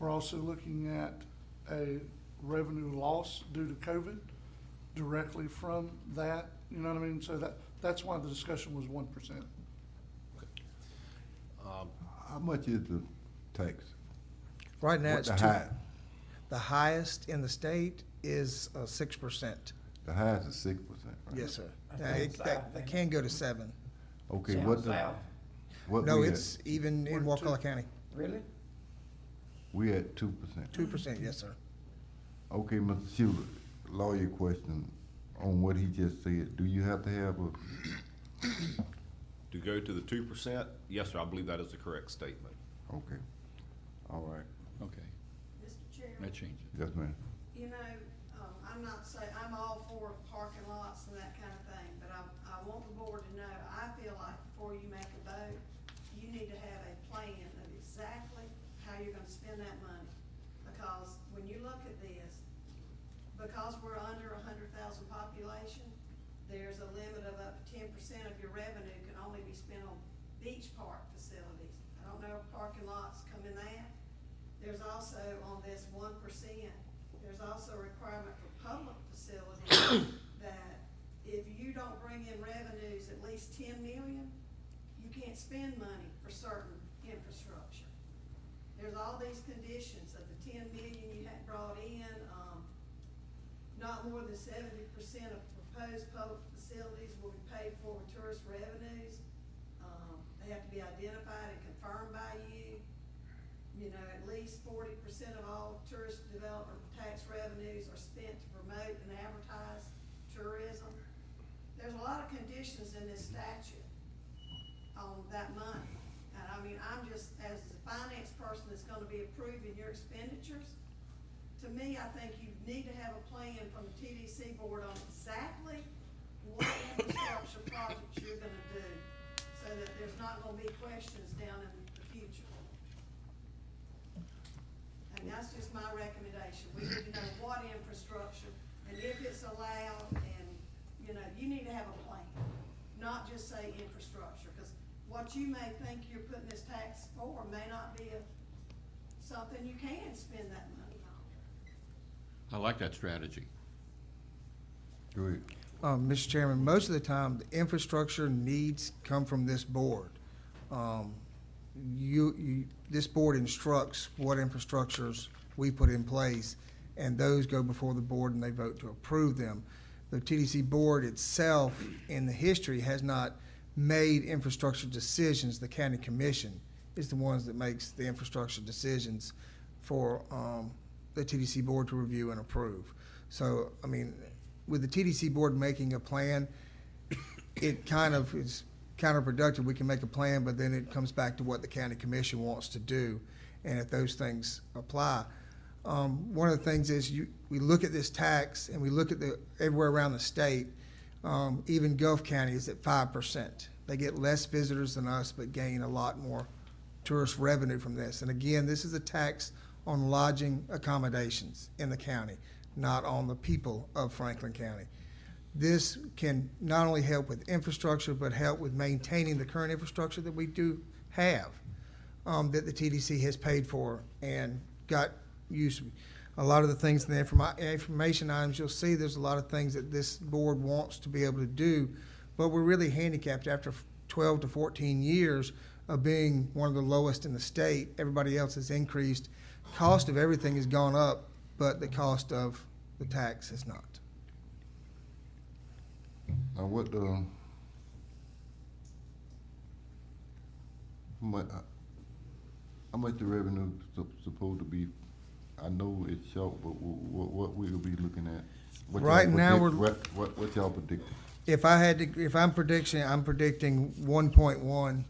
We're also looking at a revenue loss due to COVID directly from that, you know what I mean? So that's why the discussion was 1%. How much is the tax? Right now, What it's the two. high? The highest in the state is 6%. The highest is 6%, right? Yes, sir. Now, that can go to 7. Okay, Down what south. what No, we it's even in Wakulla County. Really? We at 2%. 2%, yes, sir. Okay, Mr. Schuler, lawyer question on what he just said. Do you have to have a, To go to the 2%, yes, sir, I believe that is the correct statement. okay, all right, Okay, Mr. Chairman, that changes. yes, ma'am. you know, I'm all for parking lots and that kind of thing, but I want the board to know, I feel like before you make a vote, you need to have a plan of exactly how you're gonna spend that money. Because when you look at this, because we're under 100,000 population, there's a limit of up to 10% of your revenue can only be spent on beach park facilities. I don't know if parking lots come in that. There's also on this 1%, there's also a requirement for public facilities that if you don't bring in revenues at least 10 million, you can't spend money for certain infrastructure. There's all these conditions of the 10 million you had brought in, not more than 70% of proposed public facilities will be paid for with tourist revenues. They have to be identified and confirmed by you. You know, at least 40% of all tourist development tax revenues are spent to promote and advertise tourism. There's a lot of conditions in this statute on that money. And I mean, I'm just, as a finance person that's gonna be approving your expenditures, to me, I think you need to have a plan from the TDC board on exactly what infrastructure projects you're gonna do, so that there's not gonna be questions down in the future. And that's just my recommendation. We need to know what infrastructure, and if it's allowed, and, you know, you need to have a plan, not just say infrastructure, because what you may think you're putting this tax for may not be something you can spend that money on. I like that strategy. Go ahead. Mr. Chairman, most of the time, the infrastructure needs come from this board. This board instructs what infrastructures we put in place, and those go before the board and they vote to approve them. The TDC board itself, in the history, has not made infrastructure decisions. The county commission is the ones that makes the infrastructure decisions for the TDC board to review and approve. So, I mean, with the TDC board making a plan, it kind of is counterproductive. We can make a plan, but then it comes back to what the county commission wants to do, and if those things apply. One of the things is we look at this tax and we look at everywhere around the state. Even Gulf County is at 5%. They get less visitors than us, but gain a lot more tourist revenue from this. And again, this is a tax on lodging accommodations in the county, not on the people of Franklin County. This can not only help with infrastructure, but help with maintaining the current infrastructure that we do have, that the TDC has paid for and got used. a lot of the things in the information items, you'll see there's a lot of things that this board wants to be able to do, but we're really handicapped after 12 to 14 years of being one of the lowest in the state. Everybody else has increased. Cost of everything has gone up, but the cost of the tax has not. Now what how much the revenue supposed to be? I know it's short, but what we'll be looking at? What Right y'all now, predict- what y'all predicting? If I'm predicting 1.1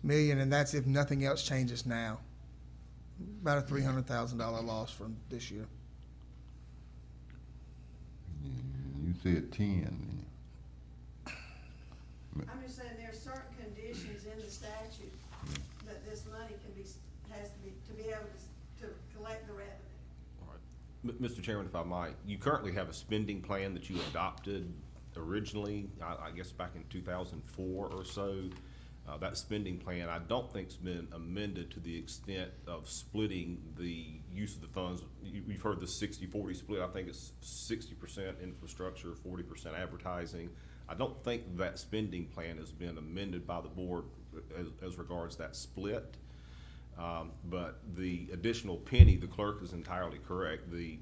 million, and that's if nothing else changes now. About a $300,000 loss from this year. You said 10. I'm just saying there are certain conditions in the statute that this money has to be able to collect the revenue. Mr. Chairman, if I might, you currently have a spending plan that you adopted originally, I guess back in 2004 or so. That spending plan, I don't think's been amended to the extent of splitting the use of the funds. You've heard the 60-40 split. I think it's 60% infrastructure, 40% advertising. I don't think that spending plan has been amended by the board as regards that split. But the additional penny, the clerk is entirely correct. The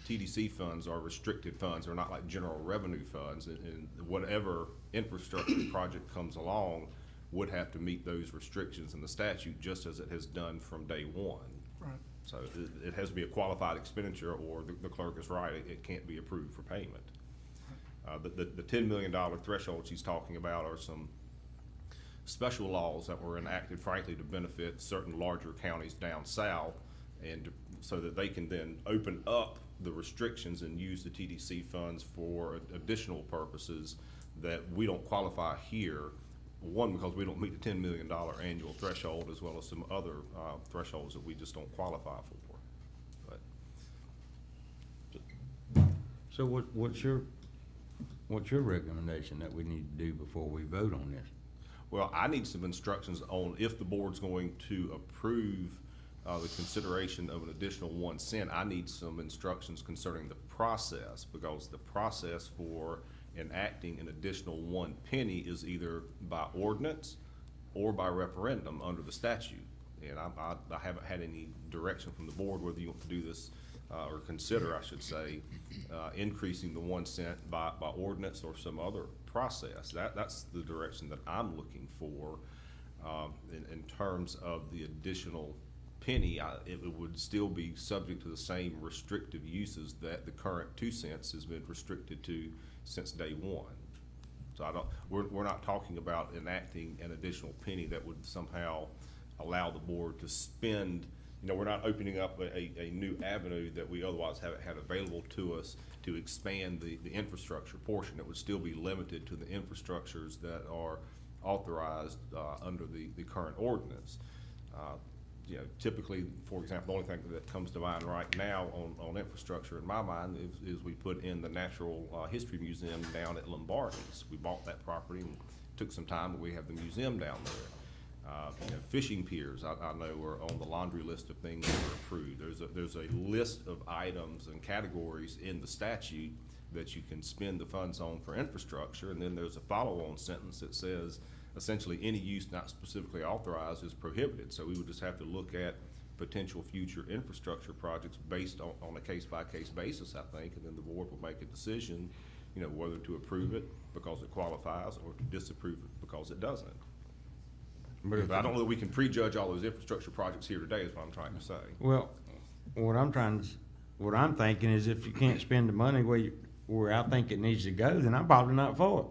TDC funds are restricted funds. They're not like general revenue funds. And whatever infrastructure project comes along would have to meet those restrictions in the statute, just as it has done from day one. Right. So it has to be a qualified expenditure, or the clerk is right, it can't be approved for payment. The $10 million threshold she's talking about are some special laws that were enacted, frankly, to benefit certain larger counties down south, and so that they can then open up the restrictions and use the TDC funds for additional purposes that we don't qualify here. One, because we don't meet the $10 million annual threshold, as well as some other thresholds that we just don't qualify for. But So what's your recommendation that we need to do before we vote on this? Well, I need some instructions on if the board's going to approve the consideration of an additional 1 cent. I need some instructions concerning the process, because the process for enacting an additional 1 penny is either by ordinance or by referendum under the statute. And I haven't had any direction from the board whether you want to do this or consider, I should say, increasing the 1 cent by ordinance or some other process. That's the direction that I'm looking for in terms of the additional penny. It would still be subject to the same restrictive uses that the current 2 cents has been restricted to since day one. So we're not talking about enacting an additional penny that would somehow allow the board to spend. We're not opening up a new avenue that we otherwise haven't had available to us to expand the infrastructure portion. It would still be limited to the infrastructures that are authorized under the current ordinance. Typically, for example, the only thing that comes to mind right now on infrastructure in my mind is we put in the Natural History Museum down at Lombardi's. We bought that property and took some time, but we have the museum down there. Fishing piers, I know, are on the laundry list of things that are approved. There's a list of items and categories in the statute that you can spend the funds on for infrastructure, and then there's a follow-on sentence that says essentially any use not specifically authorized is prohibited. So we would just have to look at potential future infrastructure projects based on a case-by-case basis, I think, and then the board will make a decision, whether to approve it because it qualifies or to disapprove it because it doesn't. But I don't know that we can prejudge all those infrastructure projects here today, is what I'm trying to say. Well, what I'm thinking is if you can't spend the money where I think it needs to go, then I'm probably not for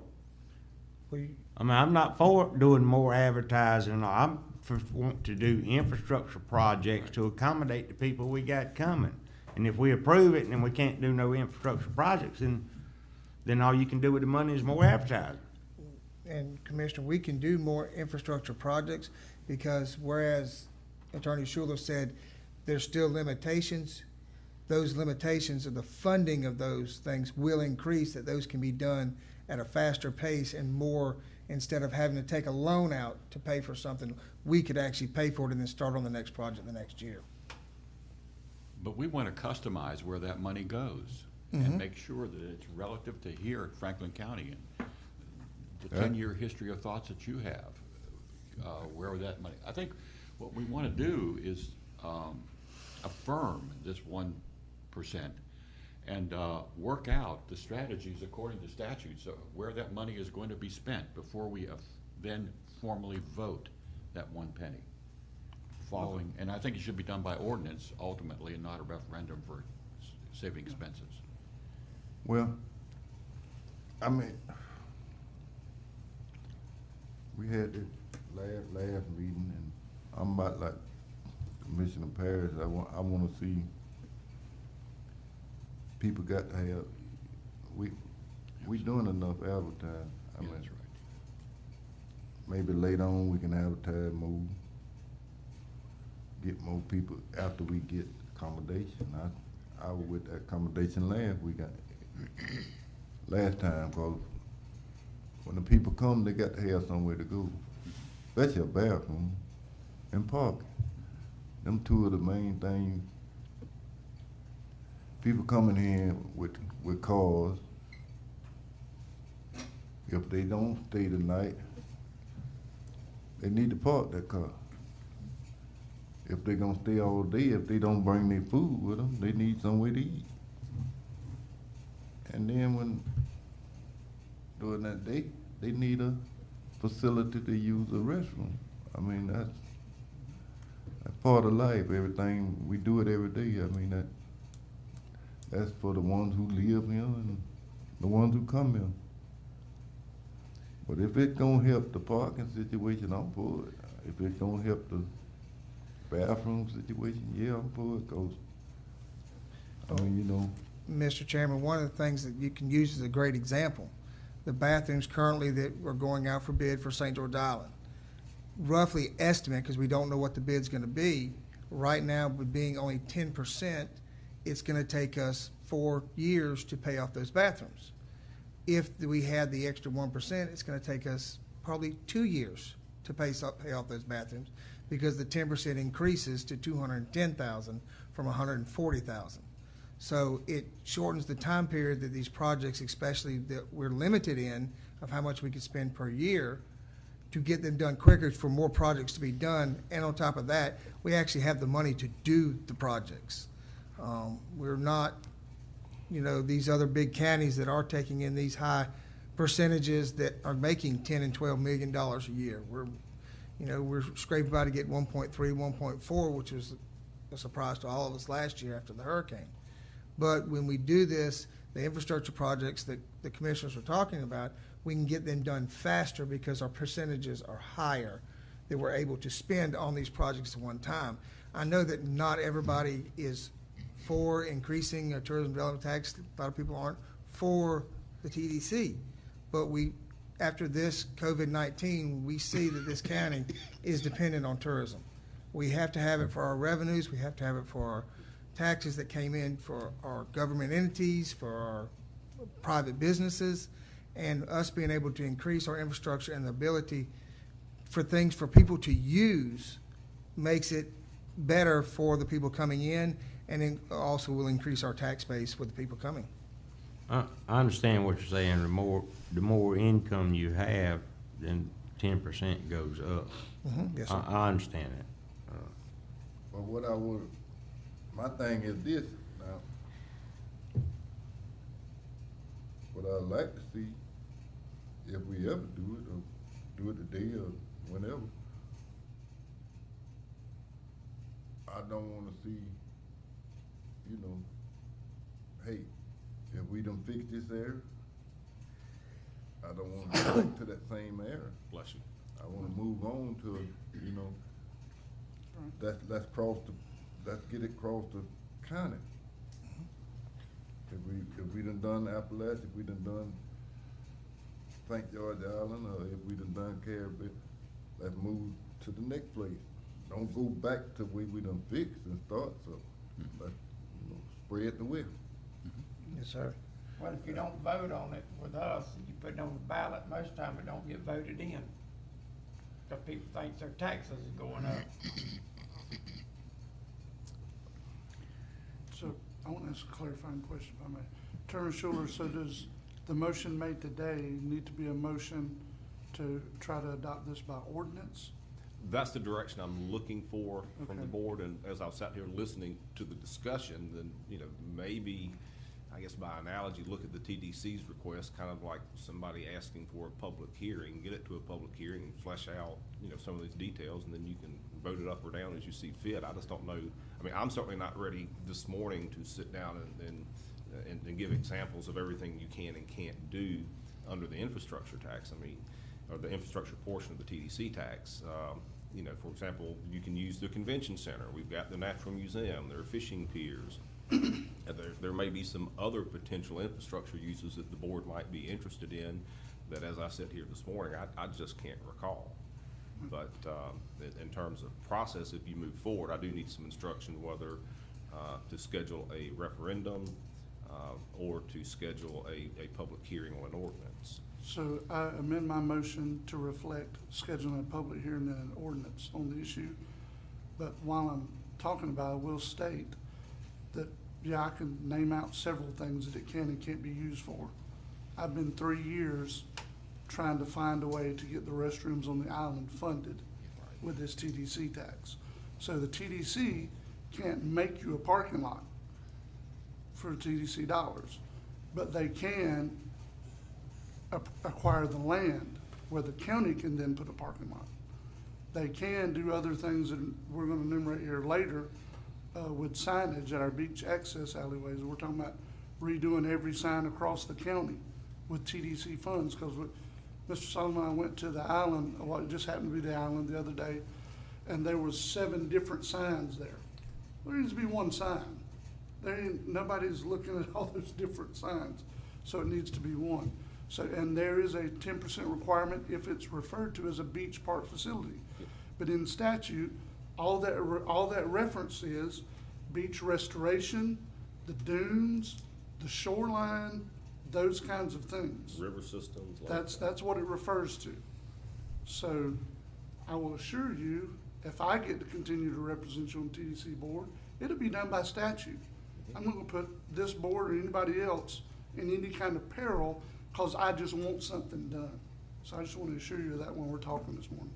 it. I'm not for doing more advertising. I'm for want to do infrastructure projects to accommodate the people we got coming. And if we approve it and then we can't do no infrastructure projects, then all you can do with the money is more advertising. And Commissioner, we can do more infrastructure projects because whereas Attorney Schuler said there's still limitations, those limitations of the funding of those things will increase, that those can be done at a faster pace and more, instead of having to take a loan out to pay for something, we could actually pay for it and then start on the next project the next year. But we want to customize where that money goes Mhm. and make sure that it's relative to here at Franklin County and the Yeah. 10-year history of thoughts that you have, where that money. I think what we want to do is affirm this 1% and work out the strategies according to statutes of where that money is going to be spent before we then formally vote that 1 penny. Following, and I think it should be done by ordinance ultimately and not a referendum for saving expenses. Well, I mean, we had this last meeting, and I'm about like Commissioner Parrish. I want to see people got to have. We doing enough advertising. I mean, that's right. Maybe later on we can advertise more, get more people after we get accommodation. I was with that accommodation last time, cause when the people come, they got to have somewhere to go. Especially a bathroom and parking. Them two are the main things. People coming here with cars. If they don't stay the night, they need to park their car. If they're gonna stay all day, if they don't bring their food with them, they need somewhere to eat. And then during that day, they need a facility to use a restroom. I mean, that's part of life. Everything, we do it every day. I mean, that's for the ones who live here and the ones who come here. But if it's gonna help the parking situation, I'm for it. If it's gonna help the bathroom situation, yeah, I'm for it, 'cause, I mean, you know. Mr. Chairman, one of the things that you can use as a great example, the bathrooms currently that are going out for bid for St. George Island. Roughly estimate, because we don't know what the bid's gonna be, right now, with being only 10%, it's gonna take us 4 years to pay off those bathrooms. If we had the extra 1%, it's gonna take us probably 2 years to pay off those bathrooms, because the 10% increases to $210,000 from $140,000. So it shortens the time period that these projects, especially that we're limited in, of how much we can spend per year, to get them done quicker, for more projects to be done. And on top of that, we actually have the money to do the projects. We're not, these other big counties that are taking in these high percentages that are making $10 and $12 million a year. We're scraping by to get 1.3, 1.4, which was a surprise to all of us last year after the hurricane. But when we do this, the infrastructure projects that the commissioners are talking about, we can get them done faster because our percentages are higher that we're able to spend on these projects at one time. I know that not everybody is for increasing a tourism development tax. A lot of people aren't for the TDC. But after this COVID-19, we see that this county is dependent on tourism. We have to have it for our revenues. We have to have it for our taxes that came in for our government entities, for our private businesses, and us being able to increase our infrastructure and the ability for things for people to use makes it better for the people coming in, and it also will increase our tax base with the people coming. I understand what you're saying. The more income you have, then 10% goes up. Mm-hmm. Yes, sir. I understand that. But my thing is this now. What I'd like to see, if we ever do it, or do it today or whenever, I don't want to see, hey, if we done fix this area, I don't want to go back to that same area. Bless you. I want to move on to, let's get it across the county. If we done Appalachia, if we done St. George Island, or if we done Caribbean, let's move to the next place. Don't go back to where we done fixed and start, so let's spread the wheel. Yes, sir. Well, if you don't vote on it with us, and you put it on the ballot, most of the time it don't get voted in. Because people think their taxes is going up. I want to ask a clarifying question, if I may. Attorney Schuler, so does the motion made today need to be a motion to try to adopt this by ordinance? That's the direction I'm looking for from the Okay. board, and as I sat here listening to the discussion, then, maybe, I guess by analogy, look at the TDC's request, kind of like somebody asking for a public hearing, get it to a public hearing and flesh out, some of these details, and then you can vote it up or down as you see fit. I just don't know, I'm certainly not ready this morning to sit down and give examples of everything you can and can't do under the infrastructure tax, or the infrastructure portion of the TDC tax. For example, you can use the convention center. We've got the Natural Museum, there are fishing piers. There may be some other potential infrastructure uses that the board might be interested in that, as I said here this morning, I just can't recall. But in terms of process, if you move forward, I do need some instruction whether to schedule a referendum or to schedule a public hearing on an ordinance. So I amend my motion to reflect scheduling a public hearing and an ordinance on the issue. But while I'm talking about it, I will state that, I can name out several things that it can and can't be used for. I've been 3 years trying to find a way to get the restrooms on the island funded with this TDC tax. So the TDC can't make you a parking lot for TDC dollars, but they can acquire the land where the county can then put a parking lot. They can do other things that we're gonna enumerate here later with signage at our beach access alleyways. We're talking about redoing every sign across the county with TDC funds, because Mr. Solomon and I went to the island, well, it just happened to be the island the other day, and there was 7 different signs there. There needs to be one sign. Nobody's looking at all those different signs, so it needs to be one. So, and there is a 10% requirement if it's referred to as a beach park facility. But in statute, all that reference is beach restoration, the dunes, the shoreline, those kinds of things. River systems. That's what it refers to. So I will assure you, if I get to continue to represent you on the TDC board, it'll be done by statute. I'm not gonna put this board or anybody else in any kind of peril because I just want something done. So I just want to assure you of that when we're talking this morning.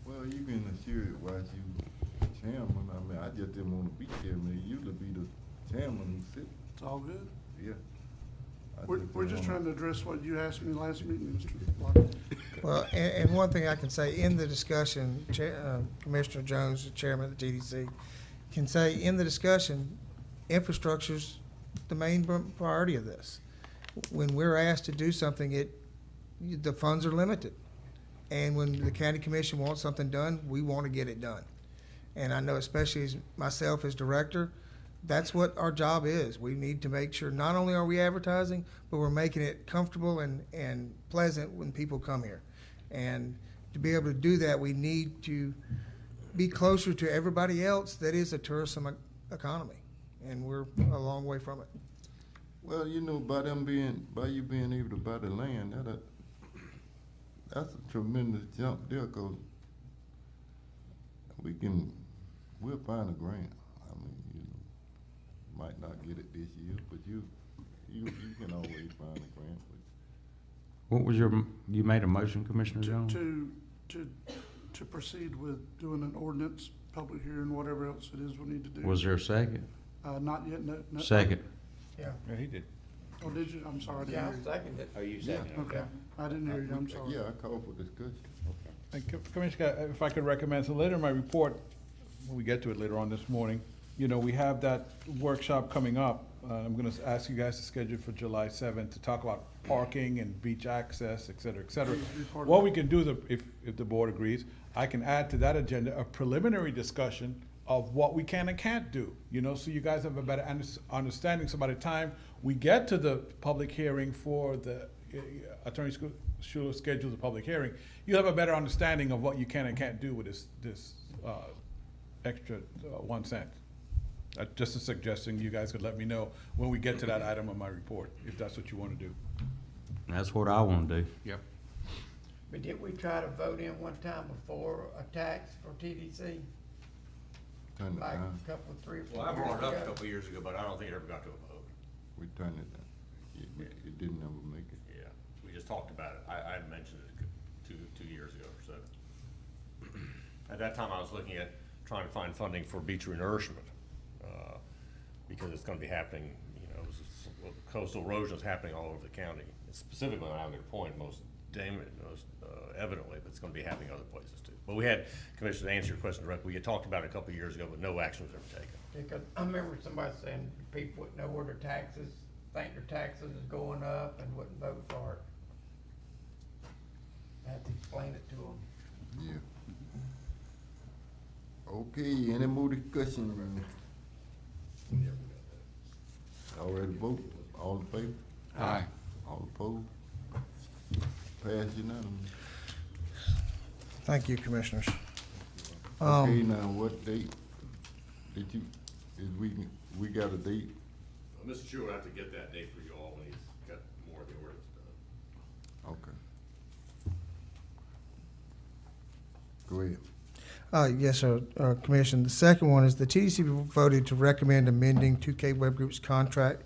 Well, you can assure it while you chairman. I just didn't want to be chairman. You to be the chairman who sit. It's all good. Yeah. We're just trying to address what you asked me last meeting, Mr. Lockwood. Well, and one thing I can say in the discussion, Commissioner Jones, the chairman of the TDC, can say in the discussion, infrastructure's the main priority of this. When we're asked to do something, the funds are limited. And when the county commission wants something done, we want to get it done. And I know especially as myself as director, that's what our job is. We need to make sure not only are we advertising, but we're making it comfortable and pleasant when people come here. And to be able to do that, we need to be closer to everybody else that is a tourism economy. And we're a long way from it. Well, by you being able to buy the land, that's a tremendous jump there, because we'll find a grant. Might not get it this year, but you can always find a grant. What was you made a motion, Commissioner Jones? To proceed with doing an ordinance, public hearing, whatever else it is we need to do. Was there a second? Not yet, no. Second. Yeah. Yeah, he did. Oh, did you? I'm sorry, I didn't Yeah, hear I you. seconded it. Oh, you seconded it, Okay, I didn't hear you, I'm sorry. Yeah, I called for discussion. And Commissioner, if I could recommend, so later in my report, when we get to it later on this morning, we have that workshop coming up. I'm gonna ask you guys to schedule for July 7th to talk about parking and beach access, et cetera, et cetera. What we can do, if the board agrees, I can add to that agenda a preliminary discussion of what we can and can't do, so you guys have a better understanding. So by the time we get to the public hearing for the Attorney Schuler schedule the public hearing, you'll have a better understanding of what you can and can't do with this extra 1 cent. Just a suggestion, you guys could let me know when we get to that item on my report, if that's what you want to do. That's what I want to do. Yep. But did we try to vote in one time before a tax for TDC? turned it like down. a couple, 3 or 4 Well, I years brought it up a ago. couple of years ago, but I don't think it ever got to a vote. We turned it down. It didn't ever make it. Yeah, we just talked about it. I had mentioned it two years ago or so. At that time, I was looking at trying to find funding for beach renourishment, because it's gonna be happening, you know, coastal erosion is happening all over the county. Specifically on Islander Point, most evidently, but it's gonna be happening other places too. But we had, Commissioner, to answer your question directly, we had talked about it a couple of years ago, but no action was ever taken. Because I remember somebody saying people wouldn't know where their taxes, think their taxes is going up and wouldn't vote for it. I had to explain it to them. Yeah. Okay, any more discussion? Already vote, all in favor? Aye. All opposed? Pass unanimous. Thank you, Commissioners. Okay, now what date we got a date? Mr. Chu will have to get that date for you all when he's got more of the ordinance done. Okay. Go ahead. Yes, sir, Commission. The second one is the TDC voted to recommend amending 2K Web Group's contract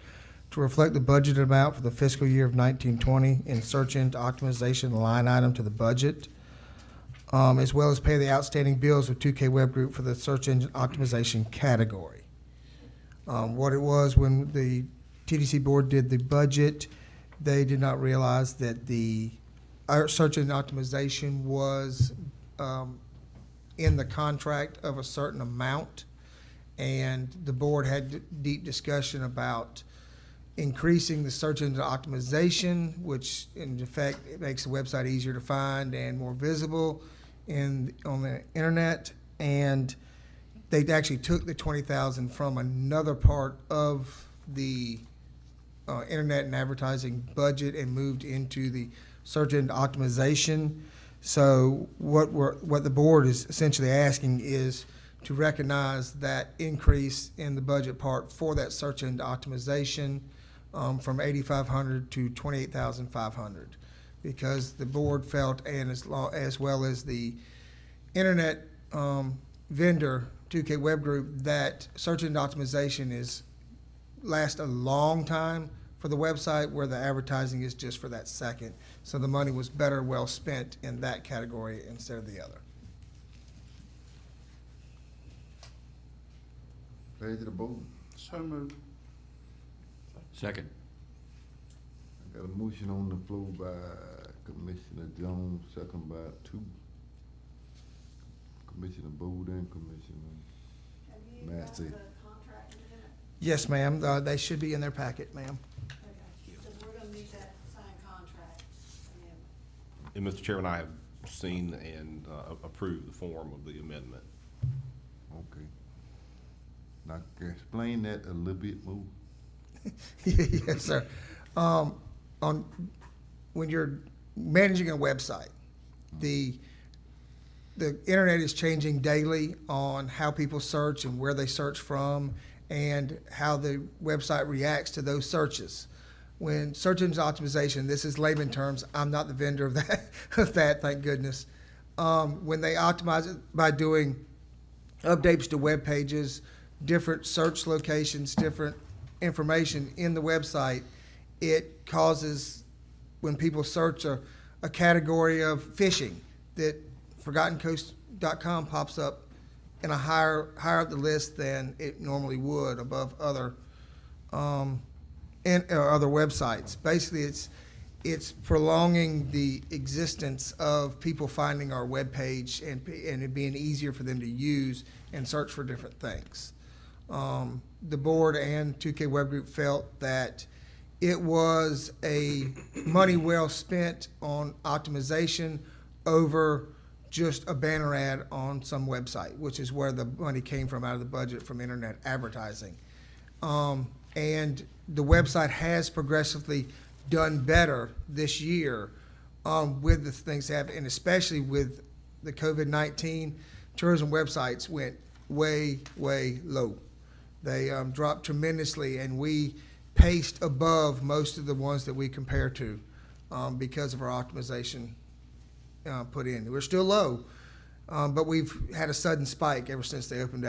to reflect the budgeted amount for the fiscal year of 1920 in search engine optimization line item to the budget, as well as pay the outstanding bills of 2K Web Group for the search engine optimization category. What it was, when the TDC board did the budget, they did not realize that the search engine optimization was in the contract of a certain amount, and the board had deep discussion about increasing the search engine optimization, which in effect it makes the website easier to find and more visible on the internet. And they actually took the 20,000 from another part of the internet and advertising budget and moved into the search engine optimization. So what the board is essentially asking is to recognize that increase in the budget part for that search engine optimization from 8,500 to 28,500, because the board felt, and as well as the internet vendor 2K Web Group, that search engine optimization lasts a long time for the website, where the advertising is just for that second. So the money was better well spent in that category instead of the other. Ready to vote? So moved. Second. I got a motion on the floor by Commissioner Jones, second by Commissioner Bowden, Commissioner Have you got Massey. the contract amendment? Yes, ma'am. They should be in their packet, ma'am. Okay, because we're gonna need that signed contract amendment. And Mr. Chairman, I have seen and approved the form of the amendment. Okay. Now, explain that a little bit more. Yes, sir. When you're managing a website, the internet is changing daily on how people search and where they search from, and how the website reacts to those searches. When search engine optimization, this is layman terms, I'm not the vendor of that, thank goodness. When they optimize it by doing updates to web pages, different search locations, different information in the website, it causes, when people search a category of fishing, that ForgottenCoast.com pops up in a higher up the list than it normally would above other other websites. Basically, it's prolonging the existence of people finding our webpage and it being easier for them to use and search for different things. The board and 2K Web Group felt that it was a money well spent on optimization over just a banner ad on some website, which is where the money came from out of the budget from internet advertising. And the website has progressively done better this year with the things that happen, and especially with the COVID-19, tourism websites went way, way low. They dropped tremendously, and we paced above most of the ones that we compare to because of our optimization put in. We're still low, but we've had a sudden spike ever since they opened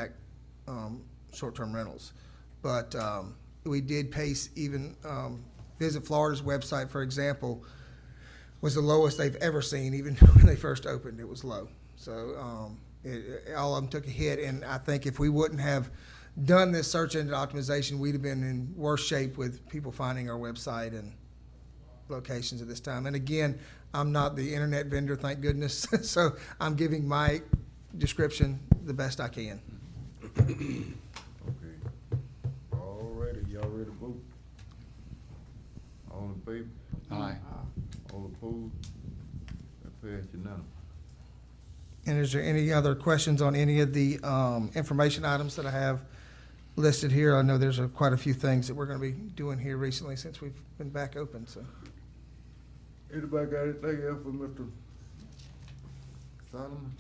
short-term rentals. But we did pace even, Visit Florida's website, for example, was the lowest they've ever seen. Even when they first opened, it was low. So all of them took a hit, and I think if we wouldn't have done this search engine optimization, we'd have been in worse shape with people finding our website and locations at this time. And again, I'm not the internet vendor, thank goodness, so I'm giving my description the best I can. Okay. All righty, y'all ready to vote? All in favor? Aye. All opposed? That passed unanimous. And is there any other questions on any of the information items that I have listed here? I know there's quite a few things that we're going to be doing here recently since we've been back open. So, Anybody got anything else for Mr. Solomon?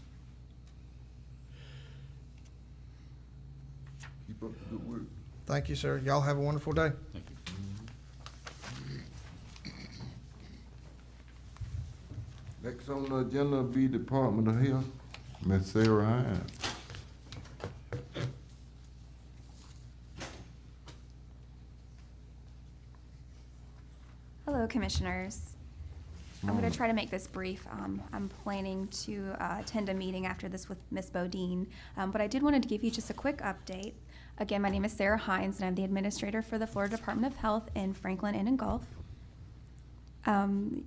Keep up the good work. thank you, sir. Y'all have a wonderful day. Thank you. Next on the agenda will be Department of Health, Ms. Sarah Hines. Hello, Commissioners. I'm going to try to make this brief. I'm planning to attend a meeting after this with Ms. Bodine, but I did want to give you just a quick update. Again, my name is Sarah Hines, and I'm the administrator for the Florida Department of Health in Franklin and in Gulf.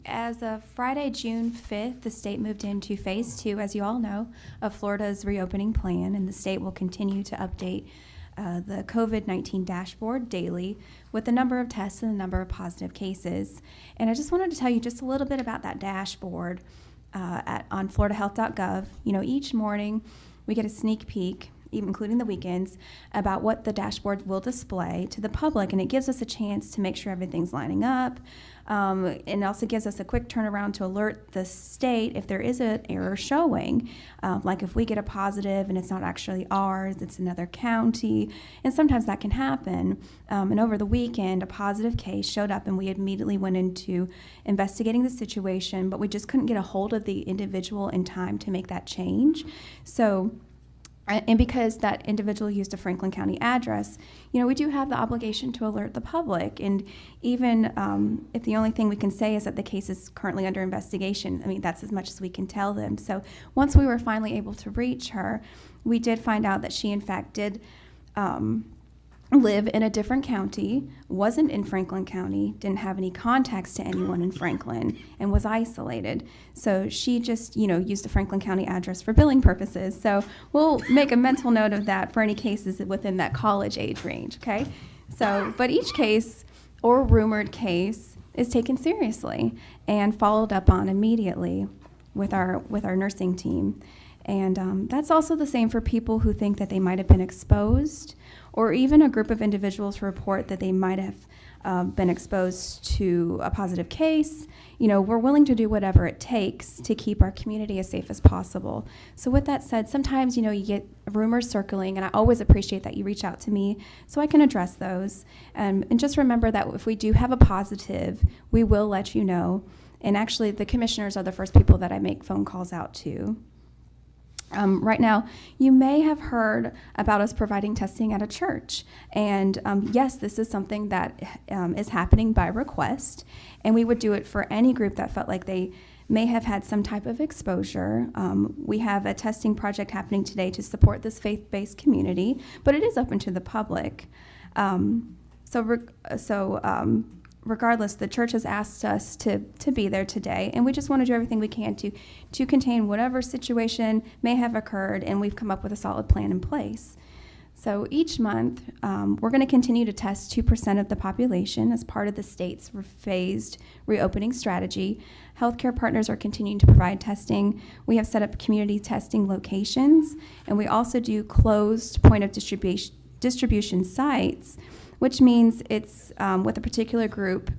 As of Friday, June 5th, the state moved into Phase 2, as you all know, of Florida's reopening plan, and the state will continue to update the COVID-19 dashboard daily with the number of tests and the number of positive cases. And I just wanted to tell you just a little bit about that dashboard on floridahealth.gov. You know, each morning we get a sneak peek, even including the weekends, about what the dashboard will display to the public, and it gives us a chance to make sure everything's lining up. And also gives us a quick turnaround to alert the state if there is an error showing. Like if we get a positive and it's not actually ours, it's another county, and sometimes that can happen. And over the weekend, a positive case showed up and we immediately went into investigating the situation, but we just couldn't get a hold of the individual in time to make that change. So, and because that individual used a Franklin County address, you know, we do have the obligation to alert the public. And even if the only thing we can say is that the case is currently under investigation, I mean, that's as much as we can tell them. So once we were finally able to reach her, we did find out that she, in fact, did live in a different county, wasn't in Franklin County, didn't have any contacts to anyone in Franklin, and was isolated. So she just, you know, used a Franklin County address for billing purposes. So we'll make a mental note of that for any cases within that college age range, okay? So, but each case or rumored case is taken seriously and followed up on immediately with our nursing team. And that's also the same for people who think that they might have been exposed, or even a group of individuals who report that they might have been exposed to a positive case. You know, we're willing to do whatever it takes to keep our community as safe as possible. So with that said, sometimes, you know, you get rumors circling, and I always appreciate that you reach out to me so I can address those. And just remember that if we do have a positive, we will let you know. And actually, the commissioners are the first people that I make phone calls out to. Right now, you may have heard about us providing testing at a church. And yes, this is something that is happening by request. And we would do it for any group that felt like they may have had some type of exposure. We have a testing project happening today to support this faith-based community, but it is open to the public. Regardless, the church has asked us to be there today, and we just want to do everything we can to contain whatever situation may have occurred, and we've come up with a solid plan in place. So each month, we're going to continue to test 2% of the population as part of the state's phased reopening strategy. Healthcare partners are continuing to provide testing. We have set up community testing locations, and we also do closed point of distribution sites, which means it's with a particular group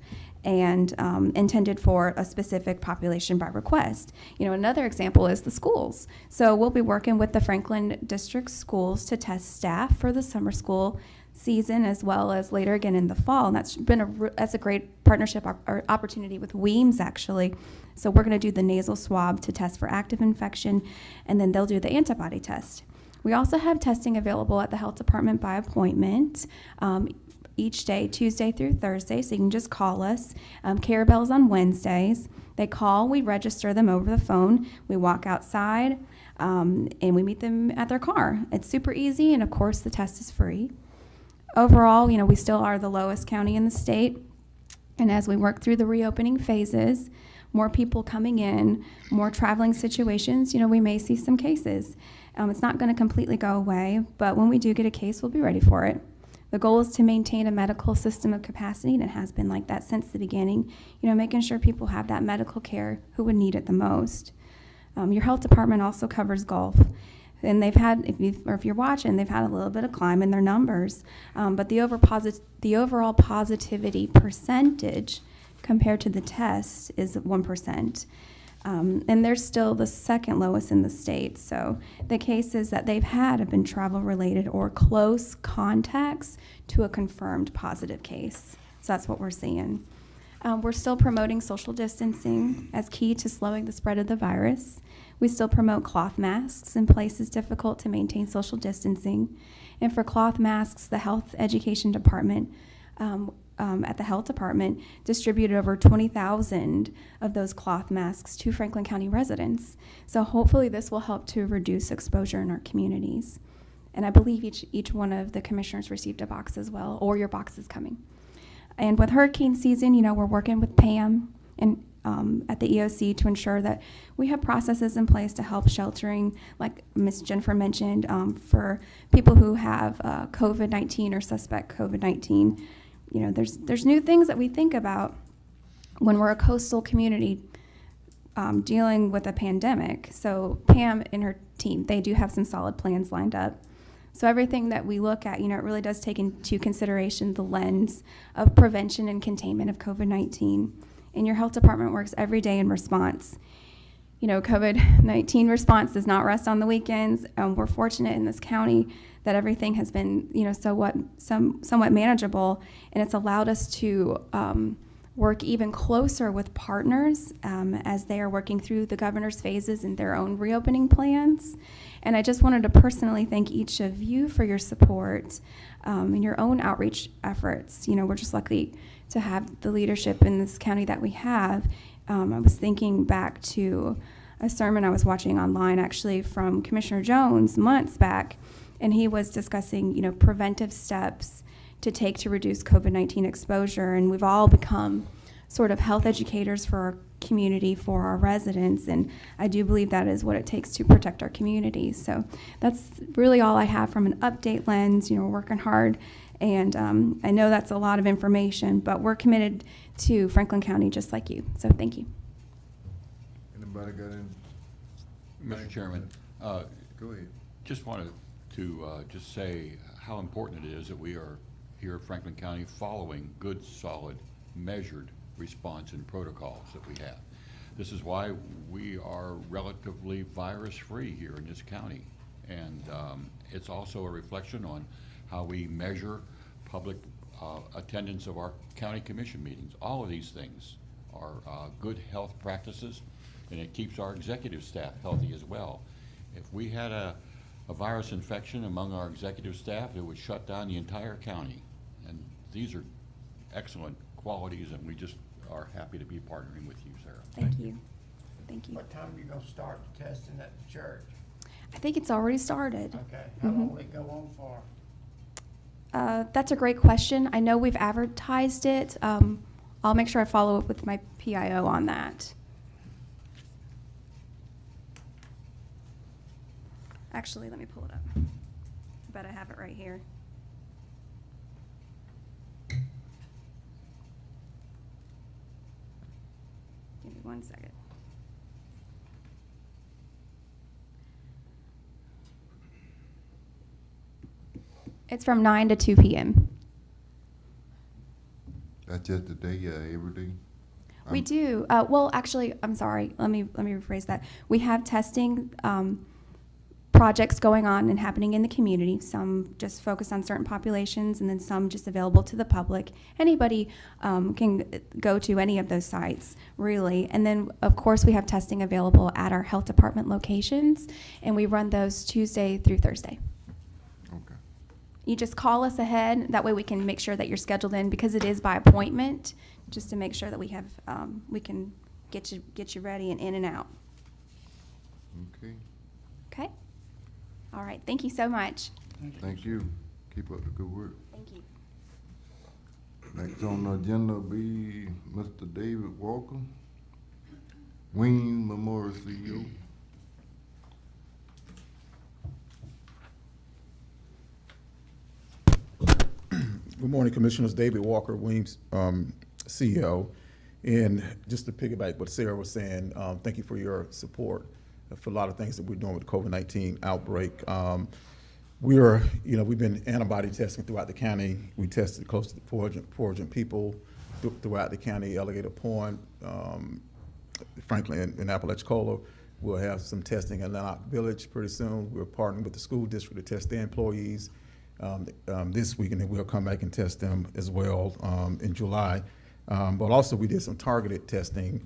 and intended for a specific population by request. You know, another example is the schools. So we'll be working with the Franklin District schools to test staff for the summer school season, as well as later again in the fall. And that's been that's a great partnership or opportunity with Weems, actually. So we're going to do the nasal swab to test for active infection, and then they'll do the antibody test. We also have testing available at the health department by appointment. Each day, Tuesday through Thursday, so you can just call us. Care Bell's on Wednesdays. They call, we register them over the phone. We walk outside, and we meet them at their car. It's super easy, and of course, the test is free. Overall, we still are the lowest county in the state, and as we work through the reopening phases, more people coming in, more traveling situations, we may see some cases. It's not going to completely go away, but when we do get a case, we'll be ready for it. The goal is to maintain a medical system of capacity, and it has been like that since the beginning, making sure people have that medical care who would need it the most. Your health department also covers golf, and they've had, if you're watching, they've had a little bit of climb in their numbers, but the overall positivity percentage compared to the test is 1%. And they're still the second lowest in the state. So the cases that they've had have been travel-related or close contacts to a confirmed positive case. So that's what we're seeing. We're still promoting social distancing as key to slowing the spread of the virus. We still promote cloth masks in places difficult to maintain social distancing. And for cloth masks, the health education department at the health department distributed over 20,000 of those cloth masks to Franklin County residents. So hopefully this will help to reduce exposure in our communities. And I believe each one of the commissioners received a box as well, or your box is coming. And with hurricane season, we're working with Pam and at the EOC to ensure that we have processes in place to help sheltering, like Ms. Jennifer mentioned, for people who have COVID-19 or suspect COVID-19. There's new things that we think about when we're a coastal community dealing with a pandemic. So Pam and her team, they do have some solid plans lined up. So everything that we look at, it really does take into consideration the lens of prevention and containment of COVID-19. And your health department works every day in response. COVID-19 response does not rest on the weekends. We're fortunate in this county that everything has been, somewhat manageable, and it's allowed us to work even closer with partners as they are working through the governor's phases in their own reopening plans. And I just wanted to personally thank each of you for your support in your own outreach efforts. We're just lucky to have the leadership in this county that we have. I was thinking back to a sermon I was watching online, actually, from Commissioner Jones months back, and he was discussing, preventive steps to take to reduce COVID-19 exposure. And we've all become sort of health educators for our community, for our residents, and I do believe that is what it takes to protect our communities. So that's really all I have from an update lens. We're working hard, and I know that's a lot of information, but we're committed to Franklin County just like you. So thank you. Anybody got any? Mr. Chairman, Go ahead. just wanted to just say how important it is that we are here at Franklin County following good, solid, measured response and protocols that we have. This is why we are relatively virus-free here in this county. And it's also a reflection on how we measure public attendance of our county commission meetings. All of these things are good health practices, and it keeps our executive staff healthy as well. If we had a virus infection among our executive staff, it would shut down the entire county. And these are excellent qualities, and we just are happy to be partnering with you, Sarah. Thank you. Thank you. What time are you gonna start the testing at the church? I think it's already started. Okay, how long will it go on for? That's a great question. I know we've advertised it. I'll make sure I follow up with my PIO on that. Actually, let me pull it up. I bet I have it right here. Give me 1 second. It's from 9 to 2 p.m. That's just a day, every day? We do. Well, actually, I'm sorry. Let me rephrase that. We have testing projects going on and happening in the community, some just focused on certain populations and then some just available to the public. Anybody can go to any of those sites, really. And then, of course, we have testing available at our health department locations, and we run those Tuesday through Thursday. Okay. You just call us ahead. That way we can make sure that you're scheduled in, because it is by appointment, just to make sure that we have, we can get you ready and in and out. Okay. Okay? All right. Thank you so much. Thank you. Keep up the good work. Thank you. Next on the agenda will be Mr. David Walker, Weems Memorial CEO. Good morning, Commissioners. David Walker, Weems CEO. And just to piggyback what Sarah was saying, thank you for your support for a lot of things that we're doing with the COVID-19 outbreak. We've been antibody testing throughout the county. We tested close to 400 people throughout the county, Alligator Point, Franklin, and Apalachicola. We'll have some testing in Lanark Village pretty soon. We're partnering with the school district to test their employees this week, and then we'll come back and test them as well in July. But also we did some targeted testing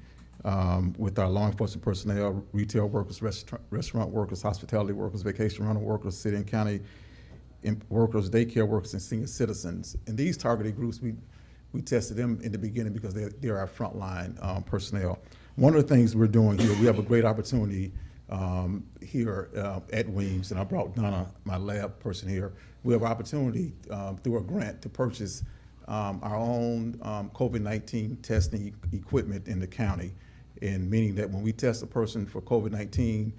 with our law enforcement personnel, retail workers, restaurant workers, hospitality workers, vacation rental workers, city and county workers, daycare workers, and senior citizens. And these targeted groups, we tested them in the beginning because they're our frontline personnel. One of the things we're doing here, we have a great opportunity here at Weems, and I brought Donna, my lab person here. We have an opportunity through a grant to purchase our own COVID-19 testing equipment in the county, and meaning that when we test a person for COVID-19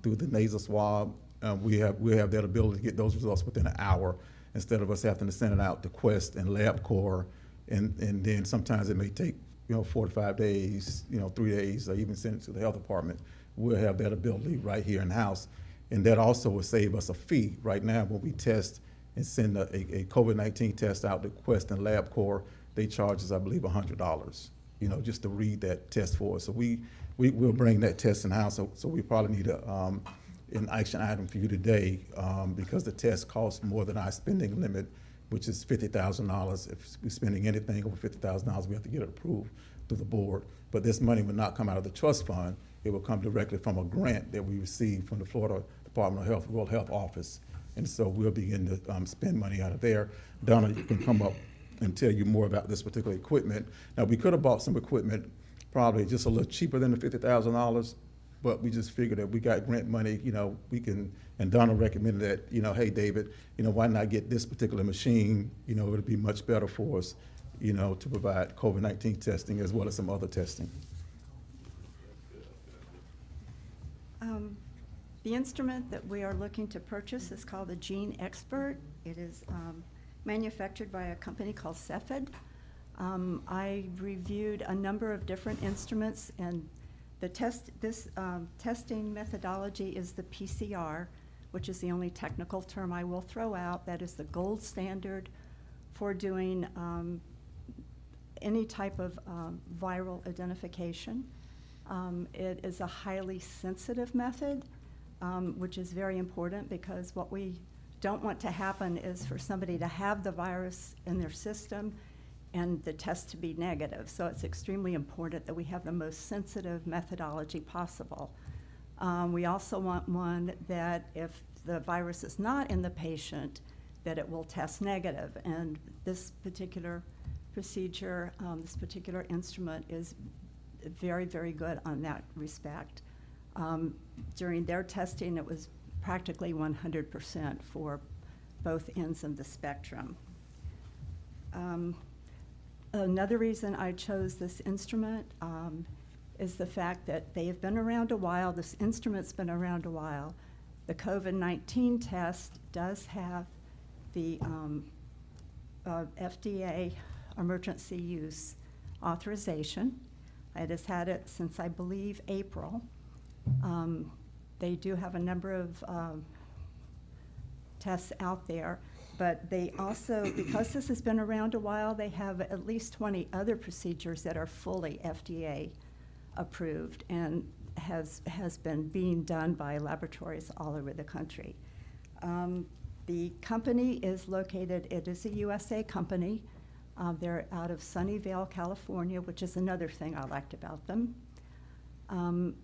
through the nasal swab, we have that ability to get those results within an hour, instead of us having to send it out to Quest and LabCorp, and then sometimes it may take 4 to 5 days, 3 days, or even send it to the health department. We'll have that ability right here in house, and that also will save us a fee. Right now, when we test and send a COVID-19 test out to Quest and LabCorp, they charge us, I believe, $100, just to read that test for us. So we'll bring that test in house. So we probably need an action item for you today, because the test costs more than our spending limit, which is $50,000. If we're spending anything over $50,000, we have to get it approved through the board. But this money will not come out of the trust fund. It will come directly from a grant that we received from the Florida Department of Health, World Health Office. And so we'll begin to spend money out of there. Donna, you can come up and tell you more about this particular equipment. Now, we could have bought some equipment probably just a little cheaper than the $50,000, but we just figured that we got grant money, we can, and Donna recommended that, hey, David, why not get this particular machine? It'll be much better for us, to provide COVID-19 testing as well as some other testing. The instrument that we are looking to purchase is called the Gene Expert. It is manufactured by a company called Cepheid. I reviewed a number of different instruments, and this testing methodology is the PCR, which is the only technical term I will throw out. That is the gold standard for doing any type of viral identification. It is a highly sensitive method, which is very important, because what we don't want to happen is for somebody to have the virus in their system and the test to be negative. So it's extremely important that we have the most sensitive methodology possible. We also want one that if the virus is not in the patient, that it will test negative. And this particular procedure, this particular instrument is very, very good on that respect. During their testing, it was practically 100% for both ends of the spectrum. Another reason I chose this instrument is the fact that they have been around a while. This instrument's been around a while. The COVID-19 test does have the FDA emergency use authorization. It has had it since, I believe, April. They do have a number of tests out there, but they also, because this has been around a while, they have at least 20 other procedures that are fully FDA approved and has been being done by laboratories all over the country. The company is located, it is a USA company. They're out of Sunnyvale, California, which is another thing I liked about them.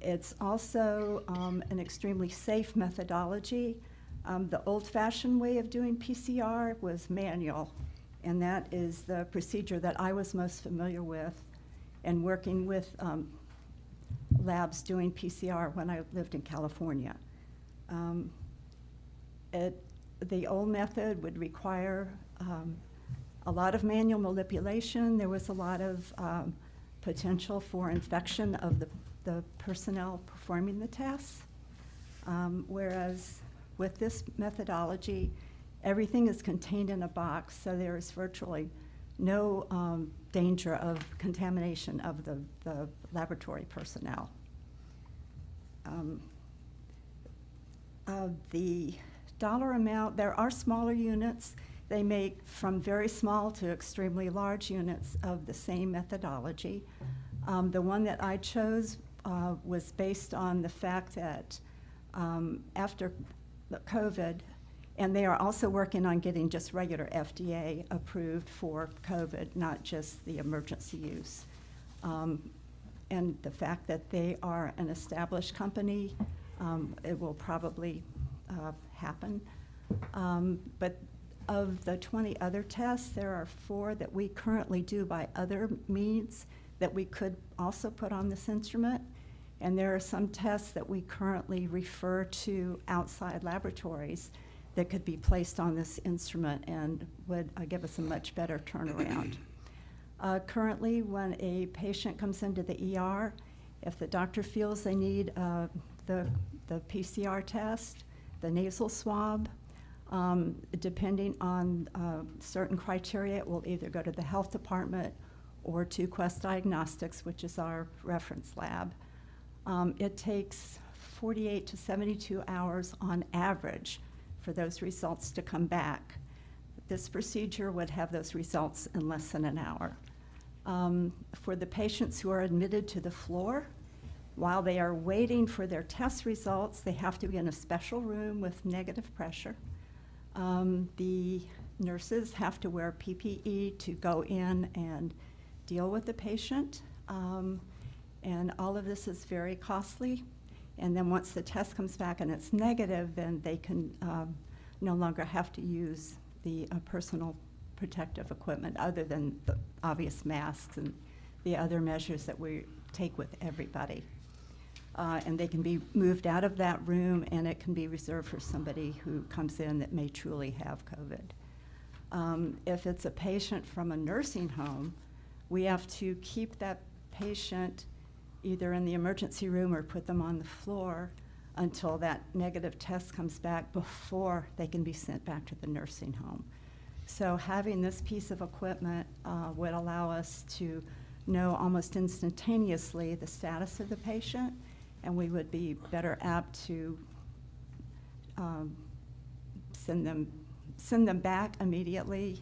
It's also an extremely safe methodology. The old-fashioned way of doing PCR was manual, and that is the procedure that I was most familiar with and working with labs doing PCR when I lived in California. The old method would require a lot of manual manipulation. There was a lot of potential for infection of the personnel performing the tests, whereas with this methodology, everything is contained in a box, so there is virtually no danger of contamination of the laboratory personnel. The dollar amount, there are smaller units. They make from very small to extremely large units of the same methodology. The one that I chose was based on the fact that after COVID, and they are also working on getting just regular FDA approved for COVID, not just the emergency use. And the fact that they are an established company, it will probably happen. But of the 20 other tests, there are 4 that we currently do by other means that we could also put on this instrument. And there are some tests that we currently refer to outside laboratories that could be placed on this instrument and would give us a much better turnaround. Currently, when a patient comes into the ER, if the doctor feels they need the PCR test, the nasal swab, depending on certain criteria, it will either go to the health department or to Quest Diagnostics, which is our reference lab. It takes 48 to 72 hours on average for those results to come back. This procedure would have those results in less than an hour. For the patients who are admitted to the floor, while they are waiting for their test results, they have to be in a special room with negative pressure. The nurses have to wear PPE to go in and deal with the patient. And all of this is very costly. And then once the test comes back and it's negative, then they can no longer have to use the personal protective equipment other than the obvious masks and the other measures that we take with everybody. And they can be moved out of that room, and it can be reserved for somebody who comes in that may truly have COVID. If it's a patient from a nursing home, we have to keep that patient either in the emergency room or put them on the floor until that negative test comes back before they can be sent back to the nursing home. So having this piece of equipment would allow us to know almost instantaneously the status of the patient, and we would be better apt to send them back immediately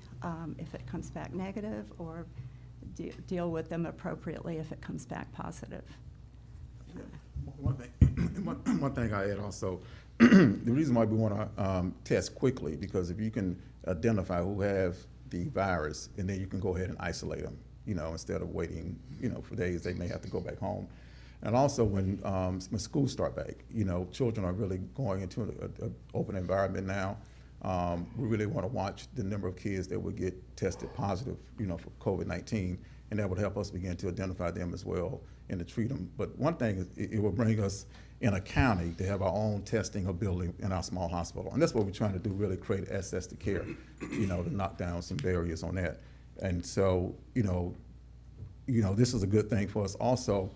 if it comes back negative, or deal with them appropriately if it comes back positive. One thing I add also, the reason why we want to test quickly, because if you can identify who have the virus, and then you can go ahead and isolate them, instead of waiting, for days, they may have to go back home. And also when schools start back, children are really going into an open environment now. We really want to watch the number of kids that would get tested positive, for COVID-19, and that would help us begin to identify them as well and to treat them. But one thing is it will bring us in a county to have our own testing ability in our small hospital. And that's what we're trying to do, really create access to care, to knock down some barriers on that. And so, this is a good thing for us. Also,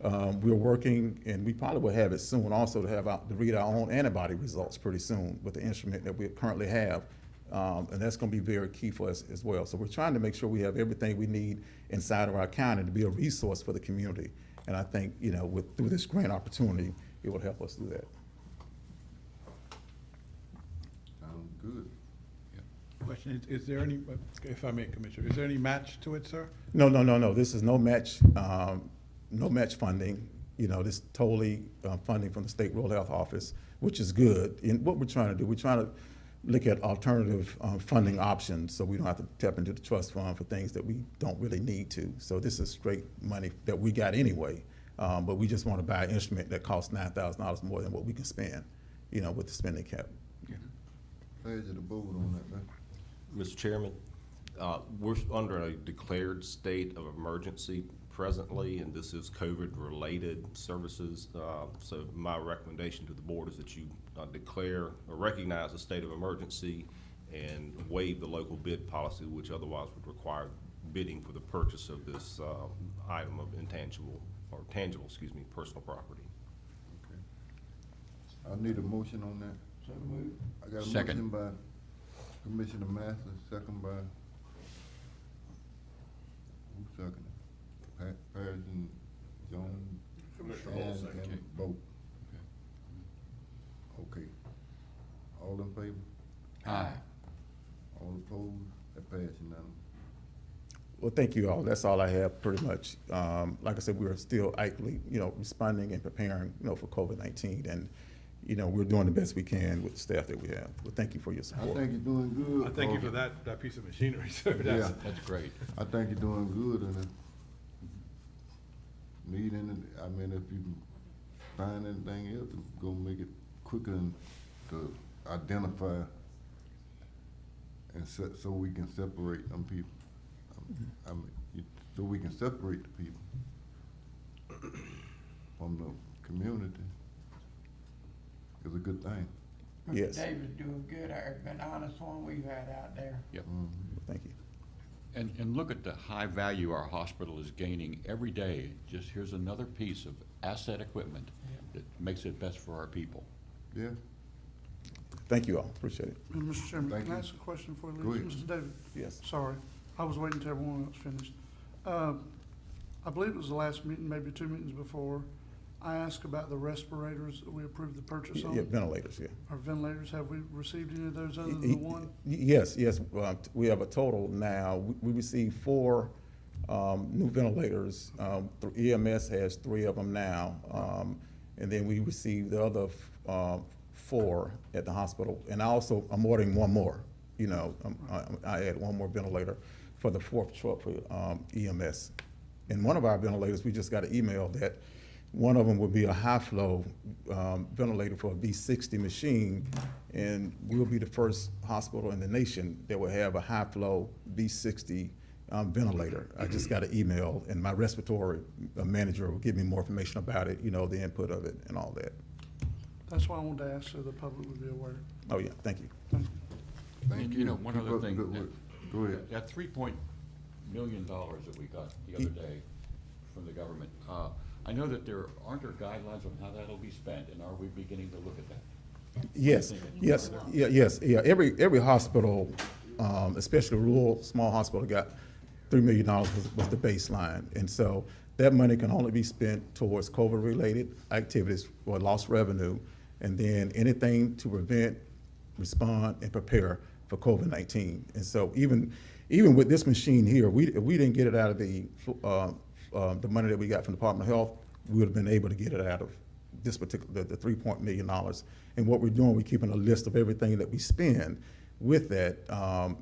we're working, and we probably will have it soon also, to read our own antibody results pretty soon with the instrument that we currently have. And that's going to be very key for us as well. So we're trying to make sure we have everything we need inside of our county to be a resource for the community. And I think, through this grant opportunity, it will help us do that. Sounds good. Question, is there any, if I may, Commissioner, is there any match to it, sir? No. This is no match funding. You know, this totally funding from the State Rural Health Office, which is good. And what we're trying to do, we're trying to look at alternative funding options so we don't have to tap into the trust fund for things that we don't really need to. So this is straight money that we got anyway, but we just want to buy an instrument that costs $9,000 more than what we can spend, you know, with the spending cap. Pleasure to vote on that, man. Mr. Chairman, we're under a declared state of emergency presently, and this is COVID-related services. So my recommendation to the board is that you declare or recognize a state of emergency and waive the local bid policy, which otherwise would require bidding for the purchase of this item of intangible or tangible, personal property. Okay. I need a motion on that. So moved. I got a Second. motion by Commissioner Masters, second by, who's second? Patterson, Jones, and Vogt. Okay. All in favor? Aye. All opposed? That passes unanimous. Well, thank you all. That's all I have pretty much. Like I said, we're still actively, you know, responding and preparing, you know, for COVID-19. And, you know, we're doing the best we can with the staff that we have. Well, thank you for your support. I think you're doing good. I thank you for that piece of machinery, sir. That's, That's great. I think you're doing good in the meeting. I mean, if you find anything else, it's gonna make it quicker to identify and so we can separate them people. I mean, so we can separate the people from the community. It's a good thing. Yes. David's doing good. It's been the honest one we've had out there. Yep. Thank you. And look at the high value our hospital is gaining every day. Just here's another piece of asset equipment that makes it best for our people. Yeah. Thank you all. Appreciate it. And Mr. Chairman, Thank can I you. ask a question before we Go leave? ahead. Mr. David? Yes. Sorry, I was waiting until everyone else finished. I believe it was the last meeting, maybe 2 meetings before, I asked about the respirators that we approved the purchase on. Yeah, ventilators, yeah. Our ventilators, have we received any of those other than the one? Yes, yes. We have a total now. We received 4 new ventilators. EMS has 3 of them now. And then we received the other 4 at the hospital. And I'm ordering 1 more. You know, I add 1 more ventilator for the 4th truck for EMS. And one of our ventilators, we just got an email that one of them would be a high flow ventilator for a V60 machine, and we'll be the first hospital in the nation that will have a high flow V60 ventilator. I just got an email, and my respiratory manager will give me more information about it, you know, the input of it and all that. That's why I wanted to ask so the public would be aware. Oh, yeah, thank you. Thank You know, one Keep other up the thing, good work. Go ahead. that $3 million that we got the other day from the government, I know that there aren't guidelines on how that'll be spent, and are we beginning to look at that? Yes, yes, yeah, yes, yeah. Every hospital, especially rural, small hospital, got $3 million was the baseline. And so that money can only be spent towards COVID-related activities or lost revenue, and then anything to prevent, respond, and prepare for COVID-19. And so even with this machine here, if we didn't get it out of the money that we got from the Department of Health, we would have been able to get it out of this particular, the $3 million. And what we're doing, we're keeping a list of everything that we spend with that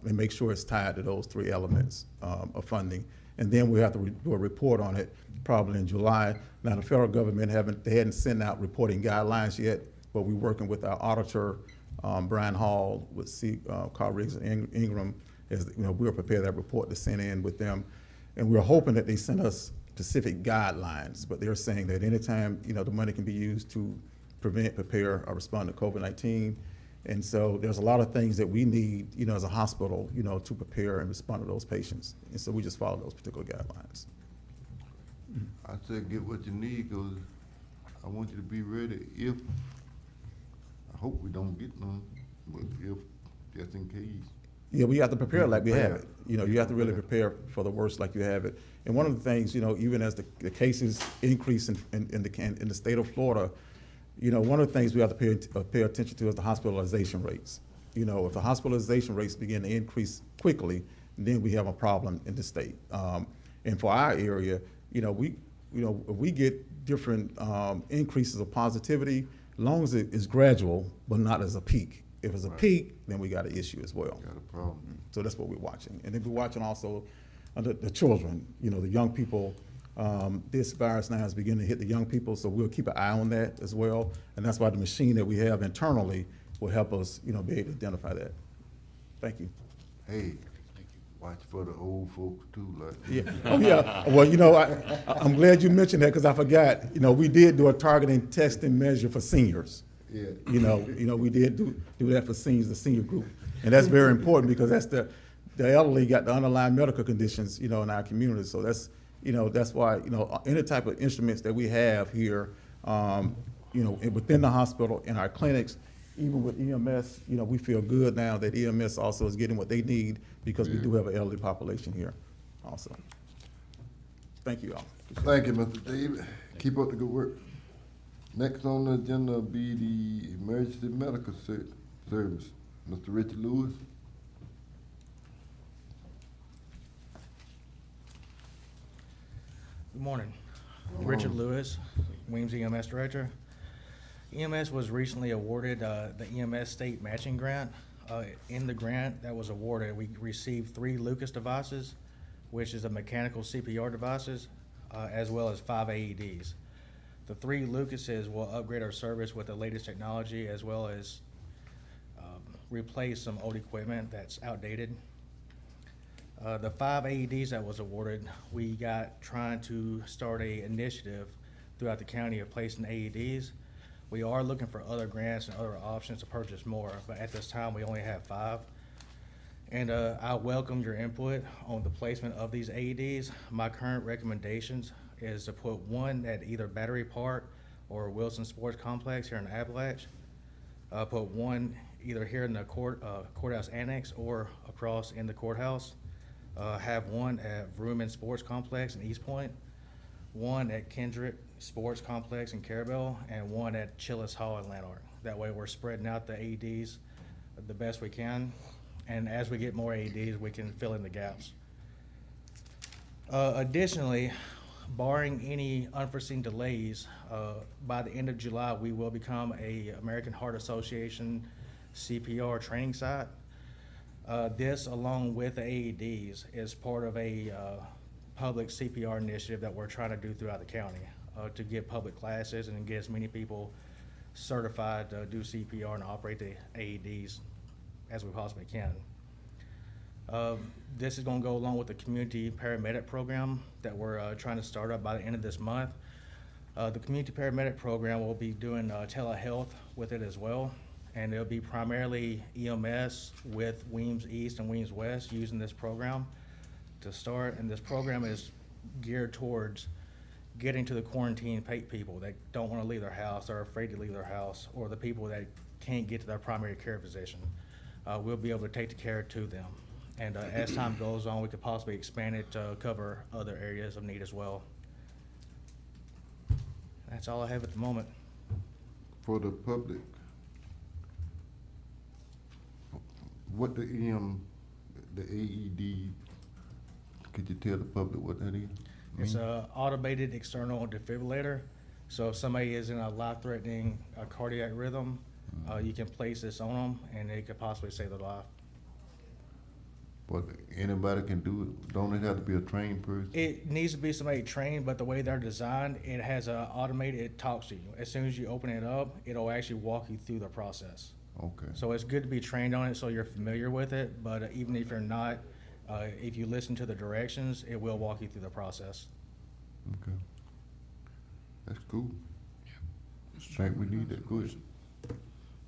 and make sure it's tied to those 3 elements of funding. And then we have to do a report on it probably in July. Now, the federal government hadn't sent out reporting guidelines yet, but we're working with our auditor, Brian Hall, with Carl Riggs and Ingram, as you know, we'll prepare that report to send in with them. And we're hoping that they send us specific guidelines, but they're saying that anytime, you know, the money can be used to prevent, prepare, or respond to COVID-19. And so there's a lot of things that we need, you know, as a hospital, you know, to prepare and respond to those patients. And so we just follow those particular guidelines. I said get what you need, because I want you to be ready if, I hope we don't get none, but if, just in case. Yeah, we have to prepare like we have it. You know, you have to really prepare for the worst like you have it. And one of the things, you know, even as the cases increase in the state of Florida, you know, one of the things we have to pay attention to is the hospitalization rates. You know, if the hospitalization rates begin to increase quickly, then we have a problem in the state. And for our area, you know, you know, if we get different increases of positivity, as long as it is gradual, but not as a peak. If it's a peak, then we got an issue as well. Got a problem. So that's what we're watching. And then we're watching also the children, you know, the young people. This virus now is beginning to hit the young people, so we'll keep an eye on that as well. And that's why the machine that we have internally will help us, you know, be able to identify that. Thank you. Hey, watch for the old folks too, like. Yeah. Oh, yeah. Well, you know, I'm glad you mentioned that because I forgot. You know, we did do a targeting testing measure for seniors. Yeah. You know, we did do that for seniors, the senior group, and that's very important because that's the elderly got the underlying medical conditions, you know, in our community. So that's, you know, that's why, you know, any type of instruments that we have here, you know, within the hospital, in our clinics, even with EMS, you know, we feel good now that EMS also is getting what they need because we do have an elderly population here also. Thank you all. Thank you, Mr. David. Keep up the good work. Next on the agenda will be the emergency medical service. Mr. Richard Lewis. Good morning. Richard Lewis, Weems EMS Director. EMS was recently awarded the EMS State Matching Grant. In the grant that was awarded, we received 3 Lucas devices, which is a mechanical CPR devices, as well as 5 AEDs. The 3 Lucases will upgrade our service with the latest technology, as well as replace some old equipment that's outdated. The 5 AEDs that was awarded, we got trying to start a initiative throughout the county of placing AEDs. We are looking for other grants and other options to purchase more, but at this time we only have 5. And I welcome your input on the placement of these AEDs. My current recommendations is to put 1 at either Battery Park or Wilson Sports Complex here in Appalach. Put 1 either here in the courthouse annex or across in the courthouse. Have 1 at Vrooman Sports Complex in East Point, 1 at Kendrick Sports Complex in Carabel, and 1 at Chillis Hall in Lanark. That way we're spreading out the AEDs the best we can, and as we get more AEDs, we can fill in the gaps. Additionally, barring any unforeseen delays, by the end of July, we will become a American Heart Association CPR training site. This, along with the AEDs, is part of a public CPR initiative that we're trying to do throughout the county to get public classes and get as many people certified to do CPR and operate the AEDs as we possibly can. This is going to go along with the community paramedic program that we're trying to start up by the end of this month. The community paramedic program will be doing telehealth with it as well, and it'll be primarily EMS with Weems East and Weems West using this program to start, and this program is geared towards getting to the quarantine people that don't want to leave their house, are afraid to leave their house, or the people that can't get to their primary care physician. We'll be able to take the care to them. And as time goes on, we could possibly expand it to cover other areas of need as well. That's all I have at the moment. For the public, what the AED, could you tell the public what that is? It's an automated external defibrillator. So if somebody is in a life-threatening cardiac rhythm, you can place this on them, and it could possibly save their life. But anybody can do it? Don't it have to be a trained person? It needs to be somebody trained, but the way they're designed, it has a automated, it talks to you. As soon as you open it up, it'll actually walk you through the process. Okay. So it's good to be trained on it so you're familiar with it, but even if you're not, if you listen to the directions, it will walk you through the process. Okay. That's cool. I think we need that. Good.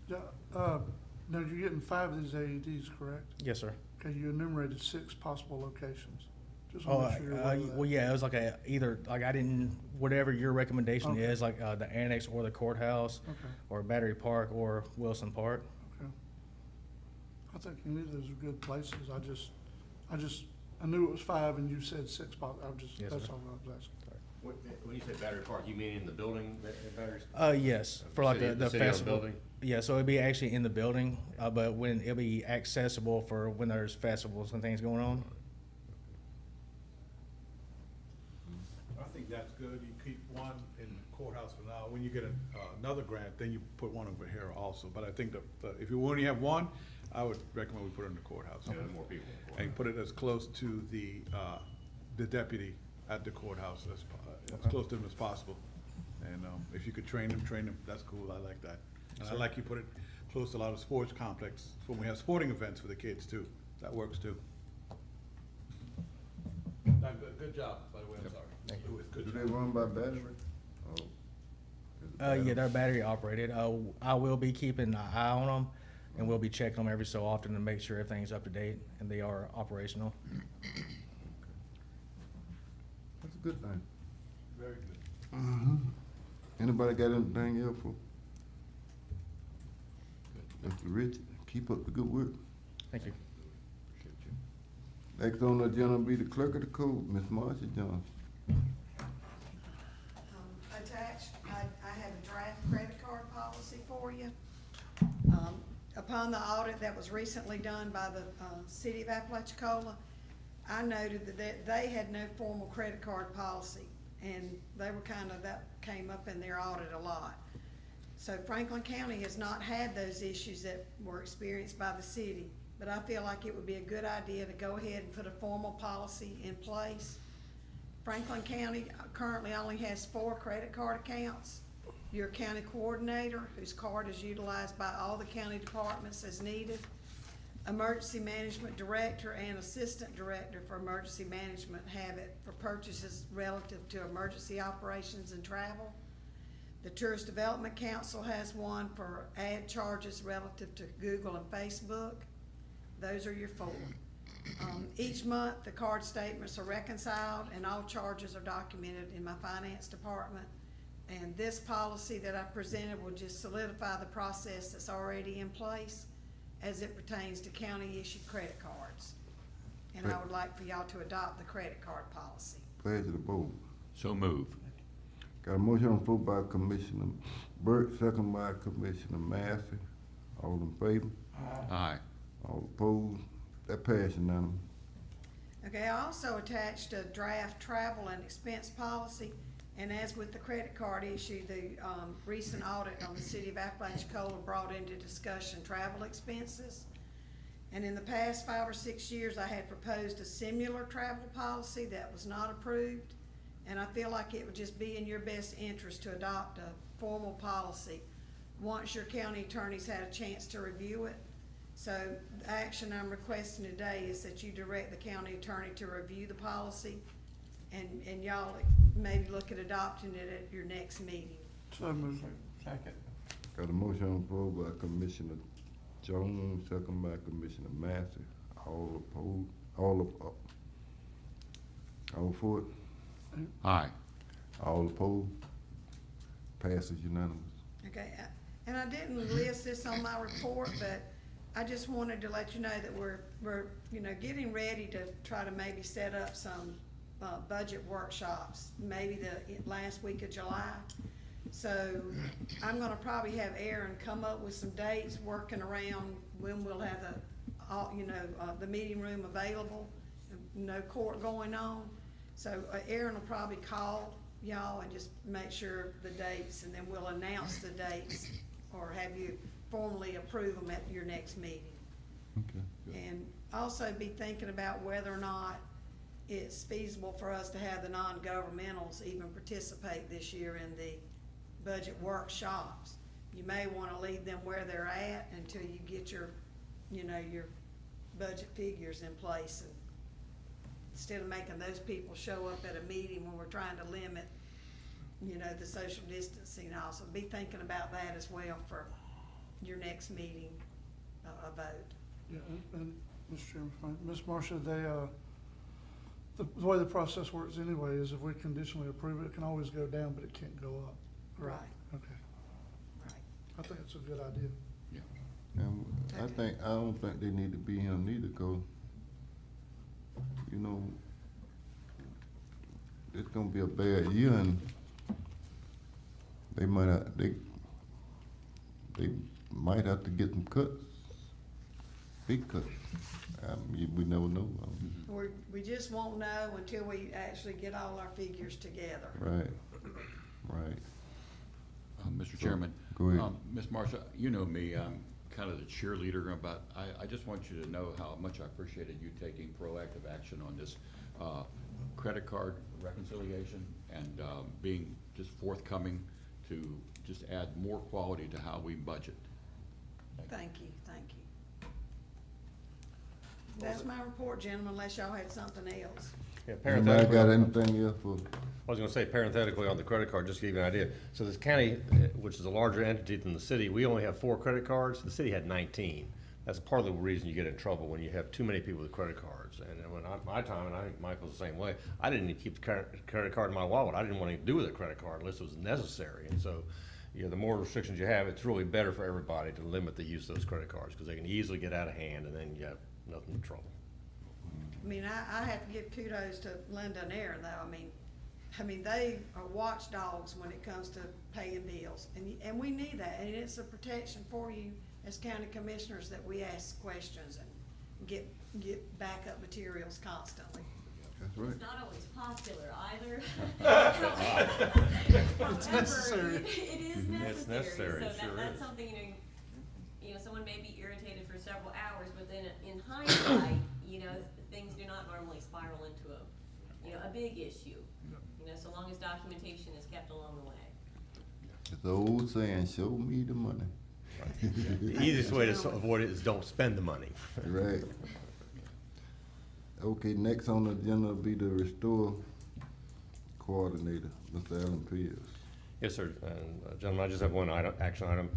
Yeah, now you're getting 5 of these AEDs, correct? Yes, sir. Okay, you enumerated 6 possible locations. Just Oh, want to make sure you're aware of that. well, yeah, it was like I didn't, whatever your recommendation Okay. is, like the annex or the courthouse, Okay. or Battery Park or Wilson Park. Okay. I think any of those are good places. I knew it was 5 and you said 6. Yes, That's sir. all I was asking. When you say Battery Park, you mean in the building, batteries? Yes, for like the city-owned festival. building? Yeah, so it'd be actually in the building, but when it'll be accessible for when there's festivals and things going on. I think that's good. You courthouse for now. When you get another grant, then you put one over here also. But I think if you only have one, I would recommend we put it in the courthouse. So more people in the And put it as close to the deputy at the courthouse as close to him as possible. And if you could train them, that's cool, I like that. And I like you put it close to a lot of sports complex, when we have sporting events for the kids too, that works too. Good job, by the way, I'm sorry. Louis, good Do job. they run by battery? Yeah, they're battery operated. I will be keeping an eye on them, and we'll be checking them every so often to make sure everything's up to date and they are operational. That's a good thing. Very good. Anybody got anything else for Mr. Richard? Keep up the good work. Thank you. Next on the agenda will be the clerk of the code, Ms. Marcia Johnson. Attached, I have a draft credit card policy for you. Upon the audit that was recently done by the city of Apalachicola, I noted that they had no formal credit card policy, and they were that came up in their audit a lot. So Franklin County has not had those issues that were experienced by the city, but I feel like it would be a good idea to go ahead and put a formal policy in place. Franklin County currently only has 4 credit card accounts. Your county coordinator, whose card is utilized by all the county departments as needed. Emergency management director and assistant director for emergency management have it for purchases relative to emergency operations and travel. The Tourist Development Council has one for ad charges relative to Google and Facebook. Those are your 4. Each month, the card statements are reconciled and all charges are documented in my finance department. And this policy that I presented will just solidify the process that's already in place as it pertains to county-issued credit cards. And I would like for y'all to adopt the credit card policy. Pledge of the board. So move. Got a motion on the floor by Commissioner Burt, second by Commissioner Massey. All in favor? Aye. All opposed? That passed unanimous. Okay, I also attached a draft travel and expense policy, and as with the credit card issue, the recent audit on the city of Apalachicola brought into discussion travel expenses. And in the past 5 or 6 years, I had proposed a similar travel policy that was not approved, and I feel like it would just be in your best interest to adopt a formal policy once your county attorneys had a chance to review it. So the action I'm requesting today is that you direct the county attorney to review the policy, and y'all maybe look at adopting it at your next meeting. So moved. Second. Got a motion on the floor by Commissioner Jones, second by Commissioner Massey. All opposed? All for it? Aye. All opposed? Passes unanimous. Okay, and I didn't list this on my report, but I just wanted to let you know that we're getting ready to try to maybe set up some budget workshops, maybe the last week of July. So I'm gonna probably have Aaron come up with some dates, working around when we'll have the meeting room available, no court going on. So Aaron will probably call y'all and just make sure the dates, and then we'll announce the dates or have you formally approve them at your next meeting. Okay. And also be thinking about whether or not it's feasible for us to have the non-governmentals even participate this year in the budget workshops. You may want to leave them where they're at until you get your budget figures in place, and instead of making those people show up at a meeting when we're trying to limit, the social distancing. Also be thinking about that as well for your next meeting, a vote. Yeah, and Mr. Chairman, Ms. Marcia, the way the process works anyway is if we conditionally approve it, it can always go down, but it can't go up. Right. Okay. Right. I think it's a good idea. And I don't think they need to be here neither, cause it's gonna be a bad year, and they might have to get some cuts, big cuts. We never know. We just won't know until we actually get all our figures together. Right, right. Mr. Chairman. Go ahead. Ms. Marsha, you know me, I'm kind of the cheerleader about, I just want you to know how much I appreciated you taking proactive action on this credit card reconciliation and being just forthcoming to just add more quality to how we budget. Thank you. That's my report, gentlemen, unless y'all had something else. Yeah, Anybody got anything else for? I was gonna say parenthetically on the credit card, just to give you an idea. So this county, which is a larger entity than the city, we only have 4 credit cards. The city had 19. That's part of the reason you get in trouble when you have too many people with credit cards. And when my time, and I think Michael's the same way, I didn't even keep the credit card in my wallet. I didn't want anything to do with a credit card unless it was necessary. And so, you know, the more restrictions you have, it's really better for everybody to limit the use of those credit cards because they can easily get out of hand and then you have nothing but trouble. I mean, I have to give kudos to Linda and Aaron, though. I mean, they are watchdogs when it comes to paying bills, and we need that, and it's a protection for you as county commissioners that we ask questions and get backup materials constantly. That's right. It's not always popular either. It's necessary. It is necessary. It's necessary, So it sure that's is. something, you know, someone may be irritated for several hours, but then in hindsight, you know, things do not normally spiral into a big issue. You know, so long as documentation is kept along the way. It's the old saying, show me the money. The easiest way to avoid it is don't spend the money. Right. Okay, next on the agenda will be the restore coordinator, Mr. Allen Pierce. Yes, sir. And gentlemen, I just have one action item.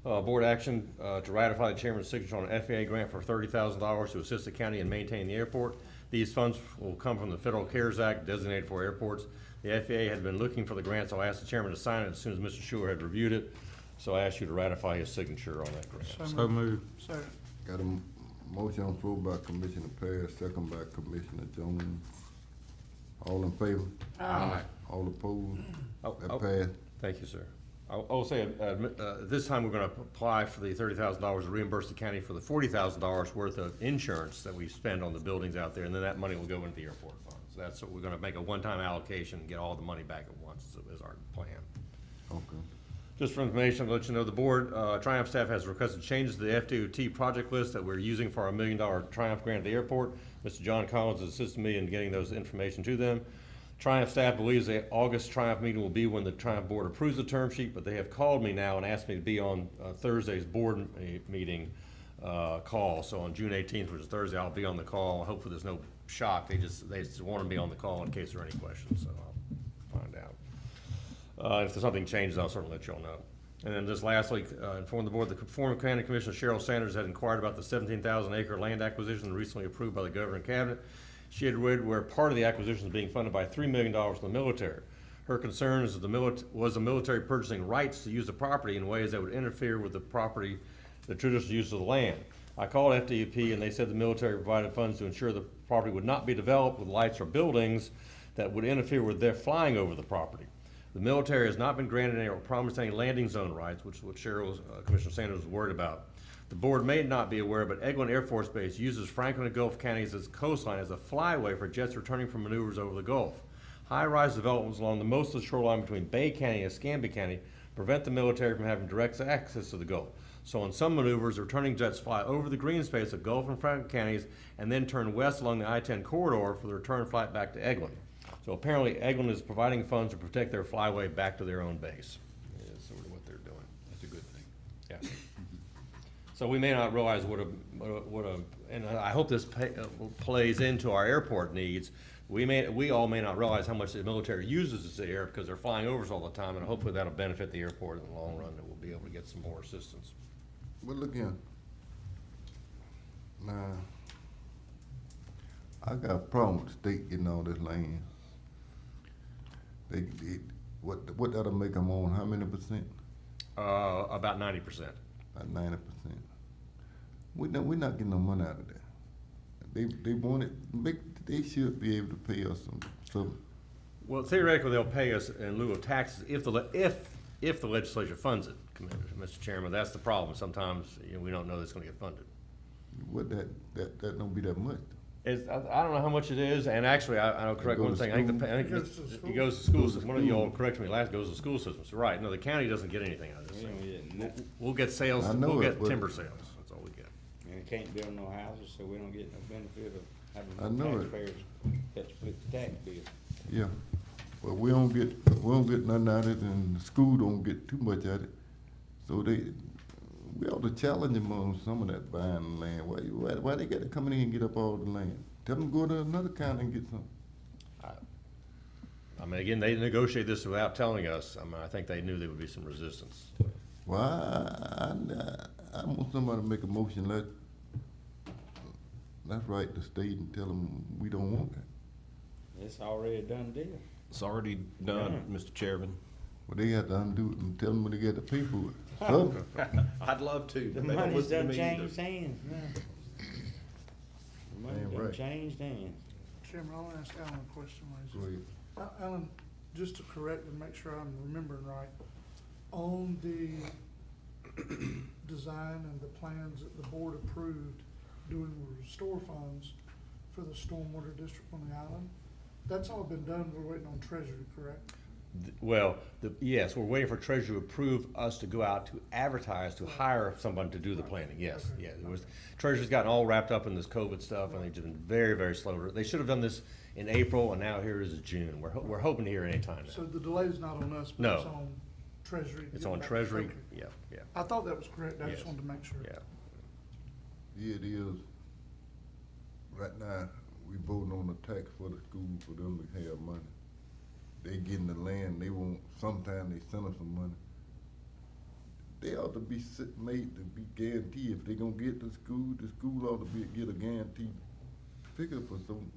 Board action to ratify the chairman's signature on an FAA grant for $30,000 to assist the county in maintaining the airport. These funds will come from the Federal CARES Act designated for airports. The FAA had been looking for the grant, so I asked the chairman to sign it as soon as Mr. Schuler had reviewed it. So I ask you to ratify his signature on that grant. So moved. Second. Got a motion on the floor by Commissioner Parrish, second by Commissioner Jones. All in favor? Aye. All opposed? That Oh, passed. thank you, sir. I'll say, this time we're gonna apply for the $30,000 to reimburse the county for the $40,000 worth of insurance that we spend on the buildings out there, and then that money will go into the airport fund. So that's what we're gonna make a one-time allocation and get all the money back at once is our plan. Okay. Just for information, I'll let you know the board, Triumph staff has requested changes to the FDOT project list that we're using for our $1 million Triumph grant at the airport. Mr. John Collins has assisted me in getting those information to them. Triumph staff believes the August Triumph meeting will be when the Triumph board approves the term sheet, but they have called me now and asked me to be on Thursday's board meeting call. So on June 18th, which is Thursday, I'll be on the call. Hopefully there's no shock. They just want to be on the call in case there are any questions, so I'll find out. If there's something changes, I'll certainly let you all know. And then just lastly, inform the board, the former county commissioner Cheryl Sanders had inquired about the 17,000 acre land acquisition recently approved by the governor and cabinet. She had read where part of the acquisition is being funded by $3 million from the military. Her concern is that the military purchasing rights to use the property in ways that would interfere with the traditional use of the land. I called FDP and they said the military provided funds to ensure the property would not be developed with lights or buildings that would interfere with their flying over the property. The military has not been granted any or promised any landing zone rights, which is what Commissioner Sanders was worried about. The board may not be aware, but Eglin Air Force Base uses Franklin and Gulf counties as coastline as a flyway for jets returning from maneuvers over the Gulf. High-rise developments along the most of the shoreline between Bay County and Escambia County prevent the military from having direct access to the Gulf. So on some maneuvers, returning jets fly over the green space of Gulf and Franklin counties and then turn west along the I-10 corridor for the return flight back to Eglin. So apparently Eglin is providing funds to protect their flyway back to their own base. Is sort of what they're doing. That's a good thing. Yeah. So we may not realize and I hope this plays into our airport needs. We all may not realize how much the military uses the city air because they're flying over us all the time, and hopefully that'll benefit the airport in the long run, that we'll be able to get some more assistance. But look here. Now, I got a problem with the state getting all this land. What that'll make them on how many percent? About 90%. About 90%. We're not getting no money out of that. They want it. They should be able to pay us some. Well, theoretically, they'll pay us in lieu of taxes if the legislature funds it, Mr. Chairman. That's the problem. Sometimes we don't know that it's going to get funded. What that don't be that much. I don't know how much it is, and actually, I know, correct Go one to thing, I think, school? I think It goes to the it goes to Goes schools, to one of you all school. corrected me last, goes to school systems, right, no, the county doesn't get anything out of this We don't thing. get nothing. We'll get sales, I know we'll it, get but- timber sales, that's all we get. And it can't build no houses, so we don't get no benefit of I having know no it. taxpayers that split the tax bill. Yeah, but we don't get nothing out of it, and the school don't get too much out of it. So we ought to challenge them on some of that buying the land. Why they got to come in here and get up all the land? Tell them to go to another county and get some. I mean, again, they negotiated this without telling us, I mean, I think they knew there would be some resistance. Well, I want somebody to make a motion, let's write the state and tell them we don't want that. It's already a done deal. It's already done, Mr. Chairman. Well, they have to undo it and tell them when they get to pay for it. So, I'd love to, The but they don't money's listen to done me changed either. hands now. The money's Damn done right. changed hands. Chairman, I want to ask Alan a question, go please. ahead. Alan, just to correct and make sure I'm remembering right, on the design and the plans that the board approved doing the restore funds for the stormwater district on the island, that's all been done, we're waiting on Treasury, correct? Well, yes, we're waiting for Treasury to approve us to go out to advertise, to hire someone to do the planning, yes, yeah. Treasury's gotten all wrapped up in this COVID stuff, and they've just been very, very slow. They should have done this in April, and now here it is June. We're hoping to hear any time So now. the delay's not on us, but No. it's on Treasury? It's getting on back- Treasury, okay. yeah, yeah, I thought that was correct, I just Yes. wanted to make sure. yeah. Yeah, it is. Right now, we voting on the tax for the school for them to have money. They getting the land, they want, sometime they send us some money. They ought to be made to be guaranteed, if they gonna get the school ought to get a guaranteed figure for some.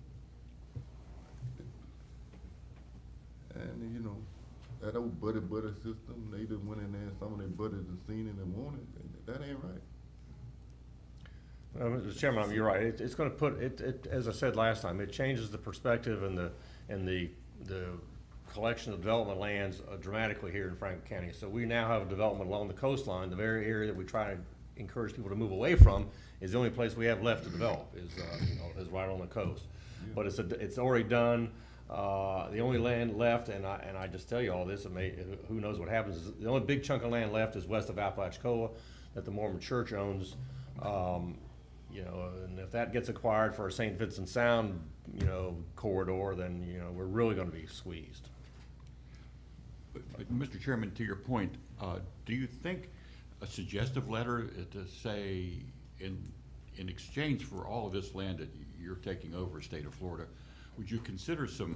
And, you know, that old buddy system, they done went in there, some of their buddies have seen it and wanted it, that ain't right. Mr. Chairman, you're right. It's going to put it, as I said last time, it changes the perspective and the collection of development lands dramatically here in Franklin County. So we now have a development along the coastline, the very area that we try to encourage people to move away from is the only place we have left to develop is right on the coast. Yeah. But it's already done. The only land left, and I just tell you all this, who knows what happens, is the only big chunk of land left is west of Apalachicola that the Mormon Church owns. And if that gets acquired for a St. Vincent Sound, corridor, then, we're really gonna be squeezed. But, Mr. Chairman, to your point, do you think a suggestive letter to say, in exchange for all of this land that you're taking over, state of Florida, would you consider some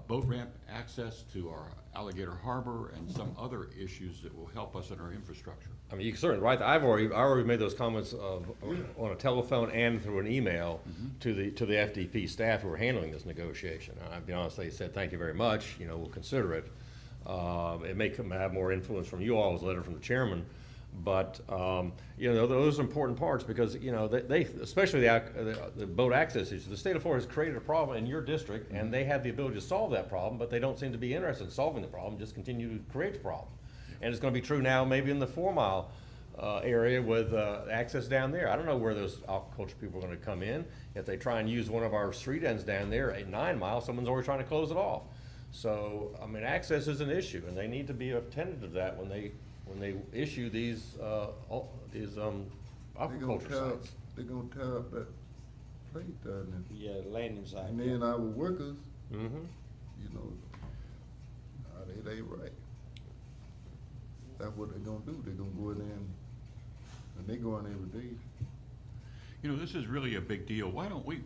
boat ramp access to our Alligator Harbor and some other issues that will help us in our infrastructure? I mean, you can certainly write that. I already made those comments on a telephone and through an email to the FDP staff who are handling this negotiation. I'll be honest, they said, thank you very much, we'll consider it. It may have more influence from you all as a letter from the chairman, but, those are important parts because, they especially the boat access issue. The state of Florida has created a problem in your district and they have the ability to solve that problem, but they don't seem to be interested in solving the problem, just continue to create the problem. And it's going to be true now maybe in the 4 Mile area with access down there. I don't know where those aquaculture people are going to come in. If they try and use one of our street ends down there at 9 Mile, someone's already trying to close it off. So, I mean, access is an issue, and they need to be attentive to that when they issue these aquaculture sites. They're gonna tear up that place down there. Yeah, landing site. And then our workers, Mm-hmm. It ain't right. That's what they're gonna do. They're gonna go in there and they go in every day. This is really a big deal. Why don't we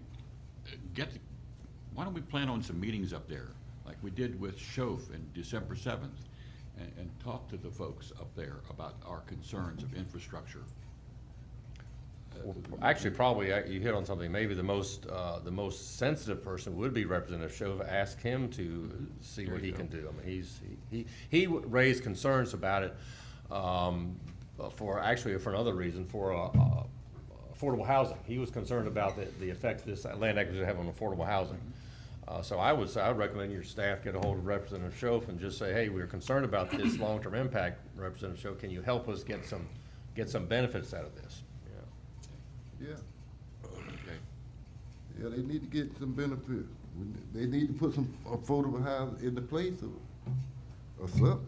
plan on some meetings up there, like we did with Shof in December 7th, and talk to the folks up there about our concerns of infrastructure? Actually, probably you hit on something. Maybe the most sensitive person would be Representative Shove. Ask him to see what he can do. I mean, he raised concerns about it for another reason, for affordable housing. He was concerned about the effect this land acquisition have on affordable housing. So I would recommend your staff get a hold of Representative Shove and just say, hey, we're concerned about this long-term impact. Representative Shove, can you help us get some benefits out of this? Yeah. Okay. Yeah, they need to get some benefit. They need to put some affordable housing in the place of something.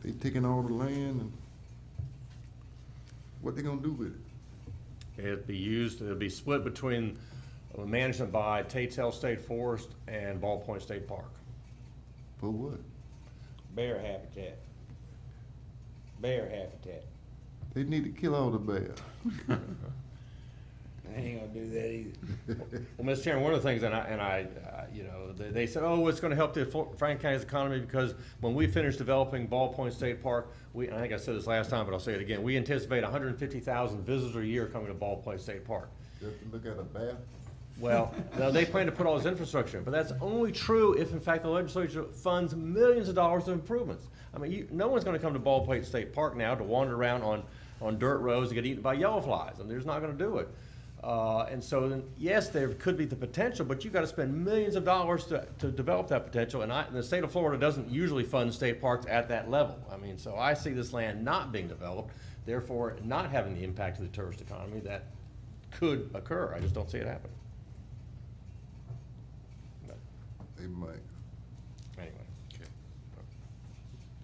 They taking all the land and what they gonna do with it? It'd be used, it'll be split between management by Tatell State Forest and Ball Point State Park. For what? Bear habitat. Bear habitat. They need to kill all the bears. I ain't gonna do that either. Well, Mr. Chairman, one of the things, you know, they said, oh, it's gonna help the Franklin County's economy because when we finish developing Ball Point State Park, I think I said this last time, but I'll say it again, we anticipate 150,000 visitors a year coming to Ball Point State Park. Just to look at a bear? Well, now they plan to put all this infrastructure in, but that's only true if in fact the legislature funds millions of dollars of improvements. I mean, no one's gonna come to Ball Point State Park now to wander around on dirt roads and get eaten by yellow flies. I mean, they're just not gonna do it. And so then, yes, there could be the potential, but you've got to spend millions of dollars to develop that potential. And the state of Florida doesn't usually fund state parks at that level. I mean, so I see this land not being developed, therefore not having the impact to the tourist economy that could occur. I just don't see it happening. But They might. anyway. Okay.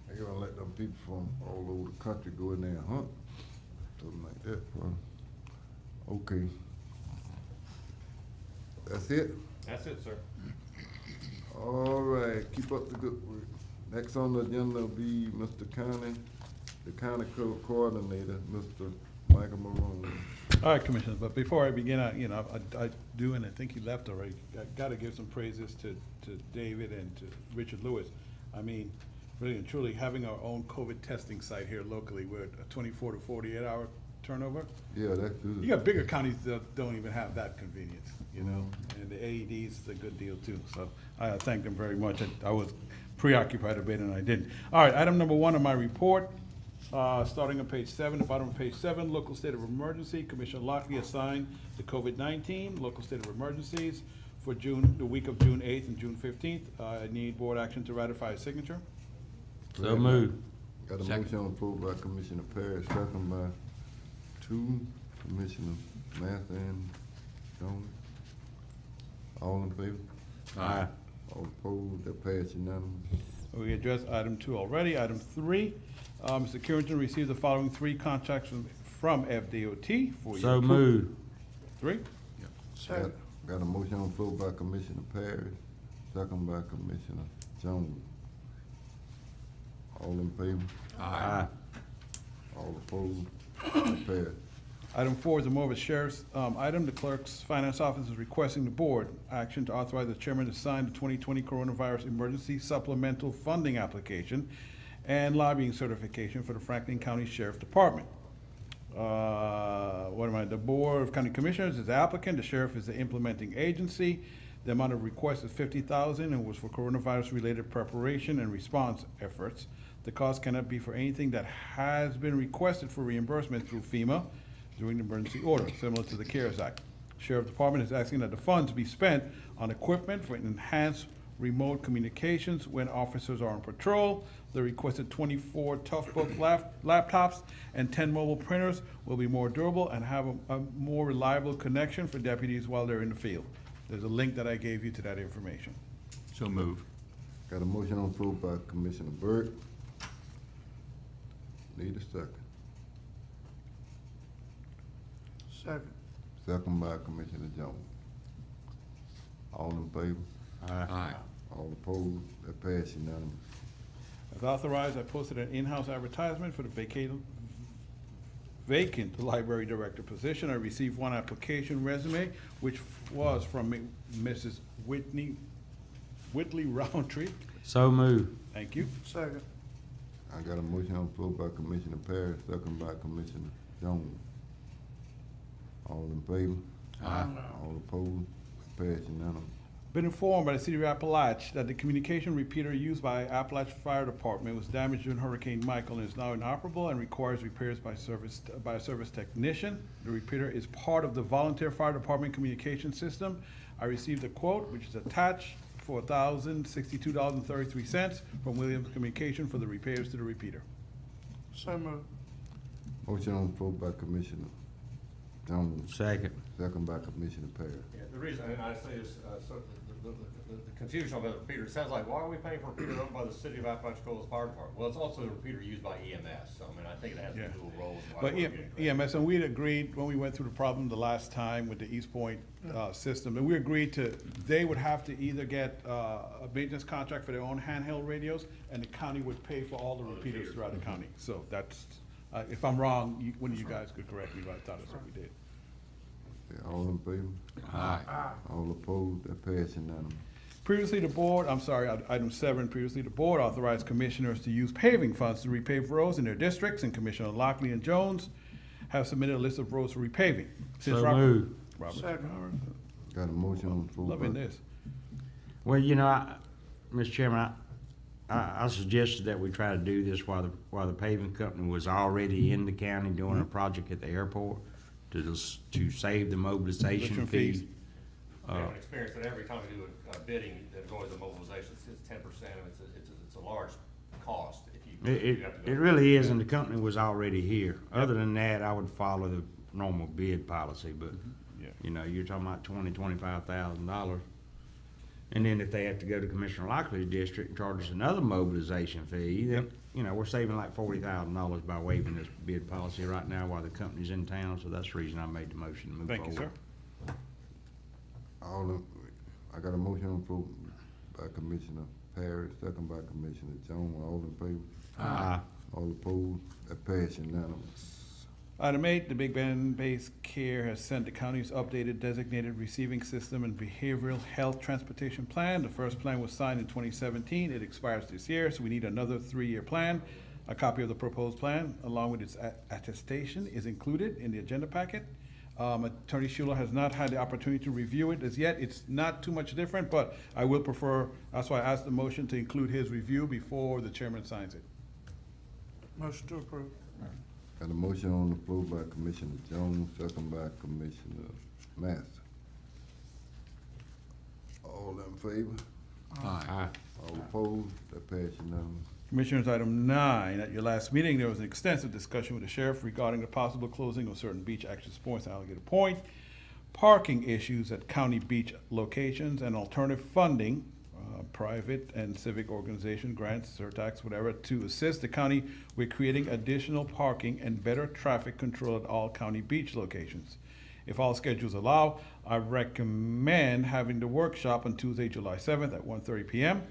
They gonna let them people from all over the country go in there and hunt, something like that. Well, okay. That's it? That's it, sir. All right, keep up the good work. Next on the agenda will be Mr. County, the county coordinator, Mr. Michael Maroon. All right, Commissioners, but before I begin, I do, and I think he left already, I gotta give some praises to David and to Richard Lewis. I mean, really and truly, having our own COVID testing site here locally, we're at a 24 to 48 hour turnover. Yeah, that's good. You got bigger counties that don't even have that convenience, you know, and the AED's a good deal too. So I thank them very much. I was preoccupied a bit and I didn't. All right, item number 1 on my report, starting on page 7, the bottom of page 7, local state of emergency. Commissioner Lockley assigned the COVID-19 local state of emergencies for the week of June 8th and June 15th. I need board action to ratify a signature. So moved. Got a motion on the floor by Commissioner Parrish, second by Commissioner Math and Jones. All in favor? Aye. All opposed? That passed unanimously. We addressed item 2 already. Item 3, Mr. Currington received the following 3 contracts from FDOT for So moved. 3. Got a motion on the floor by Commissioner Parrish, second by Commissioner Jones. All in favor? Aye. All opposed? That passed. Item 4 is a more of a sheriff's item. The clerk's finance office is requesting the board action to authorize the chairman to sign the 2020 coronavirus emergency supplemental funding application and lobbying certification for the Franklin County Sheriff's Department. The Board of County Commissioners is the applicant. The sheriff is the implementing agency. The amount of request is $50,000 and was for coronavirus-related preparation and response efforts. The cost cannot be for anything that has been requested for reimbursement through FEMA during the emergency order, similar to the CARES Act. Sheriff Department is asking that the funds be spent on equipment for enhanced remote communications when officers are on patrol. The requested 24 Toughbook laptops and 10 mobile printers will be more durable and have a more reliable connection for deputies while they're in the field. There's a link that I gave you to that information. So move. Got a motion on the floor by Commissioner Burt. Need a second. Second. Second by Commissioner Jones. All in favor? Aye. All opposed? That passed unanimously. As authorized, I posted an in-house advertisement for the vacant library director position. I received 1 application resume, which was from Mrs. Whitley Roundtree. So moved. Thank you. Second. I got a motion on the floor by Commissioner Parrish, second by Commissioner Jones. All in favor? Aye. All opposed? Passed unanimously. Been informed by the City of Appalachia that the communication repeater used by Appalachia Fire Department was damaged during Hurricane Michael and is now inoperable and requires repairs by a service technician. The repeater is part of the volunteer fire department communication system. I received a quote, which is attached, for $1,062.33 from Williams Communication for the repairs to the repeater. So moved. Motion on the floor by Commissioner Jones. Second. Second by Commissioner Parrish. Yeah, the reason, and I say this, so the confusion on the repeater, it sounds like, why are we paying for a repeater owned by the city of Apalachicola Fire Department? Well, it's also a repeater used by EMS, so I mean, I think it has a dual role. But EMS, and we'd agreed when we went through the problem the last time with the East Point system, and we agreed they would have to either get a maintenance contract for their own handheld radios, and the county would pay for all the repeaters throughout the county. So that's, if I'm wrong, one of you guys could correct me, but I thought that's what we did. Okay, all in favor? Aye. All opposed? That pass unanimous. Previously, item 7, previously the board authorized commissioners to use paving funds to repave roads in their districts, and Commissioner Lockley and Jones have submitted a list of roads for repaving. So moved. Second. Got a motion on the floor. Loving this. Well, Mr. Chairman, I suggested that we try to do this while the paving company was already in the county doing a project at the airport to save the mobilization fee. I have an experience that every time we do a bidding, that goes to mobilization, it's 10%, it's a large cost if you have to go. It really is, and the company was already here. Other than that, I would follow the normal bid policy, but, you're talking about $25,000. And then if they have to go to Commissioner Lockley's district and charge us another mobilization fee, then, we're saving like $40,000 by waiving this bid policy right now while the company's in town, so that's the reason I made the motion to move forward. Thank you, sir. I got a motion on the floor by Commissioner Parrish, second by Commissioner Jones. All in favor? Aye. All opposed? That pass unanimous. Item 8, the Big Bend-based care has sent the county's updated designated receiving system and behavioral health transportation plan. The first plan was signed in 2017. It expires this year, so we need another 3-year plan. A copy of the proposed plan, along with its attestation, is included in the agenda packet. Attorney Schuler has not had the opportunity to review it as yet. It's not too much different, but I will prefer, that's why I asked the motion to include his review before the chairman signs it. Motion to approve. Got a motion on the floor by Commissioner Jones, second by Commissioner Master. All in favor? Aye. All opposed? That pass unanimous. Commissioners, item 9, at your last meeting, there was an extensive discussion with the sheriff regarding the possible closing of certain beach access points and Alligator Point, parking issues at county beach locations, and alternative funding, private and civic organization grants, surtax, whatever, to assist the county with creating additional parking and better traffic control at all county beach locations. If all schedules allow, I recommend having the workshop on Tuesday, July 7th at 1:30 p.m.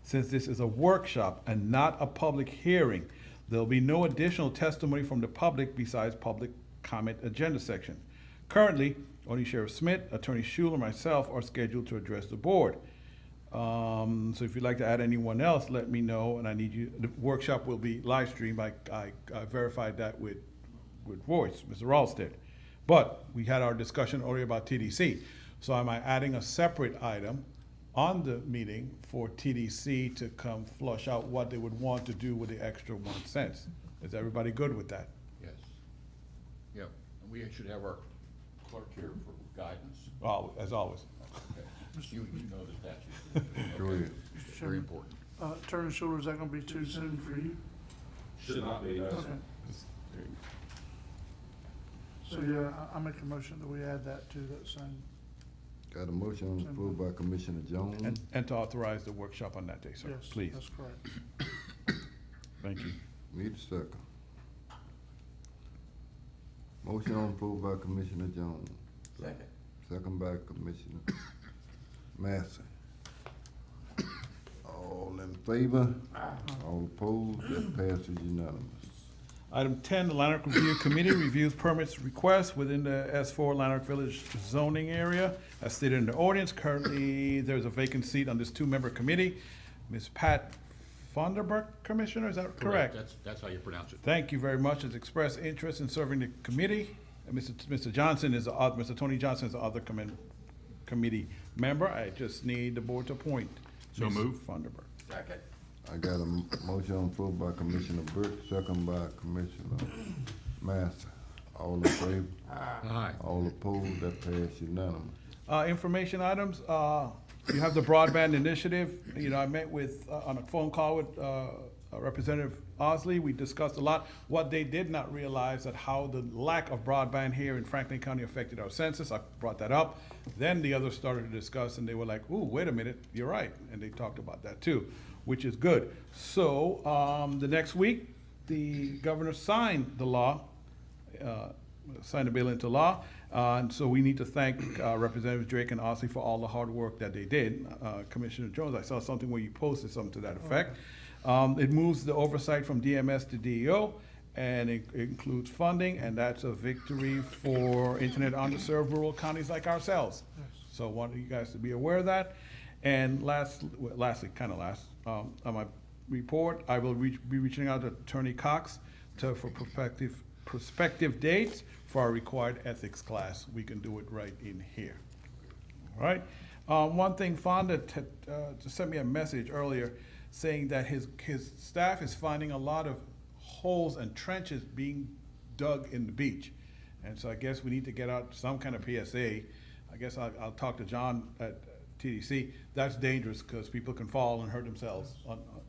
Since this is a workshop and not a public hearing, there'll be no additional testimony from the public besides public comment agenda section. Currently, only Sheriff Smith, Attorney Schuler, and myself are scheduled to address the board. So if you'd like to add anyone else, let me know, and I need you. The workshop will be live streamed. I verified that with Royce, Mr. Ralsted. But we had our discussion earlier about TDC. So am I adding a separate item on the meeting for TDC to come flush out what they would want to do with the extra 1 cent? Is everybody good with that? Yes. Yep. And we should have our clerk here for guidance. As always. Okay. You know the statute. Go ahead. Very important. Attorney Schuler, is that gonna be too soon for you? Should not be, no. Okay. So, yeah, I make a motion that we add that to that same. Got a motion on the floor by Commissioner Jones. And to authorize the workshop on that day, sir, Yes, please. that's correct. Thank you. Need a second. Motion on the floor by Commissioner Jones. Second. Second by Commissioner Massey. All in favor? All opposed? That passes unanimous. Item 10, the Lanark Review Committee reviews permits requests within the S4 Lanark Village zoning area. As stated in the ordinance, currently there's a vacant seat on this 2-member committee. Ms. Pat Vonderburg, Commissioner, is that correct? That's how you pronounce it. Thank you very much. Has expressed interest in serving the committee. And Mr. Johnson is Mr. Tony Johnson is the other committee member. I just need the board to appoint. So Ms. move. Vonderburg. Second. I got a motion on the floor by Commissioner Burke, second by Commissioner Massey. All in favor? Aye. All opposed? That pass unanimous. Information items, you have the broadband initiative. I met with, on a phone call with Representative Osley. We discussed a lot. What they did not realize that how the lack of broadband here in Franklin County affected our census. I brought that up. Then the others started to discuss, and they were like, ooh, wait a minute, you're right. And they talked about that too, which is good. So the next week, the governor signed the law, signed the bill into law. And so we need to thank Representatives Drake and Osley for all the hard work that they did. Commissioner Jones, I saw something where you posted something to that effect. It moves the oversight from DMS to DEO, and it includes funding, and that's a victory for internet underserved rural counties like ourselves. So I want you guys to be aware of that. And lastly, on my report, I will be reaching out to Attorney Cox for prospective dates for our required ethics class. We can do it right in here. All right. One thing, Fonda just sent me a message earlier saying that his staff is finding a lot of holes and trenches being dug in the beach. And so I guess we need to get out some kind of PSA. I guess I'll talk to John at TDC. That's dangerous because people can fall and hurt themselves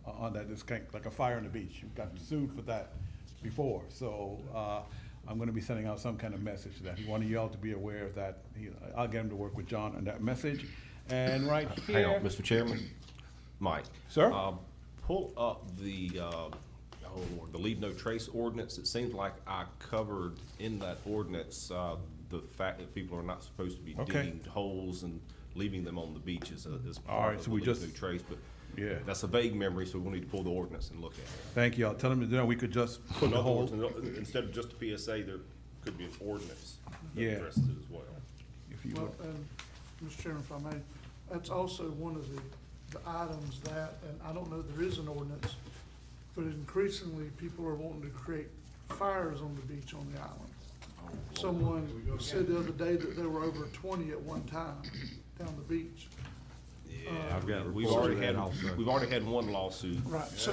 on that. It's kind of like a fire on the beach. You've got sued for that before. So I'm going to be sending out some kind of message to that. One of y'all to be aware of that. I'll get him to work with John on that message. And right here. Hang on, Mr. Chairman. Mike. Sir? Pull up the leave no trace ordinance. It seems like I covered in that ordinance the fact that people are not supposed to be digging holes and leaving them on the beaches as part of the leave no trace. But yeah, that's a vague memory, so we'll need to pull the ordinance and look at it. Thank you. I'll tell them to do that. We could just put the whole. Instead of just a PSA, there could be an ordinance that Yeah. addresses it as well. If you Well, would. Mr. Chairman, if I may, that's also one of the items that, and I don't know if there is an ordinance, but increasingly people are wanting to create fires on the beach on the island. Someone said the other day that there were over 20 at one time down the beach. We've already had one lawsuit. Right, so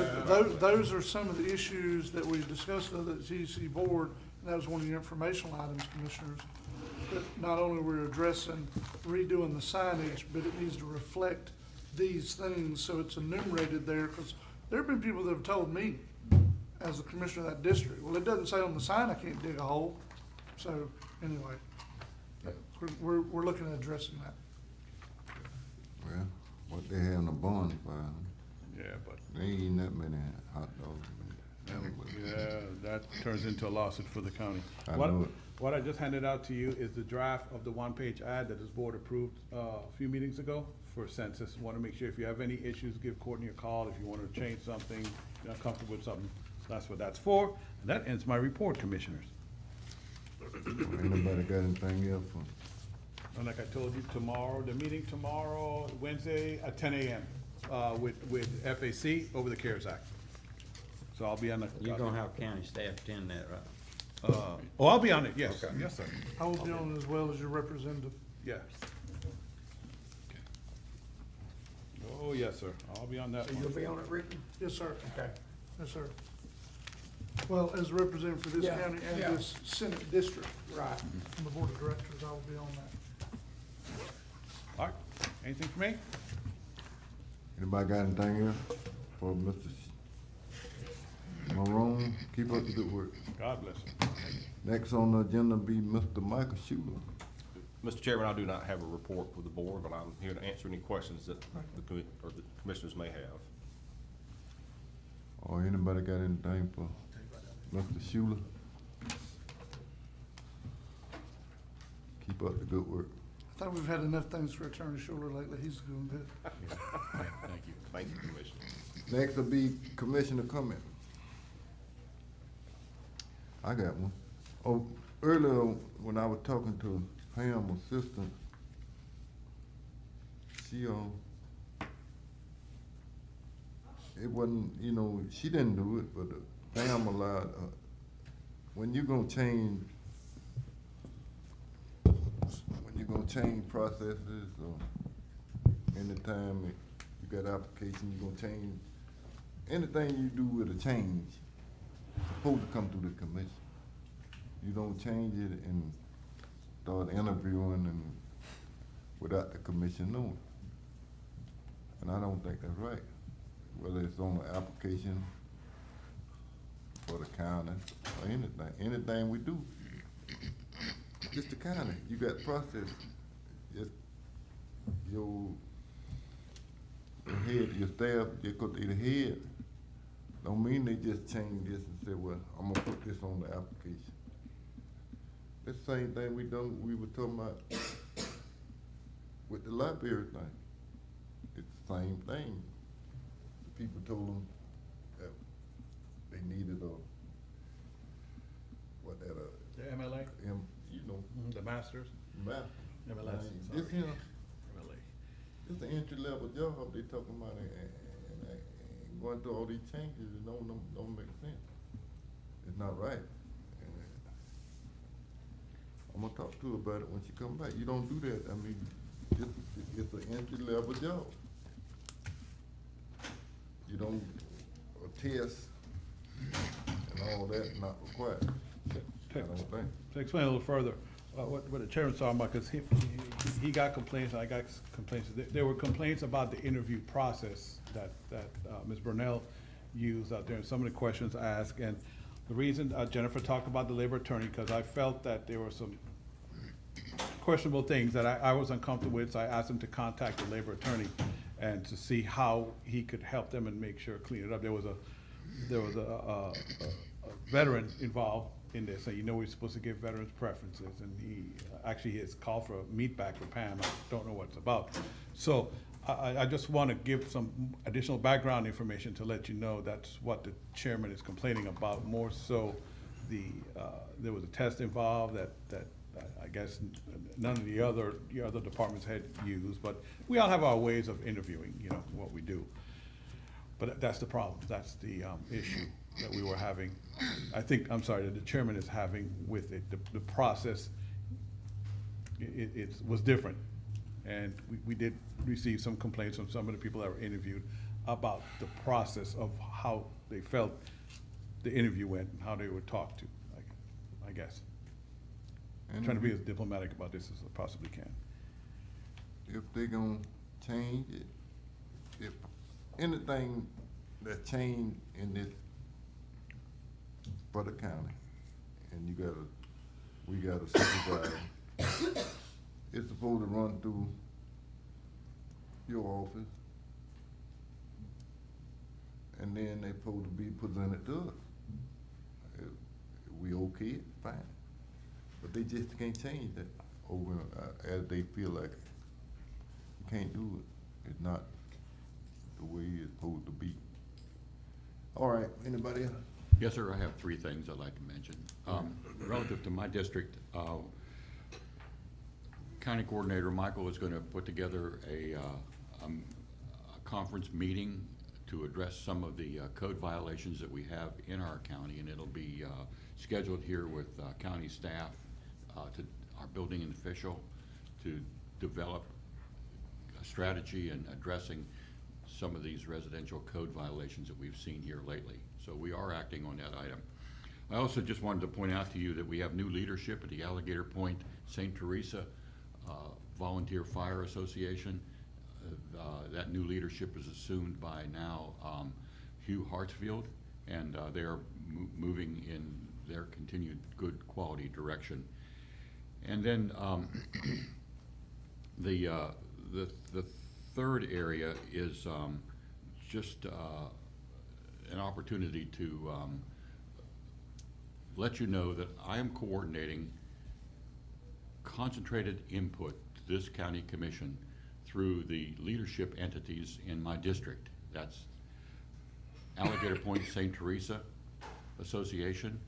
those are some of the issues that we discussed at the TDC board, and that was one of the informational items, Commissioners. That not only we're addressing redoing the signage, but it needs to reflect these things, so it's enumerated there, because there have been people that have told me, as the commissioner of that district, well, it doesn't say on the sign I can't dig a hole. So, anyway, we're looking at addressing that. Well, what they have in a bonfire. Yeah, but. There ain't that many hot dogs. Yeah, that turns into a lawsuit for the county. I know it. What I just handed out to you is the draft of the one-page ad that this board approved a few meetings ago for census. Want to make sure if you have any issues, give Courtney a call. If you want to change something, you're not comfortable with something, that's what that's for. And that ends my report, Commissioners. Anybody got anything else for? And like I told you, the meeting tomorrow, Wednesday at 10 a.m. With FAC over the CARES Act. So I'll be on the. You're gonna have county staff attend that, right? I'll be on it, yes. Okay. Yes, sir. I will be on it as well as your representative. Yes. Oh, yes, sir. I'll be on that one. You'll be on it, Ricky? Yes, sir. Okay. Yes, sir. Well, as a representative for this Yeah, county and yeah. this Senate district. Right. On the board of directors, I will be on that. All right, anything for me? Anybody got anything else for Mr. Marone? Keep up the good work. God bless you. Next on the agenda be Mr. Michael Schuler. Mr. Chairman, I do not have a report for the board, but I'm here to answer any questions that the commissioners may have. Or anybody got anything for Mr. Schuler? Keep up the good work. I think we've had enough things for Attorney Schuler lately. He's doing good. Thank you. Thank you, Commissioner. Next will be Commissioner comment. I got one. Oh, earlier when I was talking to Pam's assistant, she it wasn't, she didn't do it, but Pam allowed, when you're gonna change processes or anytime you got application, you're gonna change, anything you do with a change, it's supposed to come through the commission. You don't change it and start interviewing and without the commission knowing. And I don't think that's right. Whether it's on an application for the county or anything we do. Just the county, you got process. Just your head, your staff, just 'cause they the head, don't mean they just change this and say, well, I'm gonna put this on the application. That's the same thing we were talking about with the library thing. It's the same thing. The people told them that they needed The MLA? you know. The masters? MLS. MLS, This sorry. here, MLA. it's an entry-level job they talking about, and going through all these changes, it don't make sense. It's not right. And I'm gonna talk to her about it when she come back. You don't do that. I mean, it's an entry-level job. You don't, a test and all that not required. I don't think. To explain a little further, what the chairman's talking about, because he got complaints, I got complaints. There were complaints about the interview process that Ms. Burnell used out there, and some of the questions asked. And the reason Jennifer talked about the labor attorney, because I felt that there were some questionable things that I was uncomfortable with, so I asked him to contact the labor attorney and to see how he could help them and make sure, clean it up. There was a veteran involved in this, and we're supposed to give veterans preferences, and he actually has called for a meet back with Pam. I don't know what it's about. So I just want to give some additional background information to let you know that's what the chairman is complaining about. More so, there was a test involved that I guess none of the other departments had used, but we all have our ways of interviewing, what we do. But that's the problem. That's the issue that we were having. That the chairman is having with it. The process, it was different. And we did receive some complaints from some of the people that were interviewed about the process of how they felt the interview went and how they were talked to, I guess. I'm trying to be as diplomatic about this as I possibly can. If they're gonna change it, if anything that changed in this for the county, and we got a supervisor, it's supposed to run through your office, and then they supposed to be presented to us. If we okay it, fine. But they just can't change that over as they feel like it. You can't do it. It's not the way it's supposed to be. All right, anybody else? Yes, sir, I have three things I'd like to mention. Relative to my district, County Coordinator Michael is going to put together a conference meeting to address some of the code violations that we have in our county, and it'll be scheduled here with county staff, to our building official, to develop a strategy in addressing some of these residential code violations that we've seen here lately. So we are acting on that item. I also just wanted to point out to you that we have new leadership at the Alligator Point St. Teresa Volunteer Fire Association. That new leadership is assumed by now Hugh Hartsfield, and they are moving in their continued good quality direction. And then the third area is just an opportunity to let you know that I am coordinating concentrated input to this county commission through the leadership entities in my district. That's Alligator Point St. Teresa Association.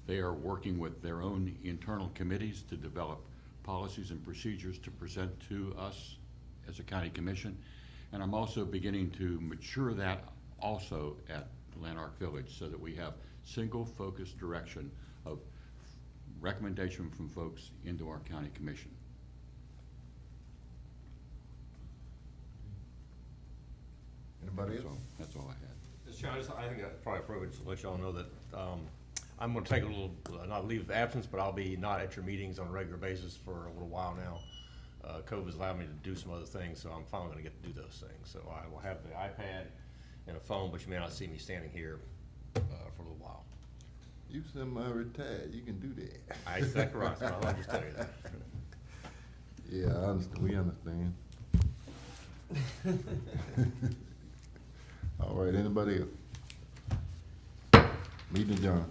They are working with their own internal committees to develop policies and procedures to present to us as a county commission. And I'm also beginning to mature that also at Lanark Village so that we have single focused direction of recommendation from folks into our county commission. Anybody else? That's all I had. Mr. Chairman, I think that's probably appropriate to let y'all know that I'm going to take a little, not leave of absence, but I'll be not at your meetings on a regular basis for a little while now. COVID's allowed me to do some other things, so I'm finally going to get to do those things. So I will have the iPad and a phone, but you may not see me standing here for a little while. You semi-retired, you can do that. Exactly right, so I'll just tell you that. Yeah, I understand, we understand. All right, anybody else? Meeting adjourned.